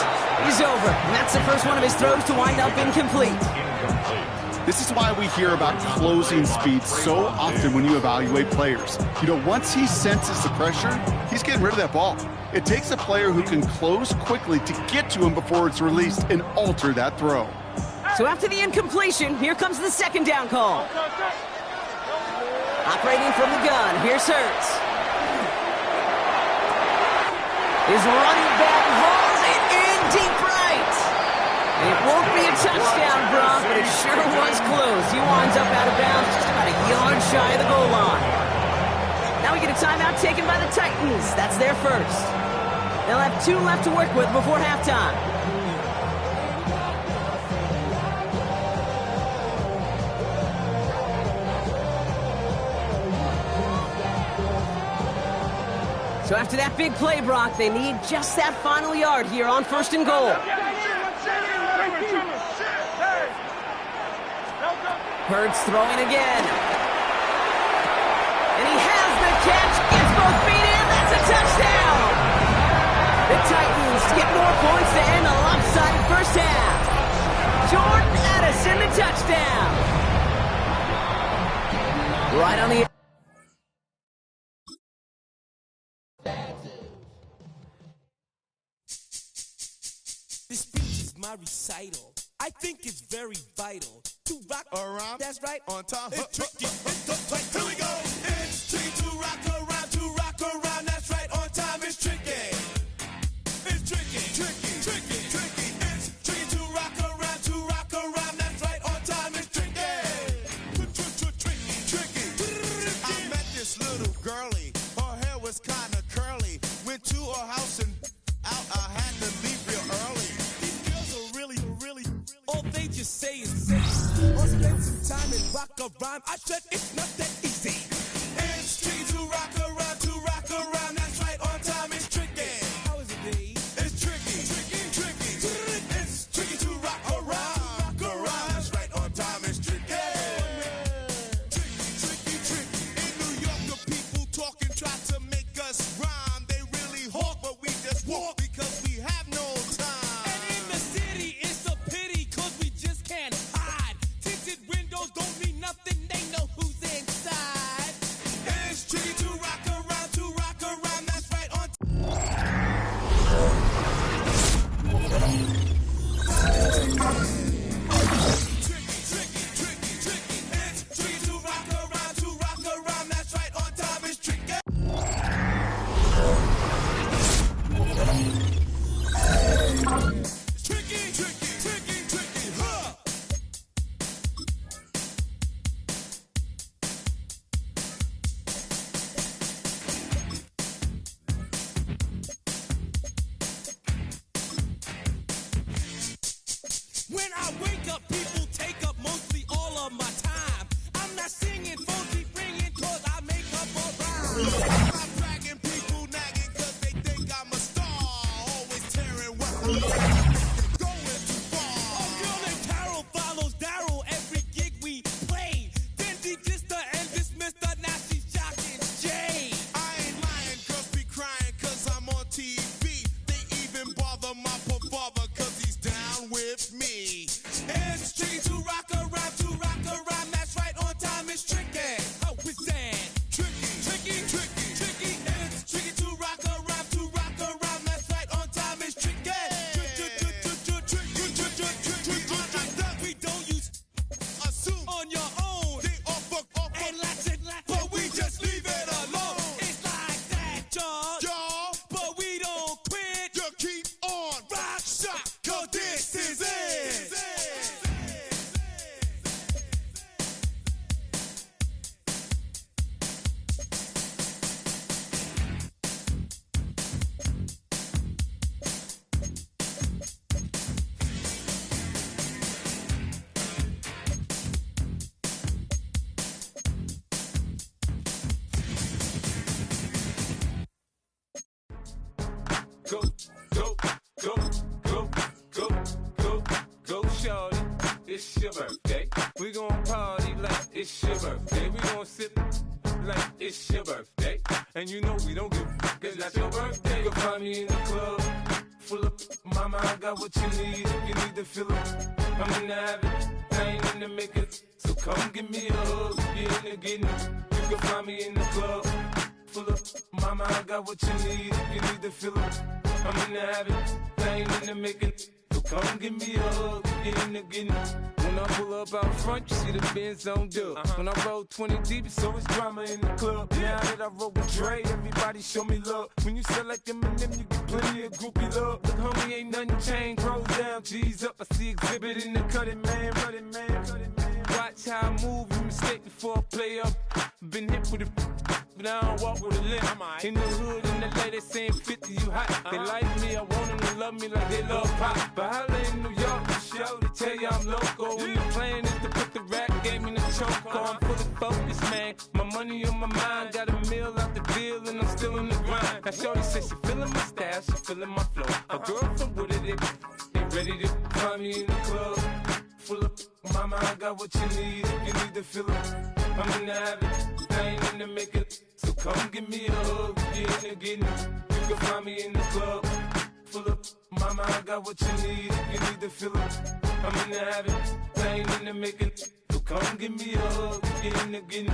is over. And that's the first one of his throws to wind up incomplete. This is why we hear about closing speed so often when you evaluate players. You know, once he senses the pressure, he's getting rid of that ball. It takes a player who can close quickly to get to him before it's released and alter that throw. So after the incompletion, here comes the second down call. Operating from the gun, here's Hurts. His running back hauls it in deep right. And it won't be a touchdown, Bronk, but it sure was close. He winds up out of bounds just about a yard shy of the goal line. Now we get a timeout taken by the Titans. That's their first. They'll have 2 left to work with before halftime. So after that big play, Brock, they need just that final yard here on first and goal. Hurts throwing again. And he has the catch, gets both feet in, that's a touchdown! The Titans get more points to end a lopsided first half. Jordan Addison, the touchdown! Right on the... This speech is my recital. I think it's very vital to rock around. That's right. On time. It's tricky. Here we go. It's tricky to rock around. To rock around. That's right. On time. It's tricky. It's tricky. Tricky. Tricky. Tricky. It's tricky to rock around. To rock around. That's right. On time. It's tricky. Tricky. Tricky. I met this little girlie. Her hair was kind of curly. Went to her house and out. I had to leave real early. All they just say is or spend some time and rock a rhyme. I said it's not that easy. It's tricky to rock around, that's right, on time it's tricky. How is it, B? It's tricky, tricky, tricky. It's tricky to rock around, that's right, on time it's tricky. Tricky, tricky. In New York, the people talking try to make us rhyme. They really hawk, but we just walk because we have no time. And in the city, it's a pity. Can't hide. Tinted windows don't mean nothing. They know who's inside. It's tricky to rock around, that's right on. Tricky. It's tricky to rock around, that's right on time. It's tricky. Tricky. When I wake up, people take up mostly all of my time. I'm not singing, phones keep ringing, cause I make up a rhyme. I'm dragging people nagging, cause they think I'm a star. Always tearing what I'm going too far. A girl named Carol your birthday. We gon' party like it's your birthday. We gon' sip like it's your birthday. And you know we don't give a fuck, cause that's your birthday. You can find me in the club, full of mama, I got what you need. If you need to fill up, I'm in the habit, I ain't in the making. So come give me a hug, if you're in the getting. You can find me in the club, full of mama, I got what you need. If you need to fill up, I'm in the habit, I ain't in the making. So come give me a hug, get in the getting. When I pull up out front, you see the Benz on dub. When I roll 20 deep, it's always drama in the club. Now that I roll with Dre, everybody show me love. When you sell like Eminem, you get plenty of groupie love. Look, homie, ain't nothing changed. Rolls down, G's up. I see exhibit in the cutting, man. Running, man. Watch how I move, you mistake before I play up. Been hit with a but I don't walk with a limp. In the hood, in the LA, they saying 50, you hot. They like me, I want them to love me like they love pop. But holla in New York, the show, they tell you I'm local. When the plan is to put the rap game in the choke. I'm fully focused, man. My money on my mind, got a meal out the deal, and I'm still in the grind. Now shorty says she feeling my style, she feeling my flow. A girl from Wooded, they ready to find me in the club. Full of mama, I got what you need. If you need to fill it, I'm in the habit, I ain't in the making. So come give me a hug, get in the getting. You can find me in the club, full of mama, I got what you need. If you need to fill it, I'm in the habit, I ain't in the making. So come give me a hug, get in the getting.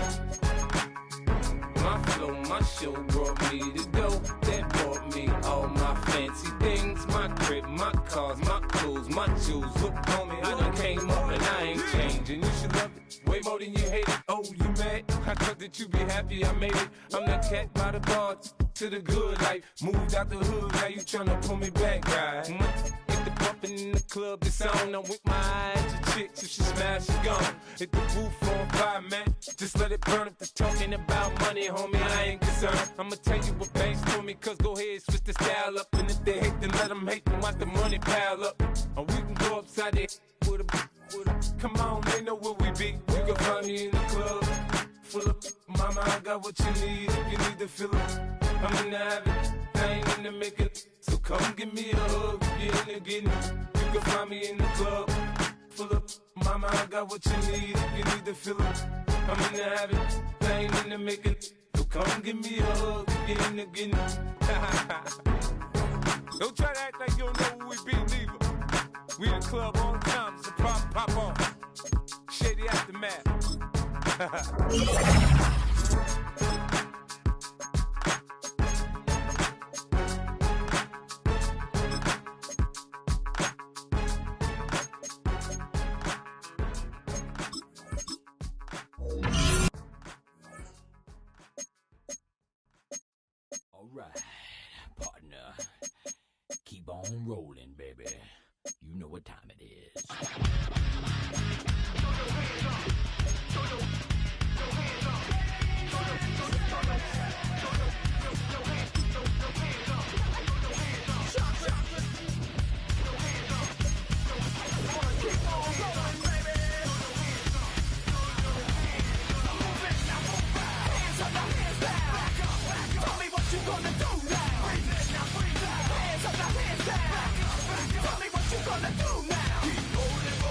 My flow, my show brought me to go. That brought me all my fancy things. My crib, my cars, my clothes, my jewels. Look, homie, I done came up and I ain't changing. You should love it way more than you hate it. Oh, you mad? I thought that you be happy I made it. I'm that cat by the bar to the good life. Moved out the hood, now you tryna pull me back, right? Hit the bumpin' in the club, it's on. I'm with my eyes to chicks, if she smash, she gone. Hit the roof on fire, man. Just let it burn if they're talking about money, homie, I ain't concerned. I'ma tell you what banks for me, cause go ahead, switch the style up. And if they hate, then let them hate, then watch the money pile up. Or we can go upside there with a come on, they know where we be. You can find me in the club, full of mama, I got what you need. If you need to fill it, I'm in the habit, I ain't in the making. So come give me a hug, get in the getting. You can find me in the club, full of mama, I got what you need. If you need to fill it, I'm in the habit, I ain't in the making. So come give me a hug, get in the getting. Don't try to act like you don't know who we be, neither. We in the club all the time, it's a pop on. Shady Aftermath. All right, partner. Keep on rolling, baby. You know what time it is. Tell me what you gonna do now. Keep rolling.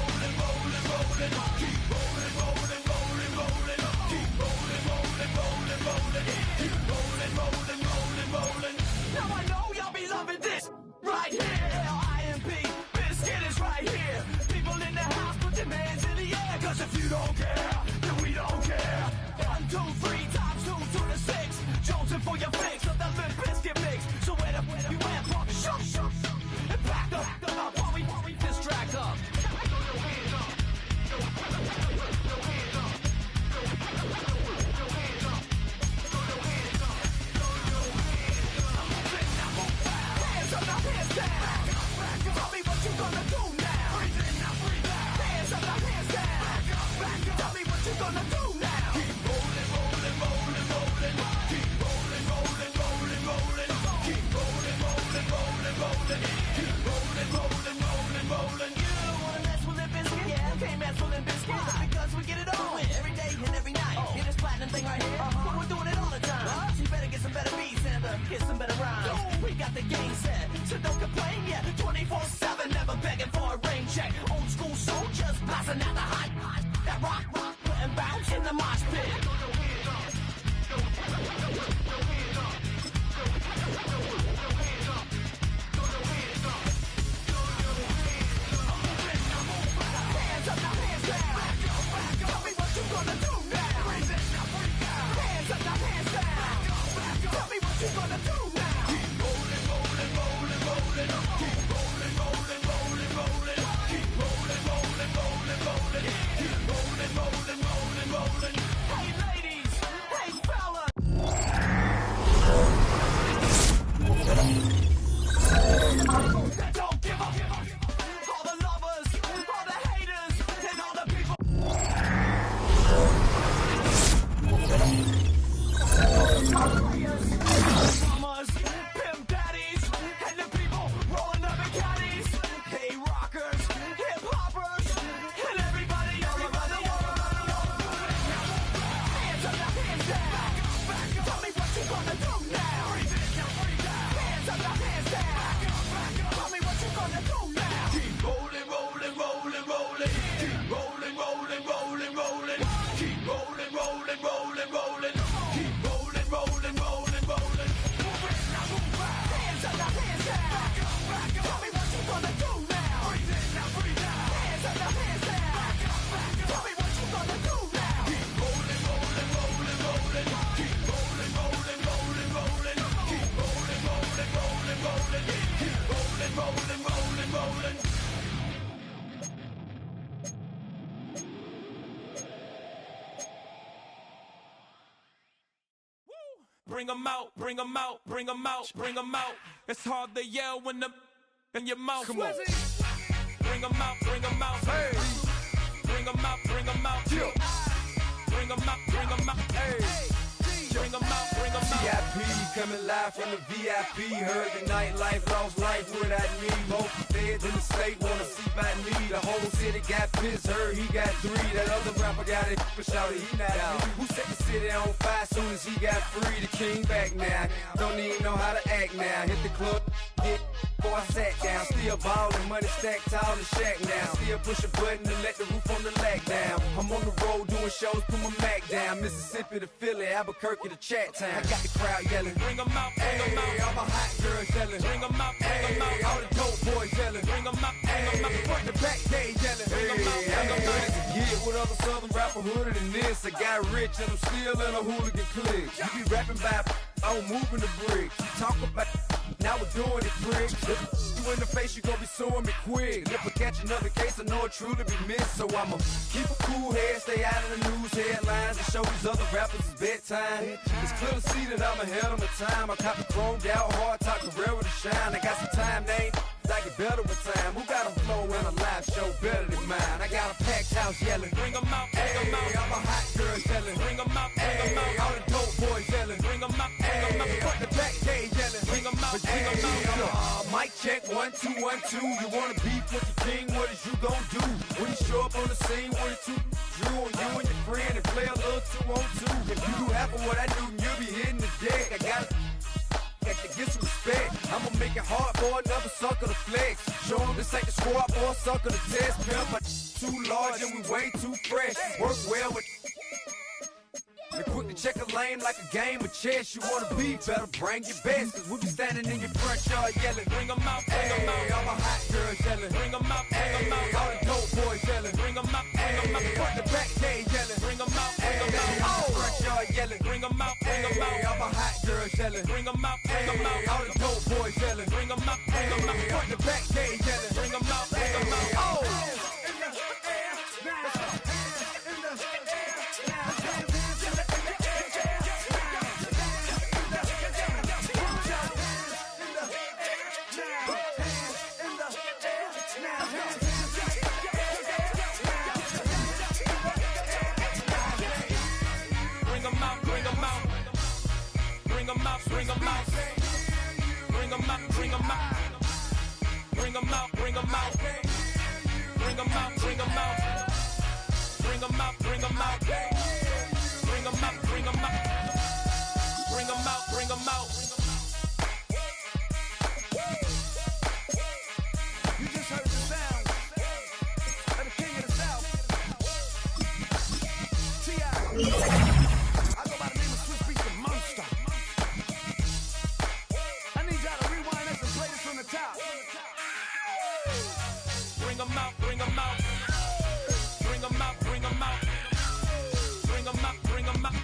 bring 'em out, bring 'em out, bring 'em out, bring 'em out. It's hard to yell when the in your mouth. Come on. Bring 'em out, bring 'em out. Hey. Bring 'em out, bring 'em out. Yeah. Bring 'em out, bring 'em out. Hey. Bring 'em out, bring 'em out. VIP coming live from the VIP. Heard the nightlife, lost life without me. Both feds in the state wanna see by me. The whole city got pissed, heard he got 3. That other rapper got it, but shouted he not out. Who set the city on fire soon as he got free? The king back now, don't even know how to act now. Hit the club, get before I sat down. Still ballin', money stacked tall in the shack now. Still push a button and let the roof on the lack down. I'm on the road doing shows, put my Mac down. Mississippi to Philly, Albuquerque to Chat Town. I got the crowd yelling, bring 'em out, bring 'em out. All my hot girls yelling, bring 'em out, bring 'em out. All the dope boys yelling, bring 'em out, bring 'em out. Front to back, they yelling, bring 'em out, bring 'em out. To get with other southern rapper hooded than this. I got rich and I'm still in a hooligan clique. You be rapping by, I'm moving the bricks. You talk about, now we're doing it, prick. If you in the face, you gon' be suing me quick. If I catch another case, I know it truly be missed. So I'ma keep a cool head, stay out of the news headlines, and show these other rappers it's bedtime. It's clear to see that I'm ahead of my time. I caught the chromed out, hard top career with a shine. I got some time, they ain't I get better with time. Who got a flow and a live show better than mine? I got a packed house yelling, bring 'em out, bring 'em out. All my hot girls yelling, bring 'em out, bring 'em out. All the dope boys yelling, bring 'em out, bring 'em out. Front the back, they yelling, bring 'em out, bring 'em out. Mic check, 1 2 1 2. You wanna beef with the king? What is you gon' do when you show up on the scene with a 2 Drew on you and your friend and play a little 2 on 2? If you do half of what I do, you'll be hitting the deck. I gotta get some respect. I'ma make it hard for another sucker to flex. Show him this ain't the squad for a sucker to test. Pimp, my too large and we way too fresh. Work well with. You're quick to check a lane like a game of chess. You wanna be better, bring your best. Cause we be standing in your front yard yelling, bring 'em out, bring 'em out. All my hot girls yelling, bring 'em out, bring 'em out. All the dope boys yelling, bring 'em out, bring 'em out. Front the back, they yelling, bring 'em out, bring 'em out. Front yard yelling, bring 'em out, bring 'em out. All my hot girls yelling, bring 'em out, bring 'em out. All the dope boys yelling, bring 'em out, bring 'em out. Front the back, they yelling, bring 'em out, bring 'em out. Bring 'em out, bring 'em out. Bring 'em out, bring 'em out. Bring 'em out, bring 'em out. Bring 'em out, bring 'em out. Bring 'em out, bring 'em out. Bring 'em out, bring 'em out. Bring 'em out, bring 'em out. Bring 'em out, bring 'em out. You just heard the sound of the king of the South. T.I. I go by the name of Swiss Beats the Monster. I need y'all to rewind this and play this from the top. Bring 'em out, bring 'em out. Bring 'em out, bring 'em out. Bring 'em out, bring 'em out.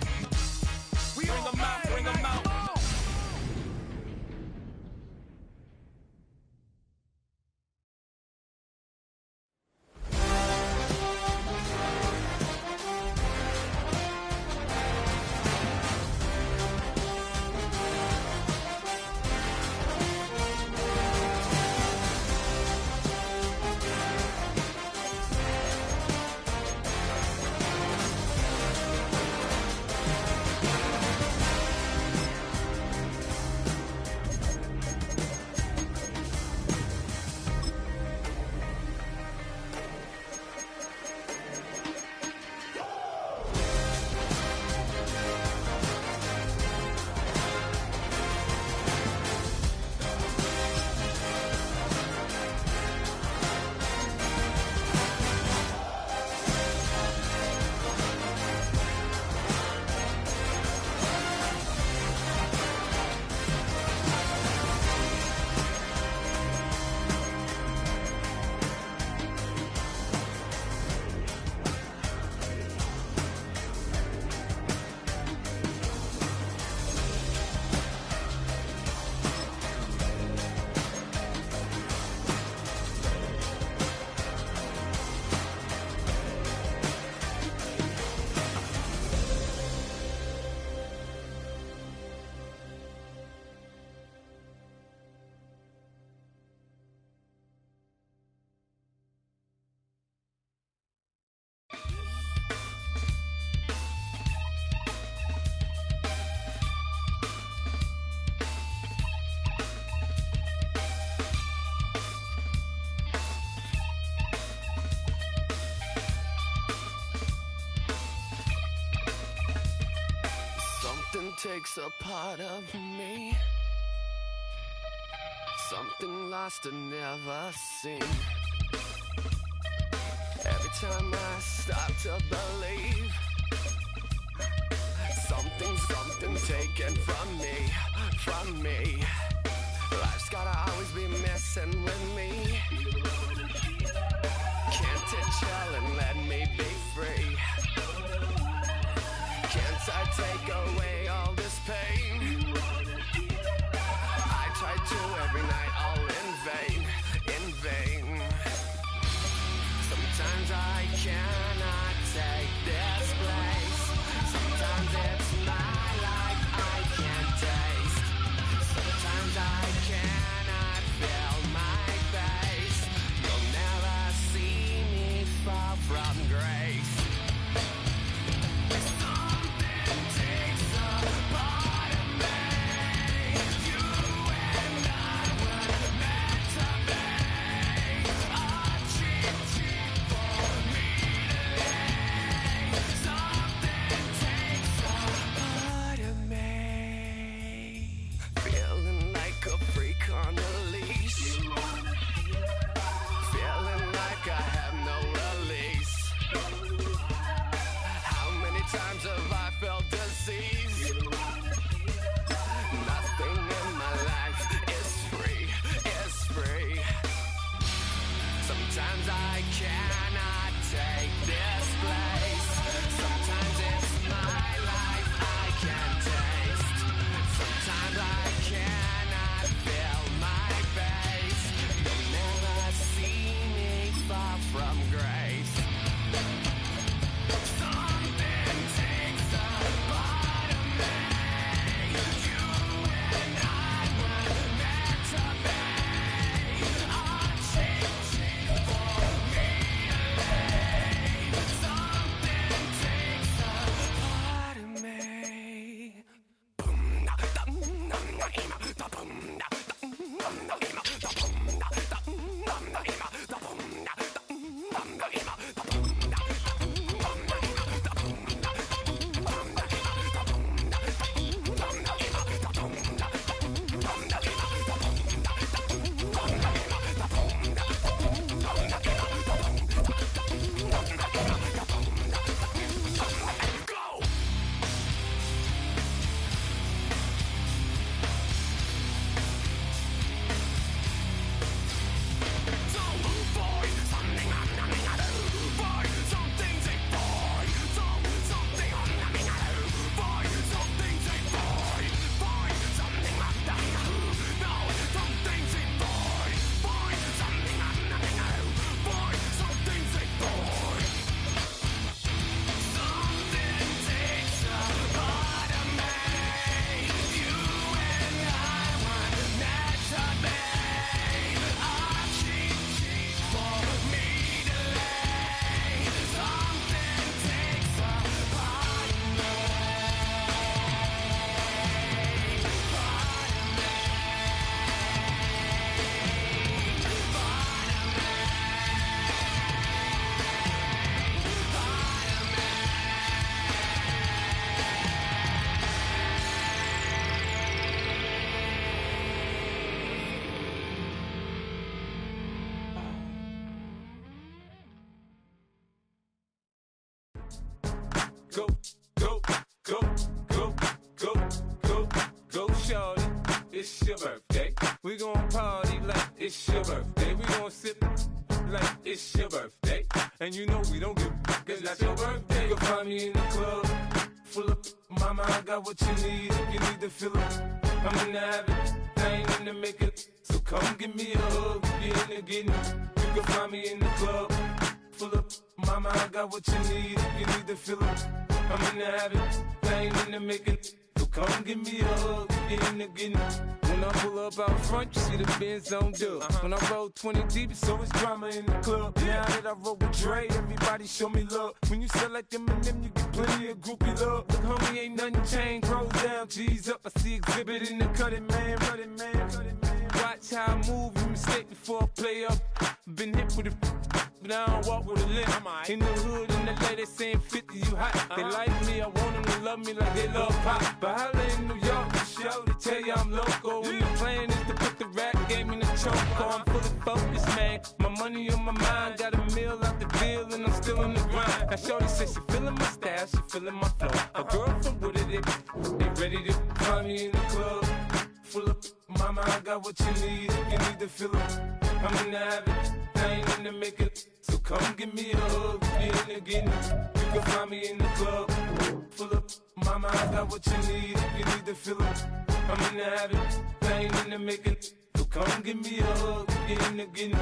takes a part of me. Something lost and never seen. Every time I start to believe, something taken from me. Life's gotta always be messing with me. Can't it chill and let me be free? Can't I take away all this pain? I try to every night, all in vain. Sometimes I cannot take this place. Sometimes it's my life I can't taste. Sometimes I cannot feel my face. You'll never see me fall from grace. Something takes a part of me. You and I were meant to be. A cheat for me to lay. Something takes a part of me. Feeling like a freak on a leash. Feeling like I have no release. How many times have I felt disease? Nothing in my life is free. Sometimes I cannot take this place. Sometimes it's my life I can't taste. Sometimes I cannot feel my face. You'll never see me far from grace. Something takes a part of me. You and I were meant to be. A cheat for me to lay. Something takes a part of me. Go, shorty, it's your birthday. We gon' party like it's your birthday. We gon' sip like it's your birthday. And you know we don't give a cause that's your birthday. You'll find me in the club, full of mama, I got what you need. If you need to fill up, I'm in the habit, I ain't in the makeup. So come give me a hug, get in the getting. You can find me in the club, full of mama, I got what you need. If you need to fill up, I'm in the habit, I ain't in the making. So come give me a hug, get in the getting. When I pull up out front, you see the Benz on dub. When I roll 20 deep, it's always drama in the club. Now that I roll with Dre, everybody show me love. When you sell like them and them, you get plenty of groupie love. Look, homie, ain't nothing changed. Roll down, G's up. I see exhibit in the cutting, man. Watch watch how I move, you mistake before I play up. Been hit with it, but I don't walk with a limp. In the hood, in the lady saying 50, you hot. They like me, I want them to love me like they love pop. But holla in New York, the show, they tell you I'm loco. And the plan is to put the rap game in the choke. I'm fully focused, man. My money on my mind, got a meal out the deal, and I'm still on the grind. Now shorty says she feeling my style, she feeling my flow. A girl from Wooded, they ready to find me in the club. Full of mama, I got what you need if you need to fill up. I'm in the habit, I ain't in the making. So come give me a hug, if you're in the getting. You can find me in the club. Full of mama, I got what you need if you need to fill up. I'm in the habit, I ain't in the making. So come give me a hug, if you're in the getting.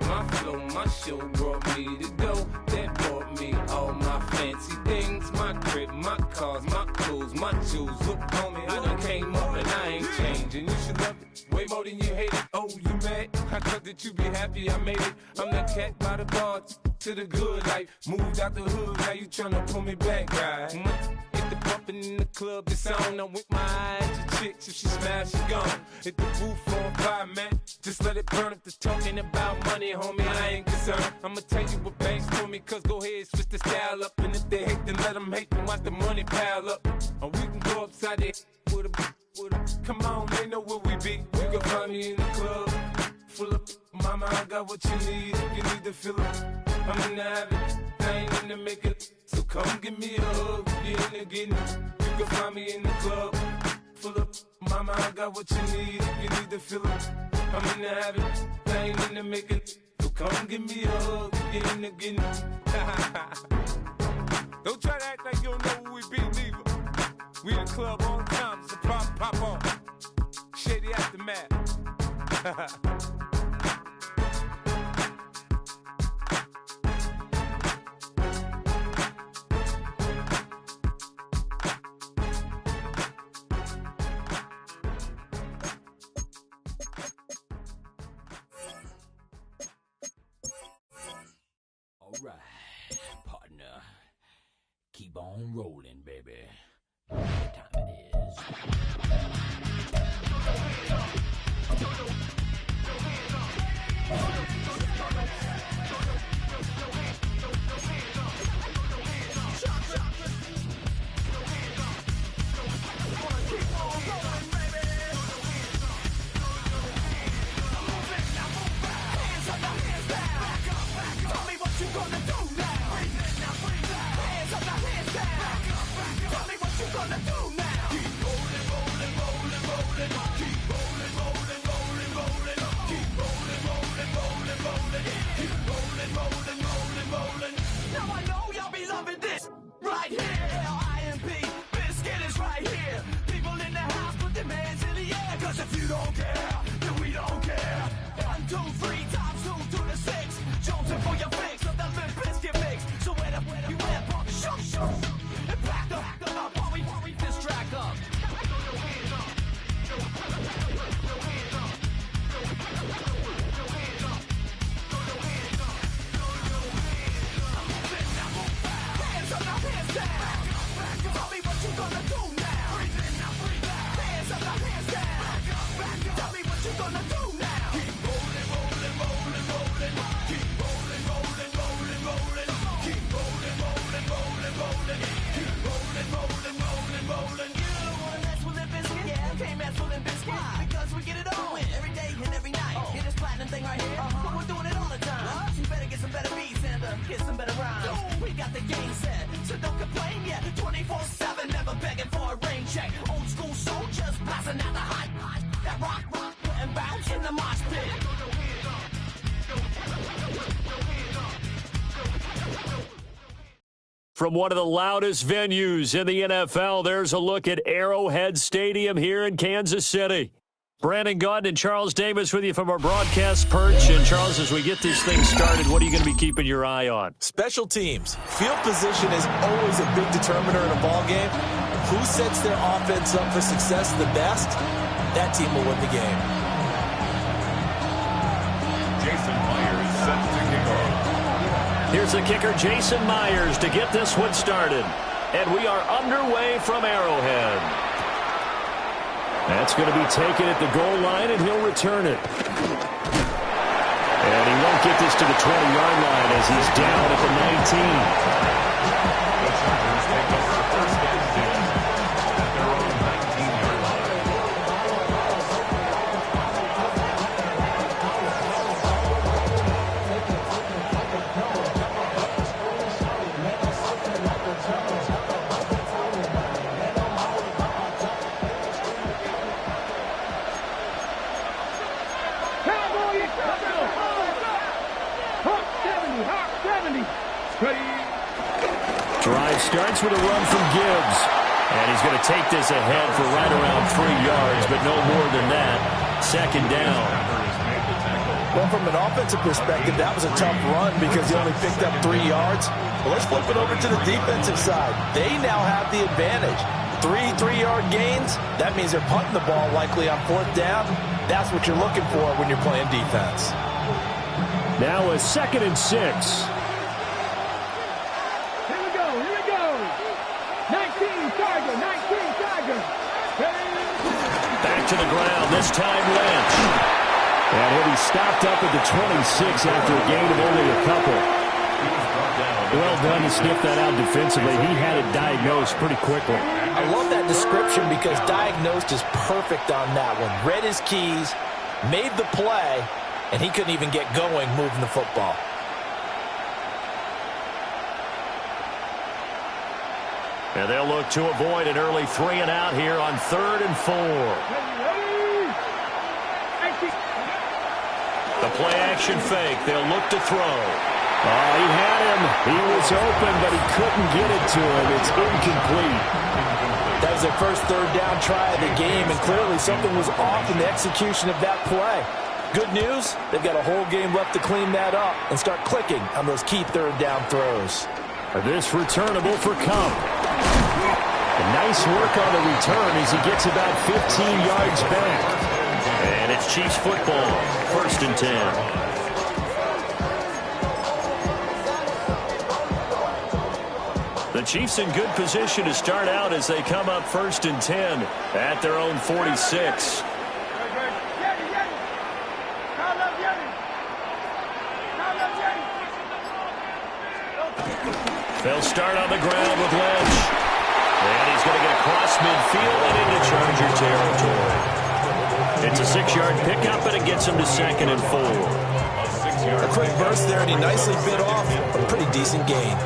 My flow, my show brought me to go. That brought me all my fancy things. My crib, my cars, my clothes, my shoes. Look on me, I done came up and I ain't changing. You should love it way more than you hate it. Oh, you mad? I thought that you be happy I made it. I'm that cat by the bar to the good life. Moved out the hood, now you tryna pull me back, right? Hit the bumpin' in the club, it's on. I'm with my eyes to chicks. If she smash, she gone. Hit the roof on fire, man. Just let it burn. If they're talking about money, homie, I ain't concerned. I'ma tell you what banks told me, cause go ahead, switch the style up. And if they hate, then let them hate, then watch the money pile up. Or we can go upside there with a. Come on, they know where we be. You can find me in the club. Full of mama, I got what you need if you need to fill up. I'm in the habit, I ain't in the making. So come give me a hug, if you're in the getting. You can find me in the club. Full of mama, I got what you need if you need to fill up. I'm in the habit, I ain't in the making. So come give me a hug, if you're in the getting. Don't try to act like you don't know where we be, neither. We in the club all the time, it's a problem, pop on. Shady Aftermath. All right, partner. Keep on rolling, baby. What time it is. From one of the loudest venues in the NFL, there's a look at Arrowhead Stadium here in Kansas City. Brandon Gaudin and Charles Davis with you from our broadcast perch. And Charles, as we get this thing started, what are you going to be keeping your eye on? Special teams. Field position is always a big determiner in a ball game. Who sets their offense up for success the best, that team will win the game. Jason Myers set to kick off. Here's the kicker, Jason Myers, to get this one started. And we are underway from Arrowhead. That's going to be taken at the goal line, and he'll return it. And he won't get this to the 20-yard line as he's down at the 19. The Chargers take over first and 10 at their own 19-yard line. Drive starts with a run from Gibbs. And he's going to take this ahead for right around 3 yards, but no more than that. Second down. Well, from an offensive perspective, that was a tough run because he only picked up 3 yards. Well, let's flip it over to the defensive side. They now have the advantage. 3 3-yard gains, that means they're punting the ball likely on 4th down. That's what you're looking for when you're playing defense. Now a 2nd and 6. Back to the ground, this time Lynch. And he'll be stopped up at the 26 after a gain of only a couple. Well done to sniff that out defensively. He had it diagnosed pretty quickly. I love that description because diagnosed is perfect on that one. Read his keys, made the play, and he couldn't even get going moving the football. And they'll look to avoid an early 3 and out here on 3rd and 4. The play action fake. They'll look to throw. Oh, he had him. He was open, but he couldn't get it to him. It's incomplete. That was their first 3rd down try of the game, and clearly something was off in the execution of that play. Good news, they've got a whole game left to clean that up and start clicking on those key 3rd down throws. This returnable for Kump. Nice work on the return as he gets about 15 yards back. And it's Chiefs football, 1st and 10. The Chiefs in good position to start out as they come up 1st and 10 at their own 46. They'll start on the ground with Lynch. And he's going to get across midfield and into Charger territory. It's a 6-yard pickup, and it gets him to 2nd and 4. A quick burst there, and he nicely bit off a pretty decent gain.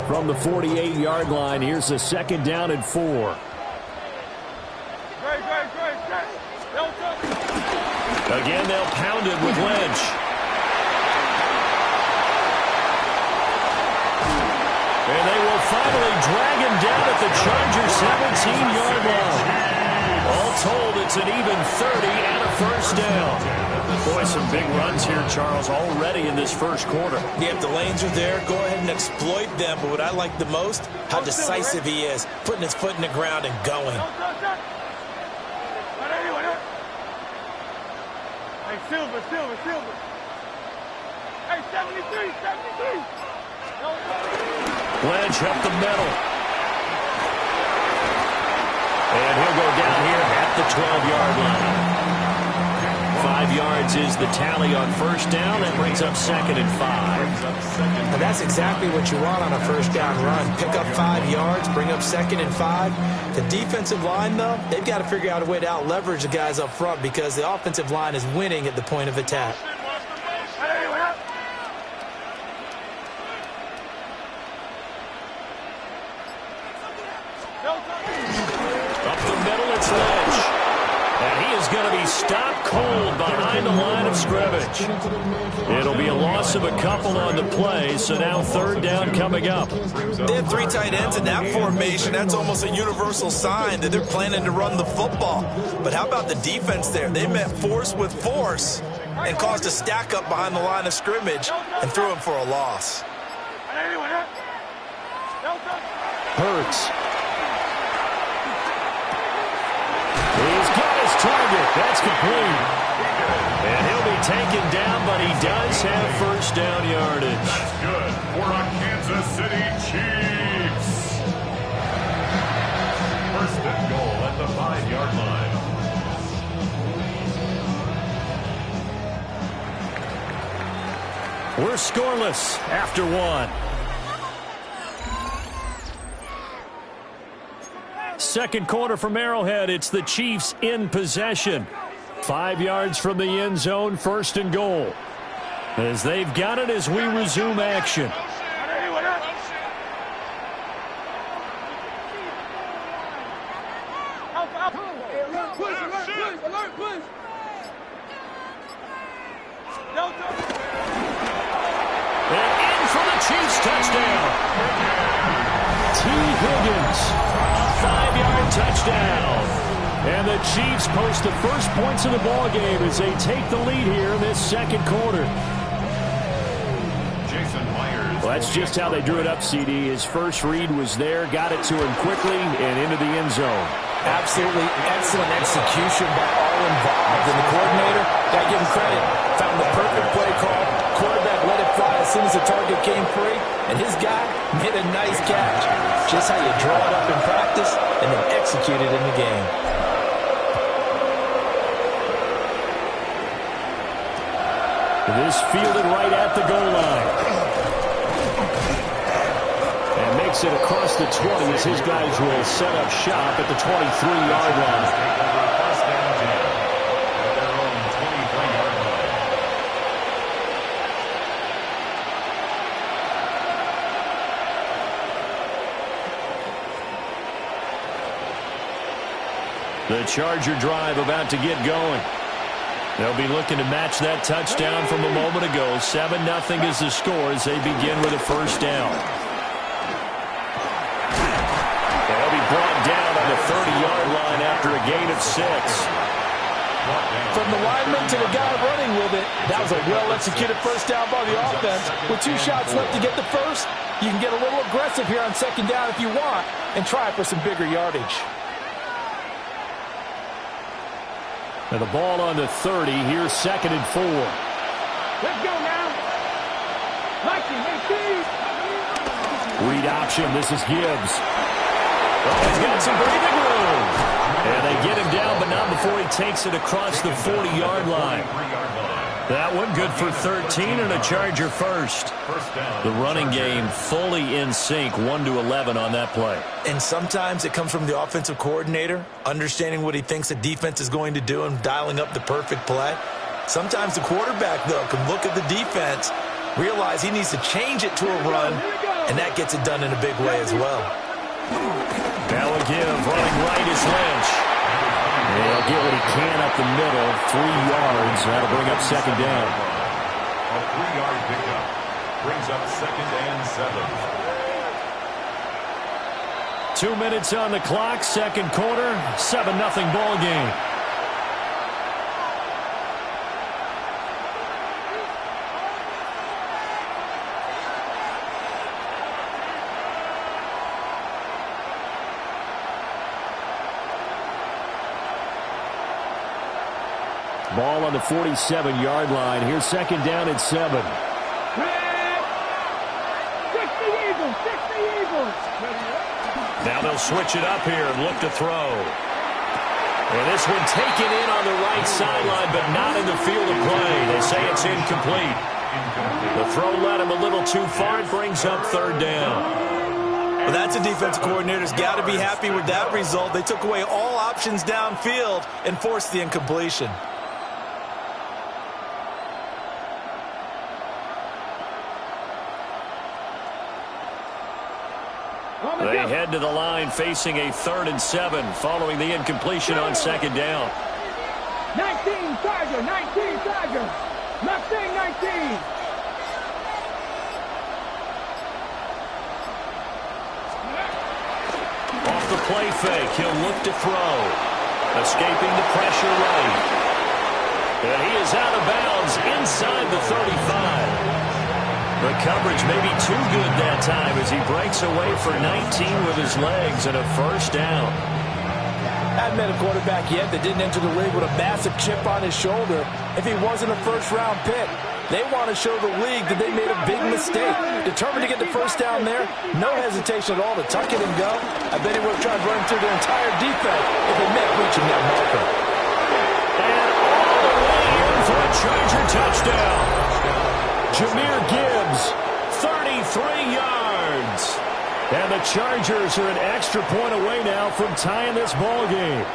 From the 48-yard line, here's the 2nd down and 4. Again, they'll pound it with Lynch. And they will finally drag him down at the Chargers' 17-yard line. All told, it's an even 30 and a 1st down. Boy, some big runs here, Charles, already in this first quarter. Yeah, if the lanes are there, go ahead and exploit them. But what I like the most, how decisive he is, putting his foot in the ground and going. Hey, Silver. Hey, 73. Lynch up the middle. And he'll go down here at the 12-yard line. 5 yards is the tally on 1st down. That brings up 2nd and 5. And that's exactly what you want on a 1st down run. Pick up 5 yards, bring up 2nd and 5. The defensive line, though, they've got to figure out a way to out-leverage the guys up front because the offensive line is winning at the point of attack. Up the middle, it's Lynch. And he is going to be stopped cold behind the line of scrimmage. It'll be a loss of a couple on the play, so now 3rd down coming up. They have 3 tight ends in that formation. That's almost a universal sign that they're planning to run the football. But how about the defense there? They met force with force and caused a stack up behind the line of scrimmage and threw him for a loss. Hurts. He's got his target. That's complete. And he'll be taken down, but he does have 1st down yardage. That's good for our Kansas City Chiefs. We're scoreless after one. Second quarter from Arrowhead. It's the Chiefs in possession. 5 yards from the end zone, first and goal. As they've got it as we resume action. And in for the Chiefs touchdown. T. Higgins, a 5-yard touchdown. And the Chiefs post the first points of the ball game as they take the lead here in this second quarter. Well, that's just how they drew it up, CD. His first read was there, got it to him quickly, and into the end zone. Absolutely excellent execution by all involved. And the coordinator, got to give him credit, found the perfect play call. Quarterback let it fly as soon as the target came free, and his guy made a nice catch. Just how you draw it up in practice and then execute it in the game. This fielded right at the goal line. And makes it across the 20 as his guys will set up shop at the 23-yard line. The Charger drive about to get going. They'll be looking to match that touchdown from a moment ago. 7-0 is the score as they begin with a first down. They'll be brought down on the 30-yard line after a gain of 6. From the lineman to the guy running with it, that was a well-executed first down by the offense. With 2 shots left to get the first, you can get a little aggressive here on second down if you want and try for some bigger yardage. And the ball on the 30. Here's 2nd and 4. Let's go now. Read option. This is Gibbs. Oh, he's got some breathing room. And they get him down, but not before he takes it across the 40-yard line. That one good for 13 and a Charger first. The running game fully in sync, 1-11 on that play. And sometimes it comes from the offensive coordinator, understanding what he thinks the defense is going to do and dialing up the perfect play. Sometimes the quarterback, though, can look at the defense, realize he needs to change it to a run, and that gets it done in a big way as well. Now a give, running right is Lynch. He'll get what he can up the middle, 3 yards. That'll bring up second down. A 3-yard pickup brings up 2nd and 7. 2 minutes on the clock, second quarter, 7-0 ball game. Ball on the 47-yard line. Here's second down at 7. 60 Eagles, 60 Eagles. Now they'll switch it up here and look to throw. And this one taken in on the right sideline, but not in the field of play. They say it's incomplete. The throw led him a little too far. It brings up third down. Well, that's a defensive coordinator's got to be happy with that result. They took away all options downfield and forced the incompletion. They head to the line facing a 3rd and 7 following the incompletion on second down. 19 Charger, 19 Charger. Mustang 19. Off the play fake, he'll look to throw. Escaping the pressure right. And he is out of bounds inside the 35. The coverage may be too good that time as he breaks away for 19 with his legs and a first down. Hadn't met a quarterback yet that didn't enter the league with a massive chip on his shoulder if he wasn't a first-round pick. They want to show the league that they made a big mistake. Determined to get the first down there, no hesitation at all to tuck it and go. I bet he would have tried running through the entire defense if it meant reaching that marker. And all the way in for a Charger touchdown. Jahmyr Gibbs, 33 yards. And the Chargers are an extra point away now from tying this ball game.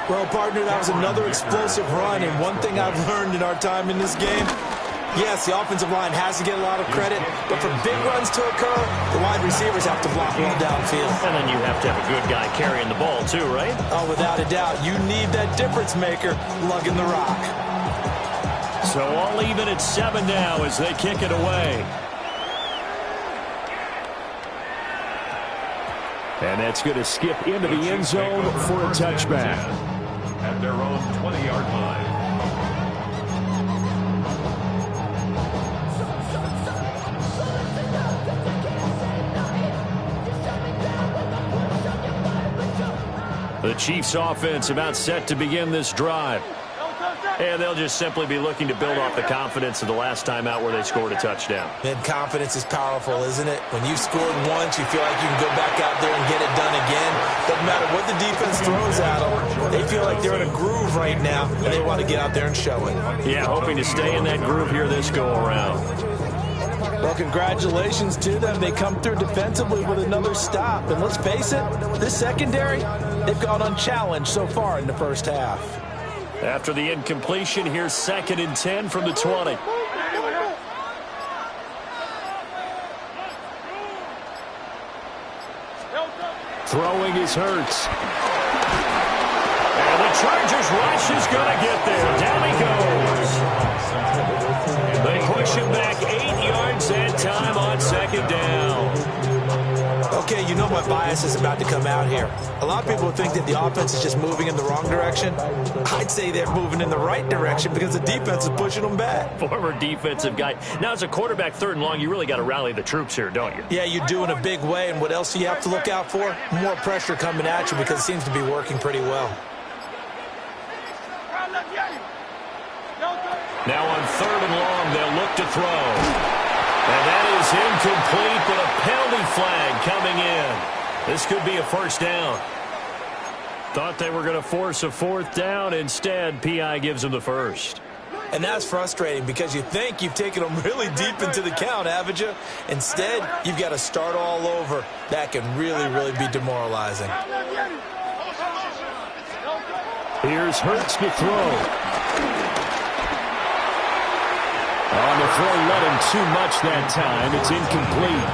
Well, partner, that was another explosive run, and one thing I've learned in our time in this game, yes, the offensive line has to get a lot of credit, but for big runs to occur, the wide receivers have to block well downfield. And then you have to have a good guy carrying the ball too, right? Oh, without a doubt. You need that difference maker lugging the rock. So all even at 7 now as they kick it away. And that's going to skip into the end zone for a touchback. At their own 20-yard line. The Chiefs offense about set to begin this drive. And they'll just simply be looking to build off the confidence of the last time out where they scored a touchdown. And confidence is powerful, isn't it? When you've scored once, you feel like you can go back out there and get it done again. Doesn't matter what the defense throws at them. They feel like they're in a groove right now, and they want to get out there and show it. Yeah, hoping to stay in that groove here this go-around. Well, congratulations to them. They come through defensively with another stop. And let's face it, this secondary, they've gone unchallenged so far in the first half. After the incompletion, here's 2nd and 10 from the 20. Throwing is Hurts. And the Chargers rush is going to get there. Down he goes. They push him back 8 yards that time on 2nd down. Okay, you know my bias is about to come out here. A lot of people think that the offense is just moving in the wrong direction. I'd say they're moving in the right direction because the defense is pushing them back. Former defensive guy. Now, as a quarterback 3rd and long, you really got to rally the troops here, don't you? Yeah, you do in a big way. And what else do you have to look out for? More pressure coming at you because it seems to be working pretty well. Now on 3rd and long, they'll look to throw. And that is incomplete, but a penalty flag coming in. This could be a 1st down. Thought they were going to force a 4th down. Instead, P.I. gives them the 1st. And that's frustrating because you think you've taken them really deep into the count, haven't you? Instead, you've got to start all over. That can really, really be demoralizing. Here's Hurts to throw. On the throw, let him too much that time. It's incomplete.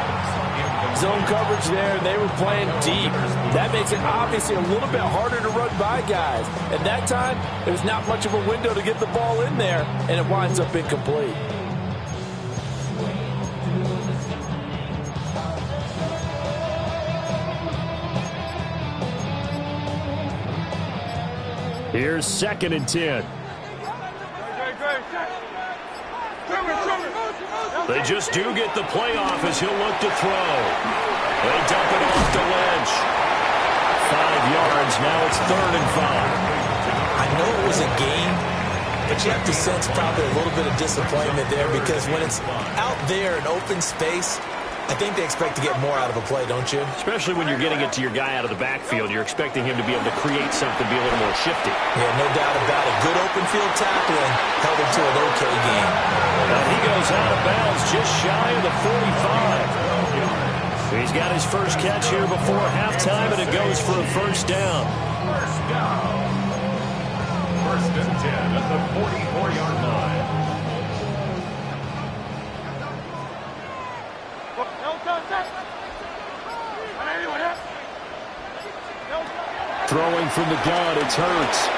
Zone coverage there, and they were playing deep. That makes it obviously a little bit harder to run by guys. At that time, there's not much of a window to get the ball in there, and it winds up incomplete. Here's 2nd and 10. They just do get the playoff as he'll look to throw. They dump it off the ledge. 5 yards. Now it's 3rd and 5. I know it was a game, but you have to sense probably a little bit of disappointment there because when it's out there in open space, I think they expect to get more out of a play, don't you? Especially when you're getting it to your guy out of the backfield. You're expecting him to be able to create something, be a little more shifty. Yeah, no doubt about it. Good open field tackling held him to an okay game. Now he goes out of bounds just shy of the 45. He's got his first catch here before halftime, and it goes for a 1st down. 1st and 10 at the 44-yard line. Throwing from the gun, it's Hurts.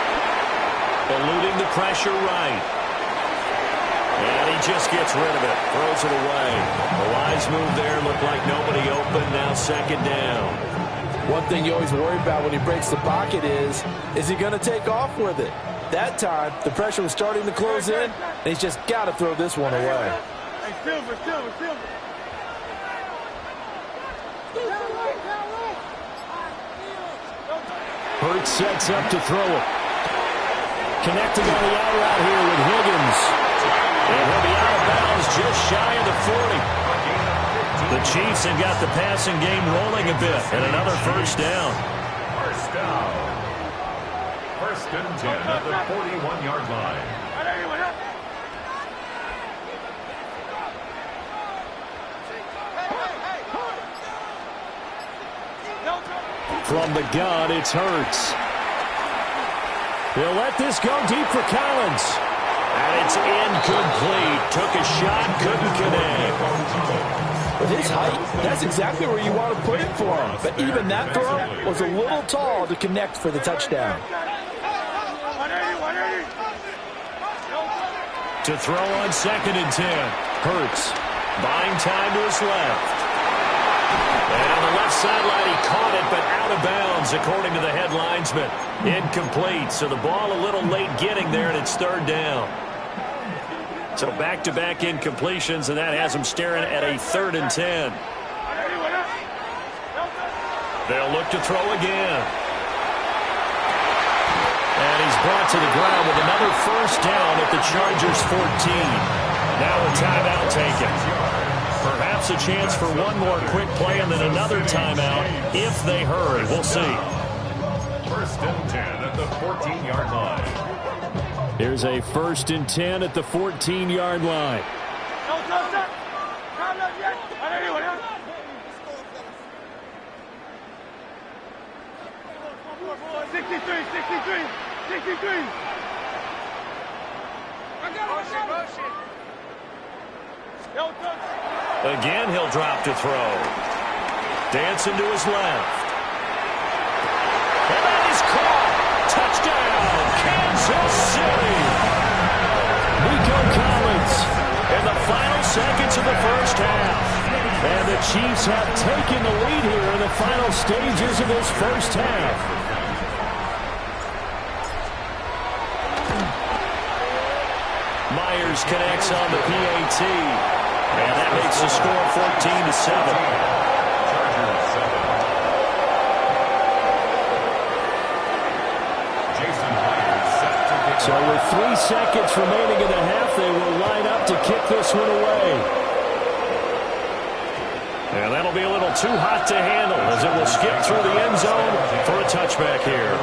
Eluding the pressure right. And he just gets rid of it. Throws it away. A wise move there. Looked like nobody open. Now 2nd down. One thing you always worry about when he breaks the pocket is he going to take off with it? That time, the pressure was starting to close in, and he's just got to throw this one away. Hurts sets up to throw it. Connecting on the out route here with Higgins. And he'll be out of bounds just shy of the 40. The Chiefs have got the passing game rolling a bit. And another 1st down. 1st down. 1st and 10 at the 41-yard line. From the gun, it's Hurts. They'll let this go deep for Collins. And it's incomplete. Took a shot, couldn't connect. With his height, that's exactly where you want to put it for him. But even that throw was a little tall to connect for the touchdown. To throw on 2nd and 10. Hurts buying time to his left. And on the left sideline, he caught it, but out of bounds, according to the head linesman. Incomplete, so the ball a little late getting there, and it's 3rd down. So back-to-back incompletions, and that has him staring at a 3rd and 10. They'll look to throw again. And he's brought to the ground with another 1st down at the Chargers' 14. Now a timeout taken. Perhaps a chance for one more quick play and then another timeout if they hurry. We'll see. 1st and 10 at the 14-yard line. Here's a 1st and 10 at the 14-yard line. 63. Again, he'll drop to throw. Dancing to his left. And that is caught. Touchdown, Kansas City. Nico Collins in the final seconds of the 1st half. And the Chiefs have taken the lead here in the final stages of this 1st half. Myers connects on the PAT. And that makes the score 14-7. So with 3 seconds remaining in the half, they will line up to kick this one away. And that'll be a little too hot to handle as it will skip through the end zone for a touchback here.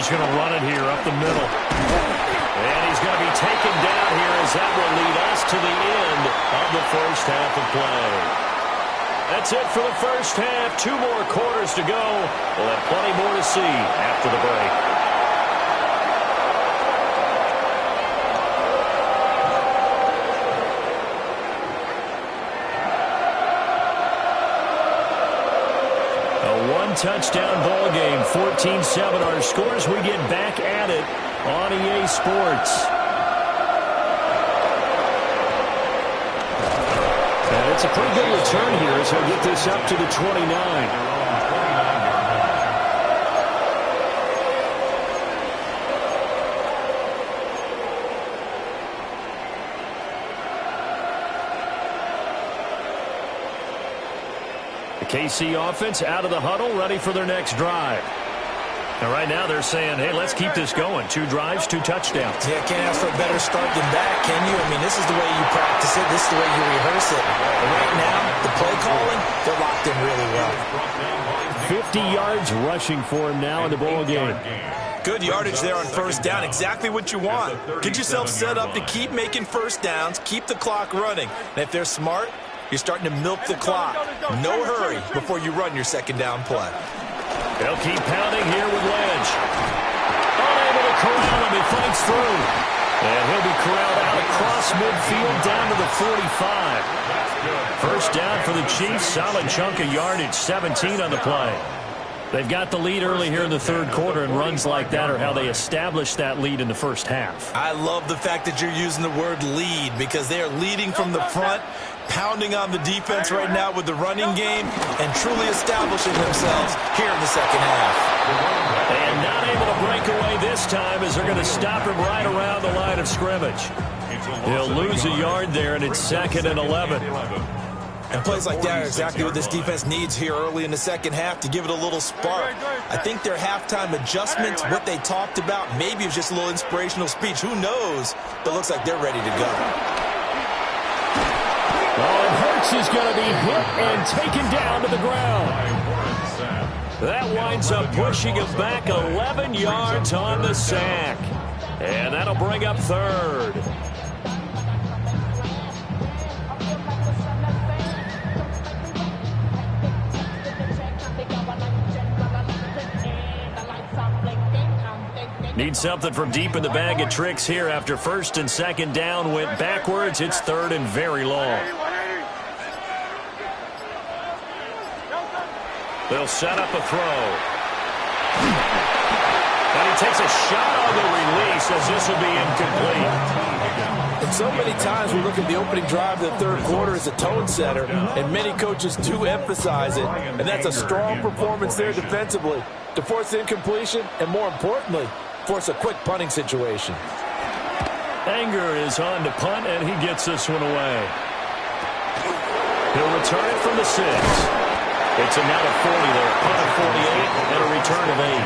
Going to run it here up the middle. And he's going to be taken down here as that will lead us to the end of the 1st half of play. That's it for the 1st half. 2 more quarters to go. We'll have plenty more to see after the break. Touchdown ball game, 14-7 our scores. We get back at it on EA Sports. And it's a pretty good return here as he'll get this up to the 29. KC offense out of the huddle, ready for their next drive. And right now they're saying, hey, let's keep this going. 2 drives, 2 touchdowns. Yeah, can't ask for a better start than that, can you? I mean, this is the way you practice it. This is the way you rehearse it. And right now, the play calling, they're locked in really well. 50 yards rushing for him now in the ball game. Good yardage there on 1st down. Exactly what you want. Get yourself set up to keep making 1st downs, keep the clock running. And if they're smart, you're starting to milk the clock. No hurry before you run your 2nd down play. They'll keep pounding here with Lynch. Unable to corral him. He fights through. And he'll be corralled out across midfield down to the 45. 1st down for the Chiefs. Solid chunk of yardage. 17 on the play. They've got the lead early here in the 3rd quarter, and runs like that are how they establish that lead in the 1st half. I love the fact that you're using the word lead because they are leading from the front, pounding on the defense right now with the running game, and truly establishing themselves here in the 2nd half. And not able to break away this time as they're going to stop him right around the line of scrimmage. He'll lose a yard there, and it's 2nd and 11. And plays like that are exactly what this defense needs here early in the 2nd half to give it a little spark. I think their halftime adjustments, what they talked about, maybe it was just a little inspirational speech. Who knows? But it looks like they're ready to go. Oh, and This is going to be hit and taken down to the ground. That winds up pushing him back 11 yards on the sack. And that'll bring up third. Need something from deep in the bag of tricks here after first and second down went backwards. It's third and very long. They'll set up a throw. And he takes a shot on the release as this will be incomplete. And so many times we look at the opening drive of the third quarter as a tone setter, and many coaches do emphasize it. And that's a strong performance there defensively to force incompletion and, more importantly, force a quick punting situation. Anger is on to punt, and he gets this one away. He'll return it from the 6. It's a net of 40 there. Punt of 48 and a return of 8.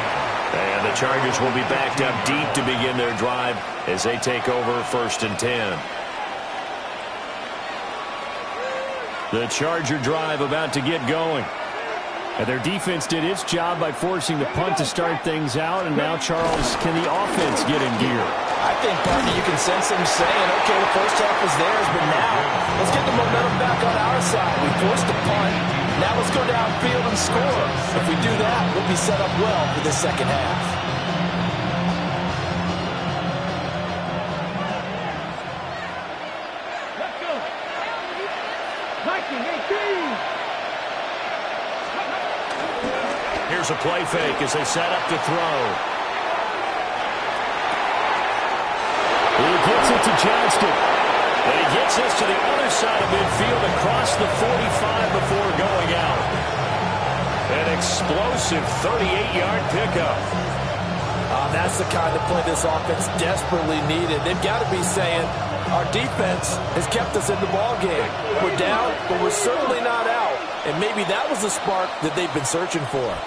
And the Chargers will be backed up deep to begin their drive as they take over first and 10. The Charger drive about to get going. And their defense did its job by forcing the punt to start things out. And now, Charles, can the offense get in gear? I think, partner, you can sense them saying, okay, the first half was theirs, but now let's get the momentum back on our side. We forced the punt. Now let's go downfield and score. If we do that, we'll be set up well for the second half. Let's go. 1918. Here's a play fake as they set up to throw. He gets it to Johnston. And he gets this to the other side of midfield across the 45 before going out. An explosive 38-yard pickup. That's the kind of play this offense desperately needed. They've got to be saying, our defense has kept us in the ballgame. We're down, but we're certainly not out. And maybe that was the spark that they've been searching for.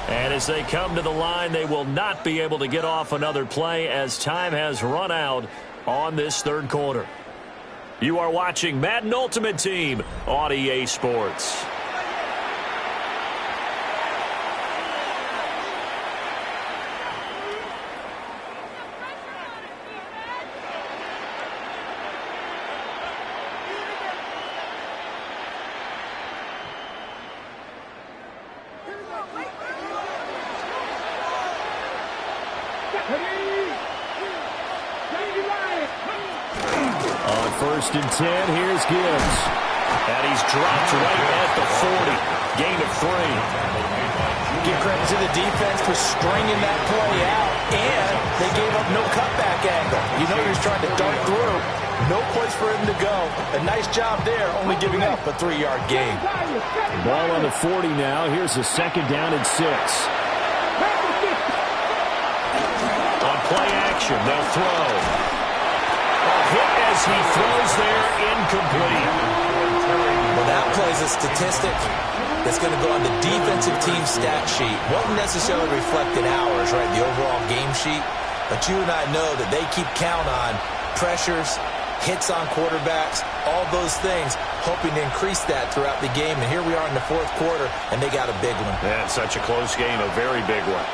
And as they come to the line, they will not be able to get off another play as time has run out on this third quarter. You are watching Madden Ultimate Team on EA Sports. On first and 10, here's Gibbs. And he's dropped right at the 40. Gain of 3. Give credit to the defense for stringing that play out, and they gave up no cutback angle. You know he was trying to dart through. No place for him to go. A nice job there, only giving up a 3-yard gain. Ball on the 40 now. Here's a second down and 6. On play action, they'll throw. A hit as he throws there, incomplete. Well, that plays a statistic that's going to go on the defensive team stat sheet. Won't necessarily reflect in ours, right, the overall game sheet. But you and I know that they keep count on pressures, hits on quarterbacks, all those things, hoping to increase that throughout the game. And here we are in the fourth quarter, and they got a big one. Yeah, such a close game, a very big one.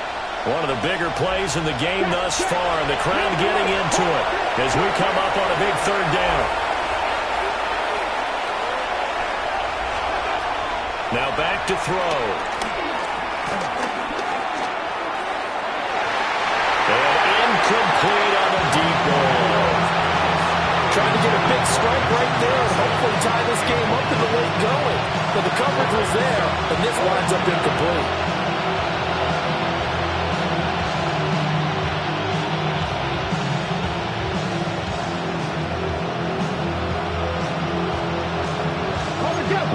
One of the bigger plays in the game thus far. The crowd getting into it as we come up on a big third down. Now back to throw. And incomplete on the deep ball. Trying to get a big strike right there and hopefully tie this game up in the late going. But the coverage was there, and this winds up incomplete.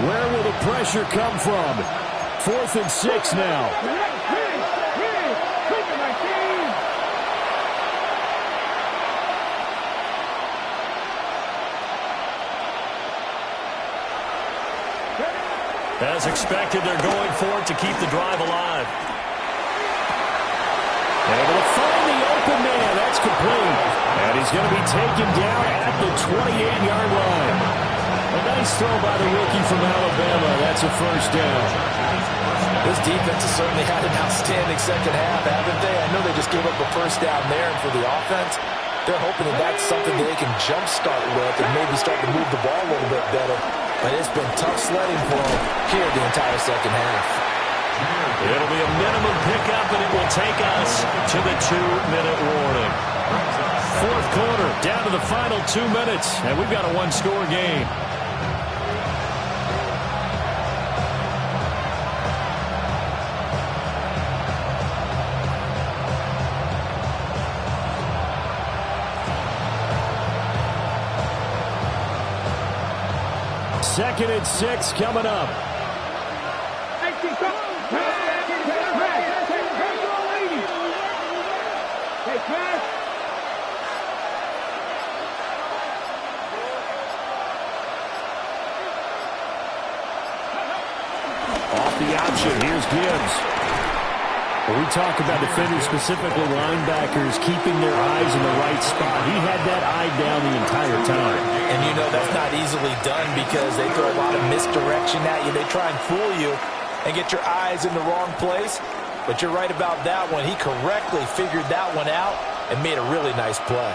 Where will the pressure come from? 4th and 6 now. As expected, they're going for it to keep the drive alive. Able to find the open man. That's complete. And he's going to be taken down at the 28-yard line. Nice throw by the rookie from Alabama. That's a first down. This defense has certainly had an outstanding second half, haven't they? I know they just gave up a first down there, and for the offense, they're hoping that that's something that they can jumpstart with and maybe start to move the ball a little bit better. But it's been tough sledding for them here the entire second half. It'll be a minimum pickup, and it will take us to the 2-minute warning. Fourth quarter, down to the final 2 minutes, and we've got a one-score game. Second and 6 coming up. Off the option, here's Gibbs. When we talk about defenders, specifically linebackers, keeping their eyes in the right spot, he had that eye down the entire time. And you know that's not easily done because they throw a lot of misdirection at you. They try and fool you and get your eyes in the wrong place. But you're right about that one. He correctly figured that one out and made a really nice play.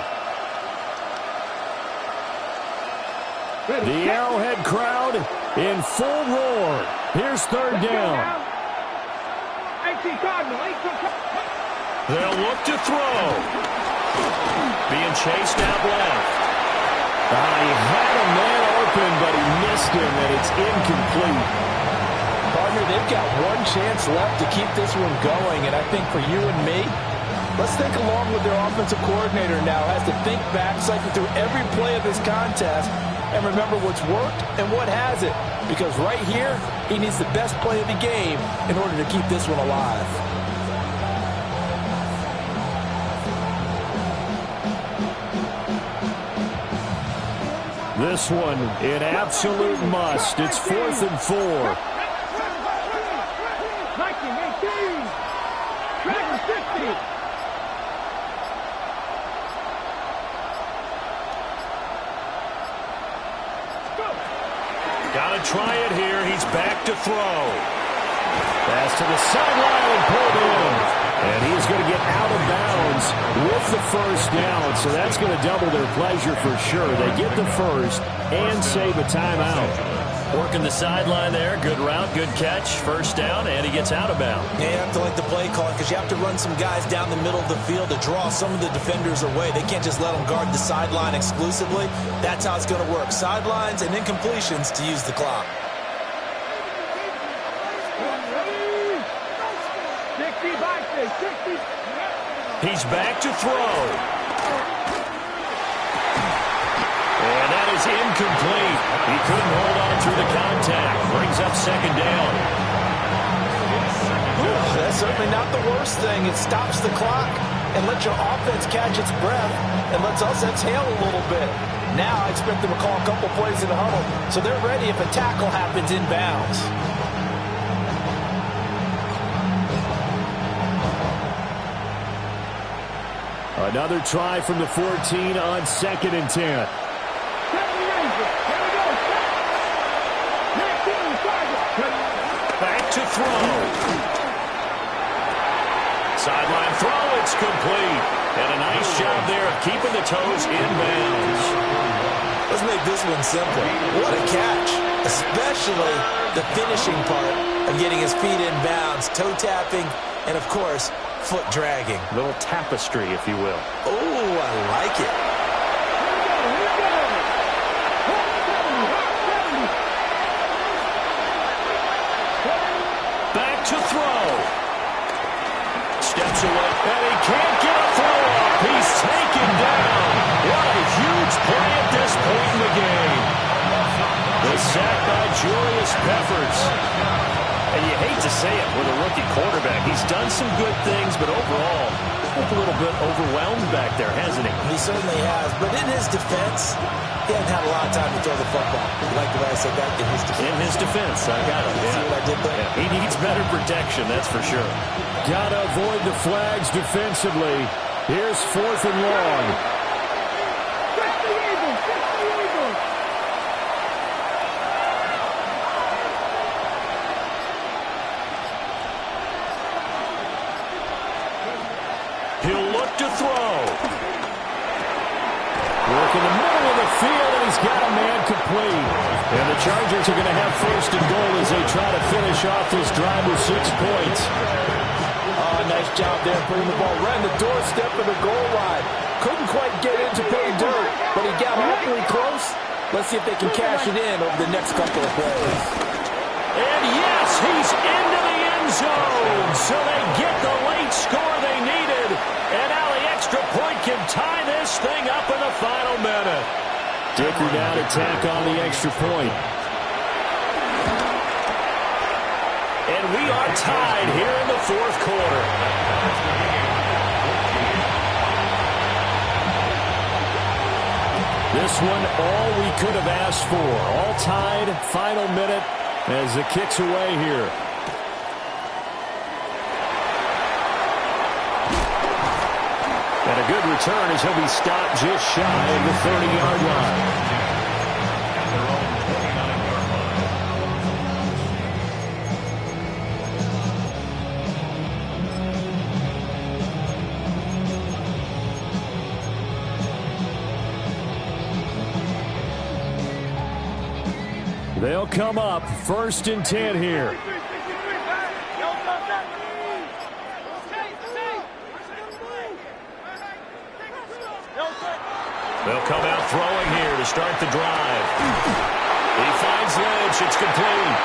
The Arrowhead crowd in full roar. Here's third down. They'll look to throw. Being chased out left. He had a man open, but he missed him, and it's incomplete. Partner, they've got one chance left to keep this one going, and I think for you and me, let's think along with their offensive coordinator now. Has to think back, cycle through every play of this contest, and remember what's worked and what hasn't. Because right here, he needs the best play of the game in order to keep this one alive. This one, an absolute must. It's 4th and 4. Gotta try it here. He's back to throw. Pass to the sideline and pulled in. And he's going to get out of bounds with the first down. So that's going to double their pleasure for sure. They get the first and save a timeout. Working the sideline there. Good route, good catch. First down, and he gets out of bounds. Yeah, you have to like the play calling because you have to run some guys down the middle of the field to draw some of the defenders away. They can't just let them guard the sideline exclusively. That's how it's going to work. Sidelines and incompletions to use the clock. He's back to throw. And that is incomplete. He couldn't hold on through the contact. Brings up second down. That's certainly not the worst thing. It stops the clock and lets your offense catch its breath and lets us exhale a little bit. Now I expect them to call a couple plays in the huddle so they're ready if a tackle happens inbounds. Another try from the 14 on 2nd and 10. Back to throw. Sideline throw, it's complete. And a nice job there of keeping the toes in bounds. Let's make this one simple. What a catch, especially the finishing part of getting his feet in bounds, toe tapping, and of course, foot dragging. A little tapestry, if you will. Oh, I like it. Back to throw. Steps away, and he can't get a throw off. He's taken down. What a huge play at this point in the game. The sack by Julius Peppers. And you hate to say it with a rookie quarterback. He's done some good things, but overall, a little bit overwhelmed back there, hasn't he? He certainly has. But in his defense, he hasn't had a lot of time to throw the football. You like the way I said that? In his defense. In his defense, I got it. See what I did there? Yeah. He needs better protection, that's for sure. Got to avoid the flags defensively. Here's 4th and long. mark in the middle of the field, and he's got a man complete. And the Chargers are going to have first and goal as they try to finish off this drive with 6 points. Oh, nice job there putting the ball right on the doorstep of the goal line. Couldn't quite get in to pay dirt, but he got awfully close. Let's see if they can cash it in over the next couple of plays. And yes, he's into the end zone. So they get the late score they needed. And now the extra point can tie this thing up in the final minute. Dicker down to tack on the extra point. And we are tied here in the fourth quarter. This one, all we could have asked for. All tied, final minute as the kick's away here. And a good return as he'll be stopped just shy of the 30-yard line. They'll come up 1st and 10 here. They'll come out throwing here to start the drive. He finds Lynch. It's complete.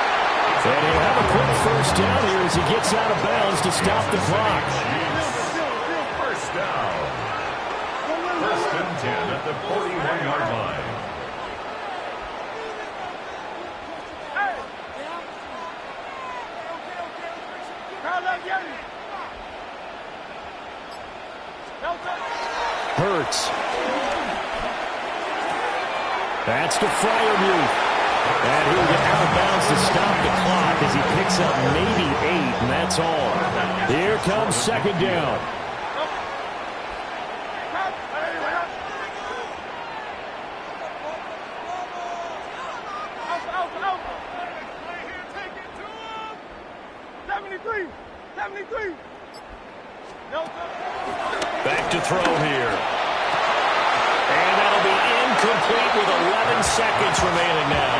And he'll have a quick first down here as he gets out of bounds to stop the clock. First down. 1st and 10 at the 41-yard line. Hurts. That's to Freiermuth. And he'll get out of bounds to stop the clock as he picks up maybe 8, and that's all. Here comes 2nd down. Back to throw here. And that'll be incomplete with 11 seconds remaining now.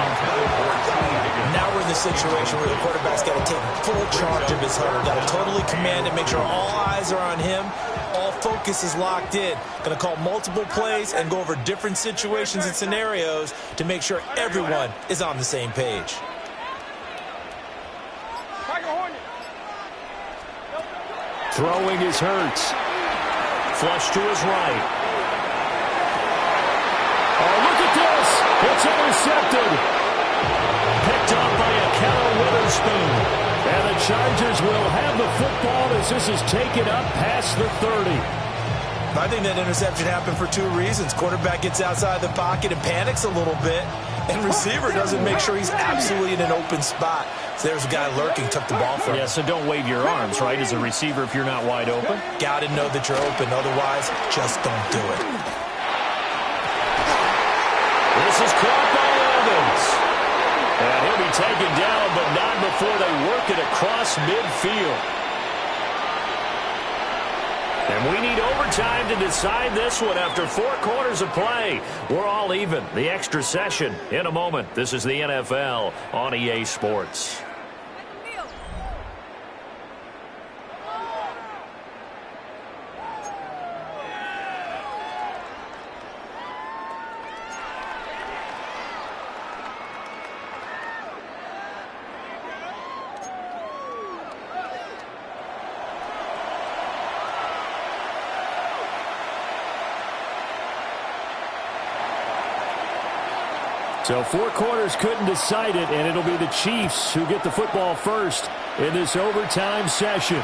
Now we're in the situation where the quarterback's got to take full charge of his huddle. Got to totally command it, make sure all eyes are on him. All focus is locked in. Going to call multiple plays and go over different situations and scenarios to make sure everyone is on the same page. Throwing is Hurts. Flush to his right. Oh, look at this. It's intercepted. Picked up by Akello Witherspoon. And the Chargers will have the football as this is taken up past the 30. I think that interception happened for 2 reasons. Quarterback gets outside the pocket and panics a little bit. And receiver doesn't make sure he's absolutely in an open spot. So there's a guy lurking, took the ball from him. Yeah, so don't wave your arms, right, as a receiver if you're not wide open. Got to know that you're open. Otherwise, just don't do it. This is caught by Evans. And he'll be taken down, but not before they work it across midfield. And we need overtime to decide this one after 4 quarters of play. We're all even. The extra session in a moment. This is the NFL on EA Sports. So 4 quarters couldn't decide it, and it'll be the Chiefs who get the football first in this overtime session.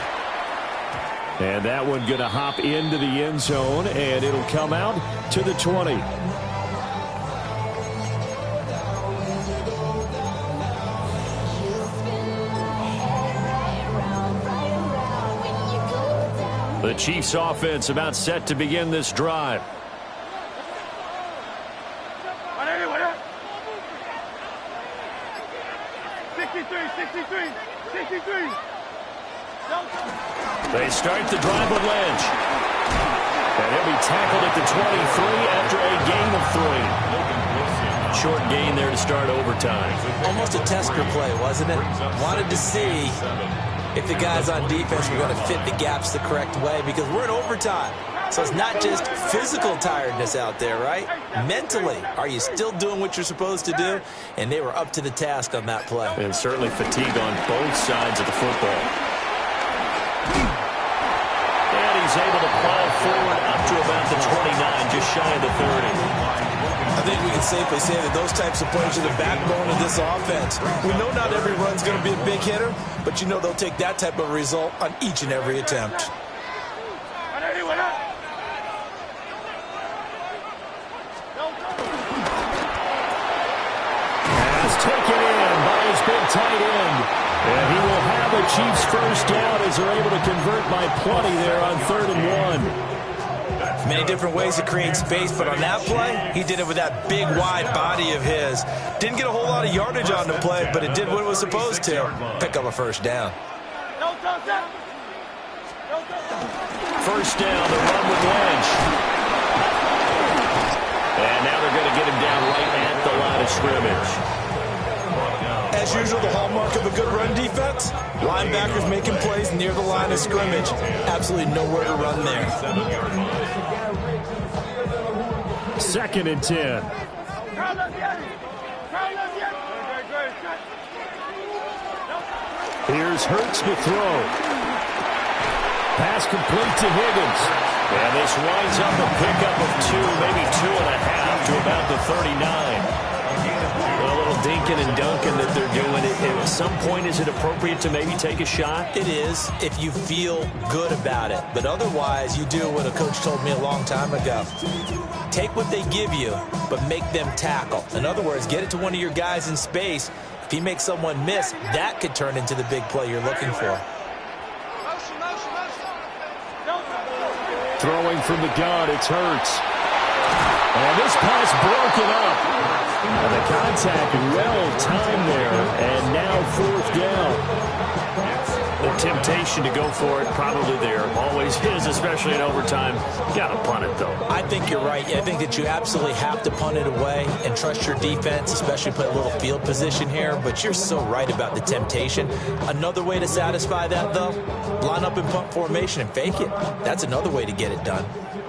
And that one going to hop into the end zone, and it'll come out to the 20. The Chiefs offense about set to begin this drive. They start the drive with Lynch. And he'll be tackled at the 23 after a gain of 3. Short gain there to start overtime. Almost a tester play, wasn't it? Wanted to see if the guys on defense were going to fit the gaps the correct way, because we're in overtime. So it's not just physical tiredness out there, right? Mentally, are you still doing what you're supposed to do? And they were up to the task on that play. And certainly fatigue on both sides of the football. And he's able to plow forward up to about the 29, just shy of the 30. I think we can safely say that those types of plays are the backbone of this offense. We know not every run's going to be a big hitter, but you know they'll take that type of result on each and every attempt. Has taken in by his big tight end. And he will have a Chiefs first down as they're able to convert by plenty there on 3rd and 1. Many different ways to create space, but on that play, he did it with that big, wide body of his. Didn't get a whole lot of yardage on the play, but it did what it was supposed to. Pick up a first down. First down, the run with Lynch. And now they're going to get him down right at the line of scrimmage. As usual, the hallmark of a good run defense, linebackers making plays near the line of scrimmage. Absolutely nowhere to run there. 2nd and 10. Here's Hurts to throw. Pass complete to Higgins. And this winds up a pickup of 2, maybe 2.5 to about the 39. A little dinking and dunking that they're doing. At some point, is it appropriate to maybe take a shot? It is, if you feel good about it. But otherwise, you do what a coach told me a long time ago. Take what they give you, but make them tackle. In other words, get it to one of your guys in space. If he makes someone miss, that could turn into the big play you're looking for. Throwing from the gun, it's Hurts. And this pass broken up. And the contact well timed there. And now 4th down. The temptation to go for it probably there. Always is, especially in overtime. You got to punt it, though. I think you're right. I think that you absolutely have to punt it away and trust your defense, especially play a little field position here. But you're so right about the temptation. Another way to satisfy that, though, line up in punt formation and fake it. That's another way to get it done.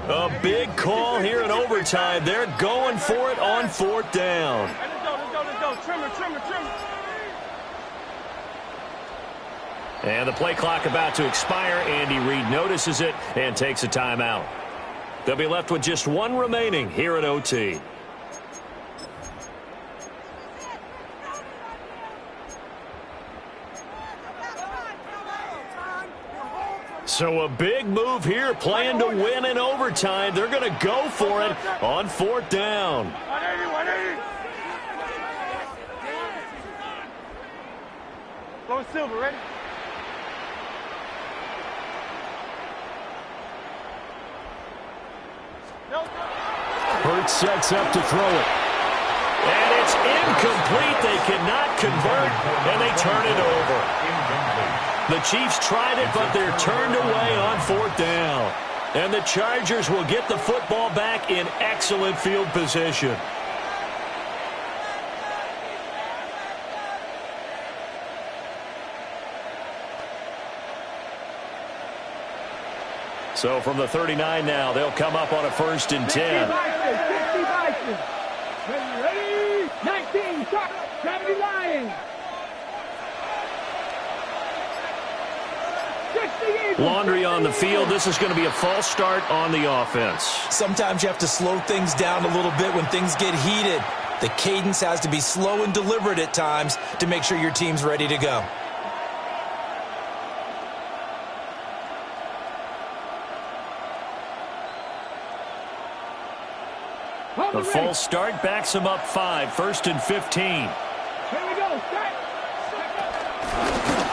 A big call here in overtime. They're going for it on 4th down. Let's go. Trimmer. And the play clock about to expire. Andy Reid notices it and takes a timeout. They'll be left with just 1 remaining here at OT. So a big move here, playing to win in overtime. They're going to go for it on 4th down. 180. Go Silver, ready? Hurts sets up to throw it. And it's incomplete. They cannot convert, and they turn it over. The Chiefs tried it, but they're turned away on 4th down. And the Chargers will get the football back in excellent field position. So from the 39 now, they'll come up on a 1st and 10. 50 Bison. Ready? 19, stop. Gravity Lions. Laundry on the field. This is going to be a false start on the offense. Sometimes you have to slow things down a little bit when things get heated. The cadence has to be slow and deliberate at times to make sure your team's ready to go. The false start backs him up 5, 1st and 15. Here we go. Start.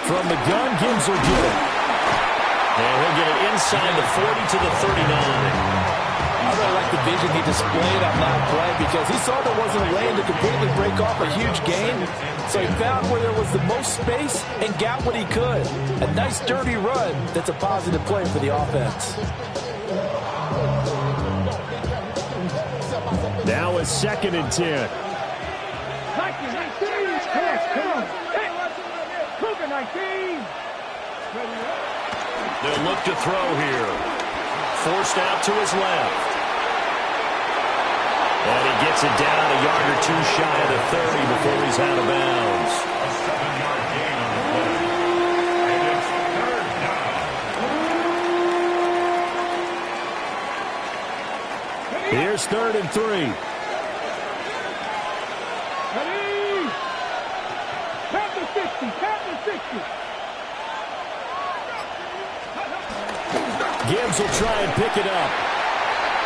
From the gun, Gibbs will get it. And he'll get it inside the 40 to the 39. I really like the vision he displayed on that play because he saw there wasn't a lane to completely break off a huge gain. So he found where there was the most space and got what he could. A nice, dirty run that's a positive play for the offense. Now a 2nd and 10. 19, come on. Hey, Cougar 19. They'll look to throw here. Forced out to his left. And he gets it down a yard or two shy of the 30 before he's out of bounds. A 7-yard gain on the play. And it's 3rd down. Here's 3rd and 3. Ready? Tap the 60, tap the 60. Gibbs will try and pick it up.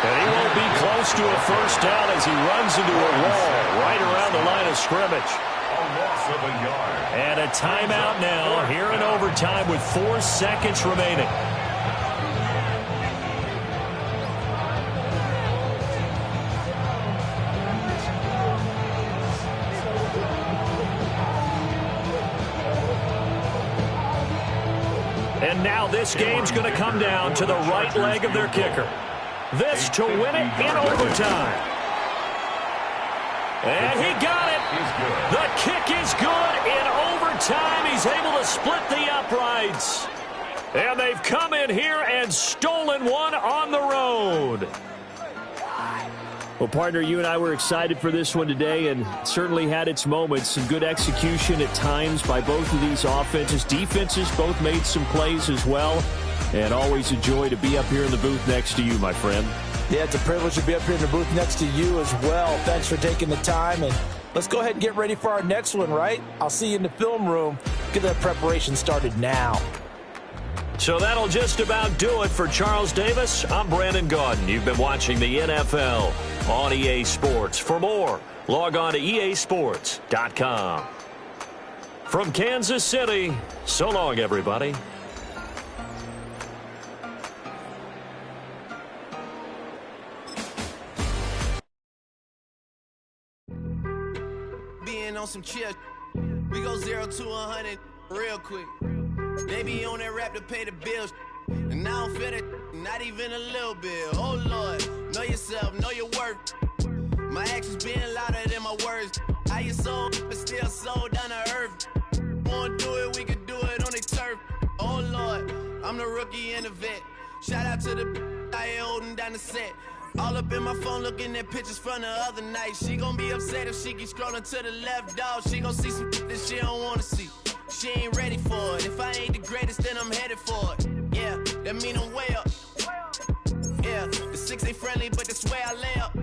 And he won't be close to a first down as he runs into a wall right around the line of scrimmage. A loss of a yard. And a timeout now here in overtime with 4 seconds remaining. And now this game's going to come down to the right leg of their kicker. This to win it in overtime. And he got it. The kick is good in overtime. He's able to split the uprights. And they've come in here and stolen one on the road. Well, partner, you and I were excited for this one today, and certainly had its moments. Some good execution at times by both of these offenses. Defenses both made some plays as well. And always a joy to be up here in the booth next to you, my friend. Yeah, it's a privilege to be up here in the booth next to you as well. Thanks for taking the time, and let's go ahead and get ready for our next one, right? I'll see you in the film room. Get that preparation started now. So that'll just about do it for Charles Davis. I'm Brandon Gaudin. You've been watching the NFL on EA Sports. For more, log on to easports.com. From Kansas City, so long, everybody. Being on some chill, we go 0 to 100 real quick. They be on that rap to pay the bills, and I don't feel it, not even a little bit. Oh Lord, know yourself, know your worth. My actions being louder than my words. How you sold, but still sold down to earth. Wanna do it, we could do it on the turf. Oh Lord, I'm the rookie and the vet. Shout out to the I ain't holding down the set. All up in my phone looking at pictures from the other night. She gon' be upset if she keeps scrolling to the left, dog. She gon' see some that she don't wanna see. She ain't ready for it. If I ain't the greatest, then I'm headed for it. Yeah, that mean I'm way up. Yeah, the 6 ain't friendly, but that's where I lay up.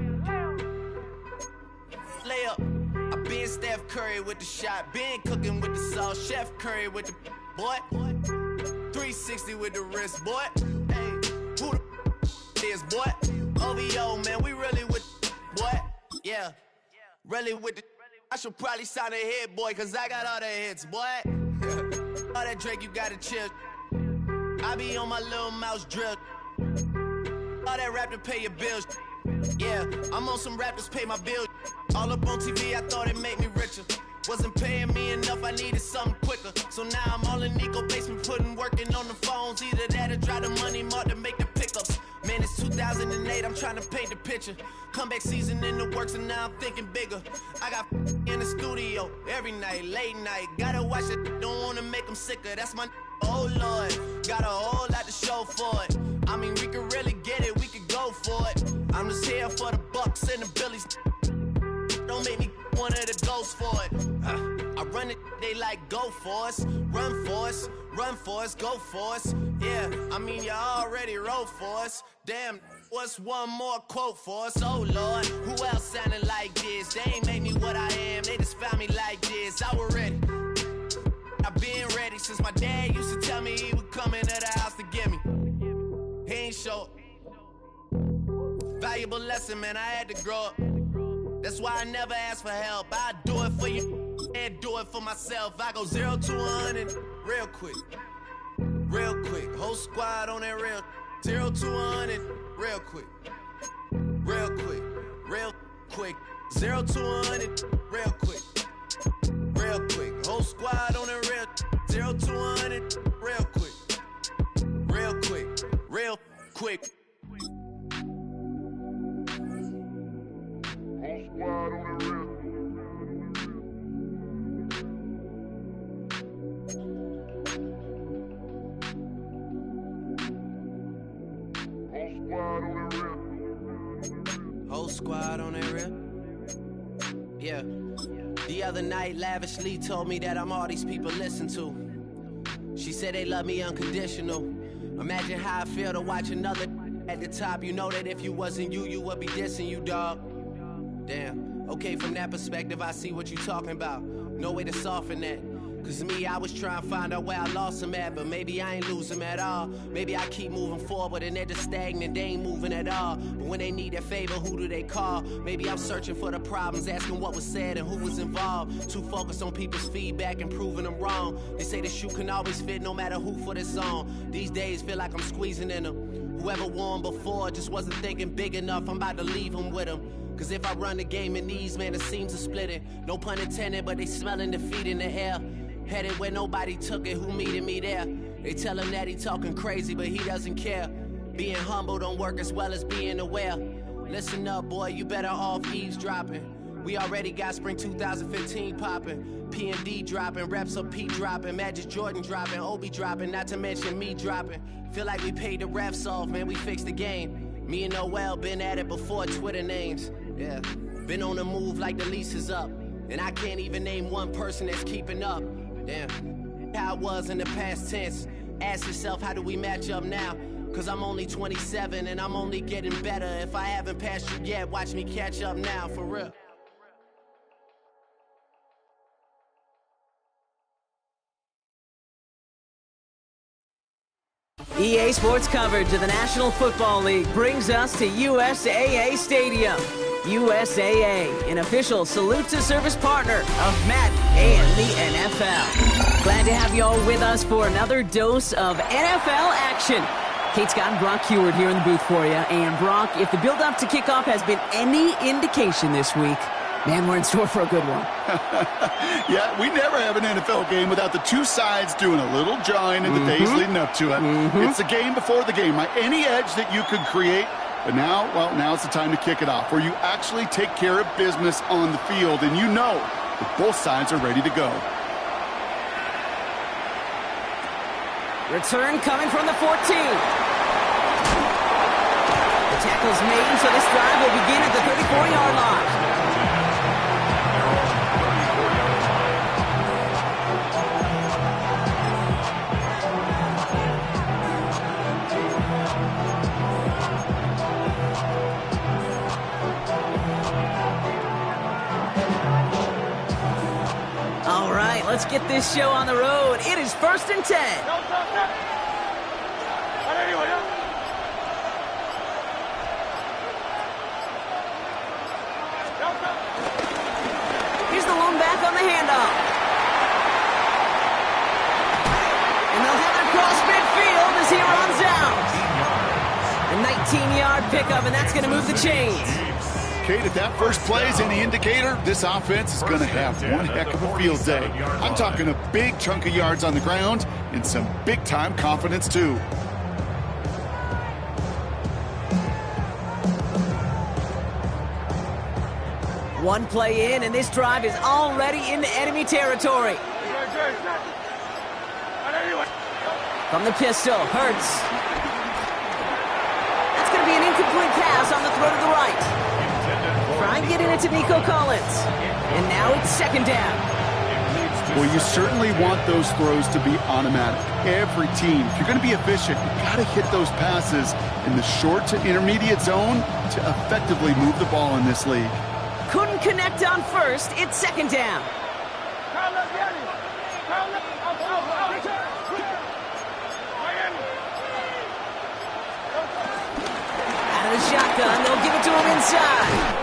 Lay up. I been Steph Curry with the shot. Been cooking with the sauce. Chef Curry with the boy. 360 with the wrist, boy. Hey, who the is, boy? OVO, man, we really with boy. Yeah, really with the. I should probably sign a hit, boy, cause I got all the hits, boy. All that Drake, you gotta chill. I be on my little mouse drill. All that rap to pay your bills. Yeah, I'm on some rappers pay my bills. All up on TV, I thought it made me richer. Wasn't paying me enough, I needed something quicker. So now I'm all in Nico basement, working on the phones. Either that or drive the money mark to make the pickups. Man, it's 2008, I'm trying to paint the picture. Comeback season in the works and now I'm thinking bigger. I got in the studio every night, late night. Gotta watch it, don't wanna make them sicker. That's my oh Lord, got a whole lot to show for it. I mean, we could really get it, we could go for it. I'm just here for the Bucks and the Billies. Don't make me one of the ghosts for it. I run it, they like go for us. Run for us, run for us, go for us. Yeah, I mean, you already wrote for us. Damn, what's one more quote for us? Oh Lord, who else sounding like this? They ain't made me what I am, they just found me like this. I was ready. I've been ready since my dad used to tell me he would come into the house to get me. He ain't show. Valuable lesson, man, I had to grow up. That's why I never ask for help. I do it for you and do it for myself. I go 0 to 100 real quick. Real quick. Whole squad on that real. 0 to 100 real quick. Real quick. Real quick. 0 to 100 real quick. Real quick. Whole squad on that real. 0 to 100 real quick. Real quick. Real quick. squad on that real? Yeah. The other night, lavishly told me that I'm all these people listen to. She said they love me unconditional. Imagine how I feel to watch another at the top. You know that if you wasn't you, you would be dissing you, dog. Damn. Okay, from that perspective, I see what you talking about. No way to soften that. Cause me, I was trying to find out where I lost him at, but maybe I ain't lose him at all. Maybe I keep moving forward and they're just stagnant, they ain't moving at all. But when they need a favor, who do they call? Maybe I'm searching for the problems, asking what was said and who was involved. Too focused on people's feedback and proving them wrong. They say the shoe can always fit no matter who for this song. These days feel like I'm squeezing in them. Whoever won before just wasn't thinking big enough, I'm about to leave them with them. Cause if I run the game in these, man, it seems to split it. No pun intended, but they smelling defeat in the air. Headed where nobody took it, who meeting me there? They tell him that he talking crazy, but he doesn't care. Being humble don't work as well as being aware. Listen up, boy, you better off eavesdropping. We already got spring 2015 popping. P&D dropping, reps up P dropping, Magic Jordan dropping, Obi dropping, not to mention me dropping. Feel like we paid the refs off, man, we fixed the game. Me and Noel been at it before Twitter names. Yeah, been on the move like the lease is up. And I can't even name one person that's keeping up. Damn, how it was in the past tense. Ask yourself, how do we match up now? Cause I'm only 27 and I'm only getting better. If I haven't passed you yet, watch me catch up now, for real. EA Sports coverage of the National Football League brings us to USAA Stadium. USAA, an official salute-to-service partner of Madden and the NFL. Glad to have you all with us for another dose of NFL action. Kate Scott and Brock Heward here in the booth for you. And Brock, if the build-up to kickoff has been any indication this week, man, we're in store for a good one. Yeah, we never have an NFL game without the two sides doing a little jawing in the days leading up to it. It's the game before the game. Any edge that you could create. But now, well, now's the time to kick it off, where you actually take care of business on the field, and you know that both sides are ready to go. Return coming from the 14. The tackle's made, so this drive will begin at the 34-yard line. Let's get this show on the road. It is 1st and 10. Here's the lone back on the handoff. And they'll have it across midfield as he runs out. A 19-yard pickup, and that's going to move the chains. Kate, if that first play is any indicator, this offense is going to have one heck of a field day. I'm talking a big chunk of yards on the ground and some big-time confidence, too. One play in, and this drive is already into enemy territory. From the pistol, Hurts. That's going to be an incomplete pass on the throw to the right. Try and get it into Nico Collins. And now it's 2nd down. Well, you certainly want those throws to be automatic. Every team, if you're going to be efficient, you've got to hit those passes in the short to intermediate zone to effectively move the ball in this league. Couldn't connect on first. It's 2nd down. Out of the shotgun, they'll give it to him inside.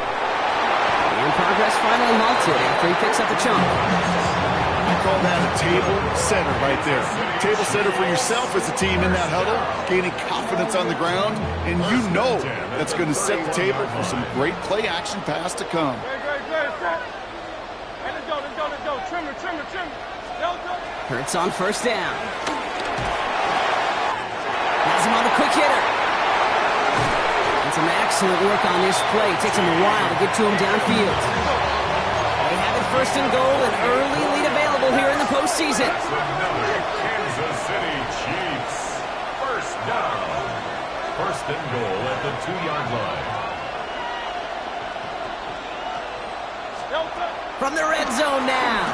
And progress finally halted after he picks up the chunk. I call that a table setter right there. Table setter for yourself as a team in that huddle, gaining confidence on the ground, and you know that's going to set the table for some great play-action pass to come. Hurts on 1st down. Has him on the quick hitter. Some excellent work on this play. It takes him a while to get to him downfield. They have it 1st and goal, an early lead available here in the postseason. Kansas City Chiefs. 1st down. 1st and goal at the 2-yard line. from the red zone now.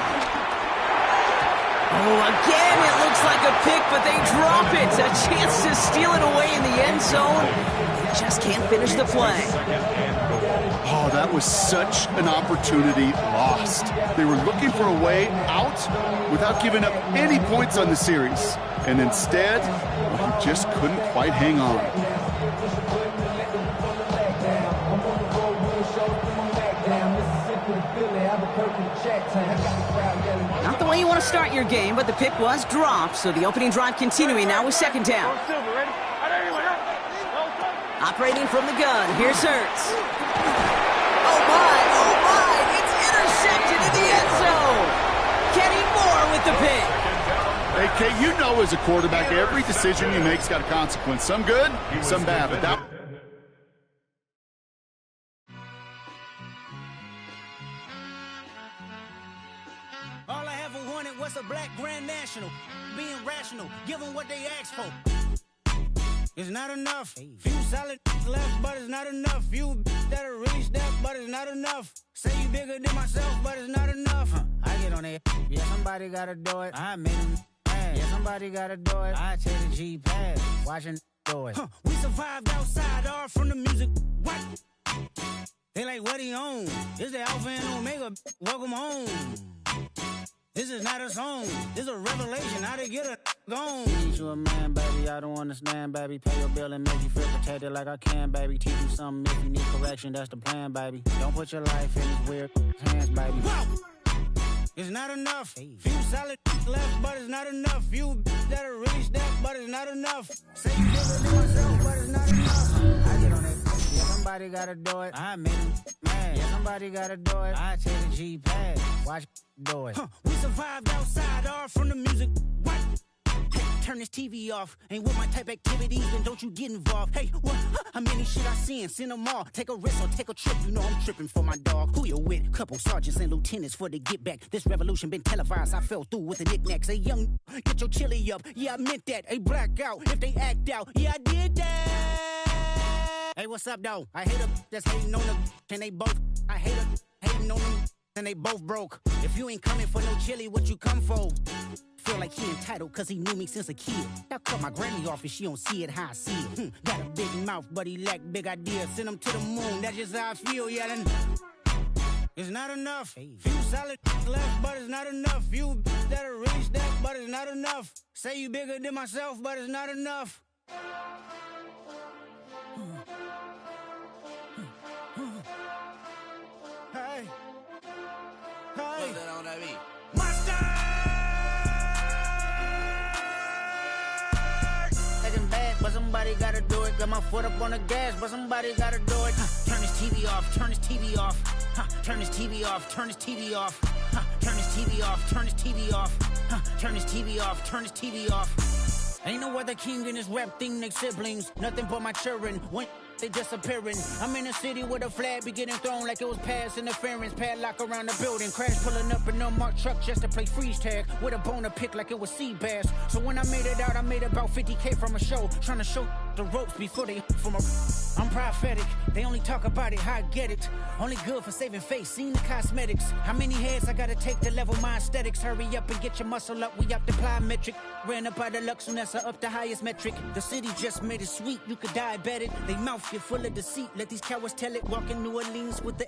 Oh, again, it looks like a pick, but they drop it. A chance to steal it away in the end zone. Just can't finish the play. Oh, that was such an opportunity lost. They were looking for a way out without giving up any points on the series. And instead, he just couldn't quite hang on. Not the way you want to start your game, but the pick was dropped, so the opening drive continuing now with second down. Operating from the gun, here's Hurts. Oh my, it's intercepted in the end zone. Kenny Moore with the pick. Hey, Kate, you know as a quarterback, every decision you make's got a consequence. Some good, some bad, but that... All I ever wanted was a black grand national. Being rational, give them what they asked for. It's not enough. Few solid left, but it's not enough. Few that'll really step, but it's not enough. Say you bigger than myself, but it's not enough. I get on it. Yeah, somebody gotta do it. I made him mad. Yeah, somebody gotta do it. I take the G-pad. Watching do it. We survived outside, all from the music. What? They like, what he on? This the Alpha and Omega. Welcome home. This is not a song. This is a revelation. How to get a gone. Teach you a man, baby. I don't understand, baby. Pay your bill and make you feel protected like I can, baby. Teach you something if you need correction. That's the plan, baby. Don't put your life in these weird hands, baby. Whoa! It's not enough. Few solid left, but it's not enough. Few that'll really step, but it's not enough. Say you bigger than myself, but it's not enough. I get on it. Yeah, somebody gotta do it. I made him mad. Yeah, somebody gotta do it. I take the G-pad. Watch do it. We survived outside, all from the music. What? Hey, turn this TV off. Ain't with my type activities, then don't you get involved. Hey, what? How many shit I seen? Send them all. Take a risk or take a trip. You know I'm tripping for my dog. Who you with? Couple sergeants and lieutenants for the get back. This revolution been televised. I fell through with the knickknacks. Hey, young, get your chili up. Yeah, I meant that. Hey, black out if they act out. Yeah, I did that. Hey, what's up, though? I hate them that's hating on them. And they both. I hate them hating on them. And they both broke. If you ain't coming for no chili, what you come for? Feel like he entitled cause he knew me since a kid. I cut my granny off and she don't see it how I see it. Got a big mouth, but he lack big ideas. Send him to the moon, that's just how I feel, yelling. It's not enough. Few solid left, but it's not enough. Few that'll really step, but it's not enough. Say you bigger than myself, but it's not enough. Hey. Hey. Taking bad, but somebody gotta do it. Got my foot up on the gas, but somebody gotta do it. Turn this TV off, turn this TV off. Turn this TV off, turn this TV off. Turn this TV off, turn this TV off. Turn this TV off, turn this TV off. Ain't no other king in this rap thing, they siblings. Nothing but my children. When they disappearing. I'm in a city where the flag be getting thrown like it was pass interference. Padlock around the building. Crash pulling up an unmarked truck just to play freeze tag. With a bone to pick like it was sea bass. So when I made it out, I made about 50K from a show. Trying to show the ropes before they from a... I'm prophetic. They only talk about it, how I get it. Only good for saving face, seen the cosmetics. How many heads I gotta take to level my aesthetics? Hurry up and get your muscle up, we up the plyometric. Ran up out of Lux, Nessa up the highest metric. The city just made it sweet, you could diabetic. They mouth get full of deceit, let these cowards tell it. Walking New Orleans with the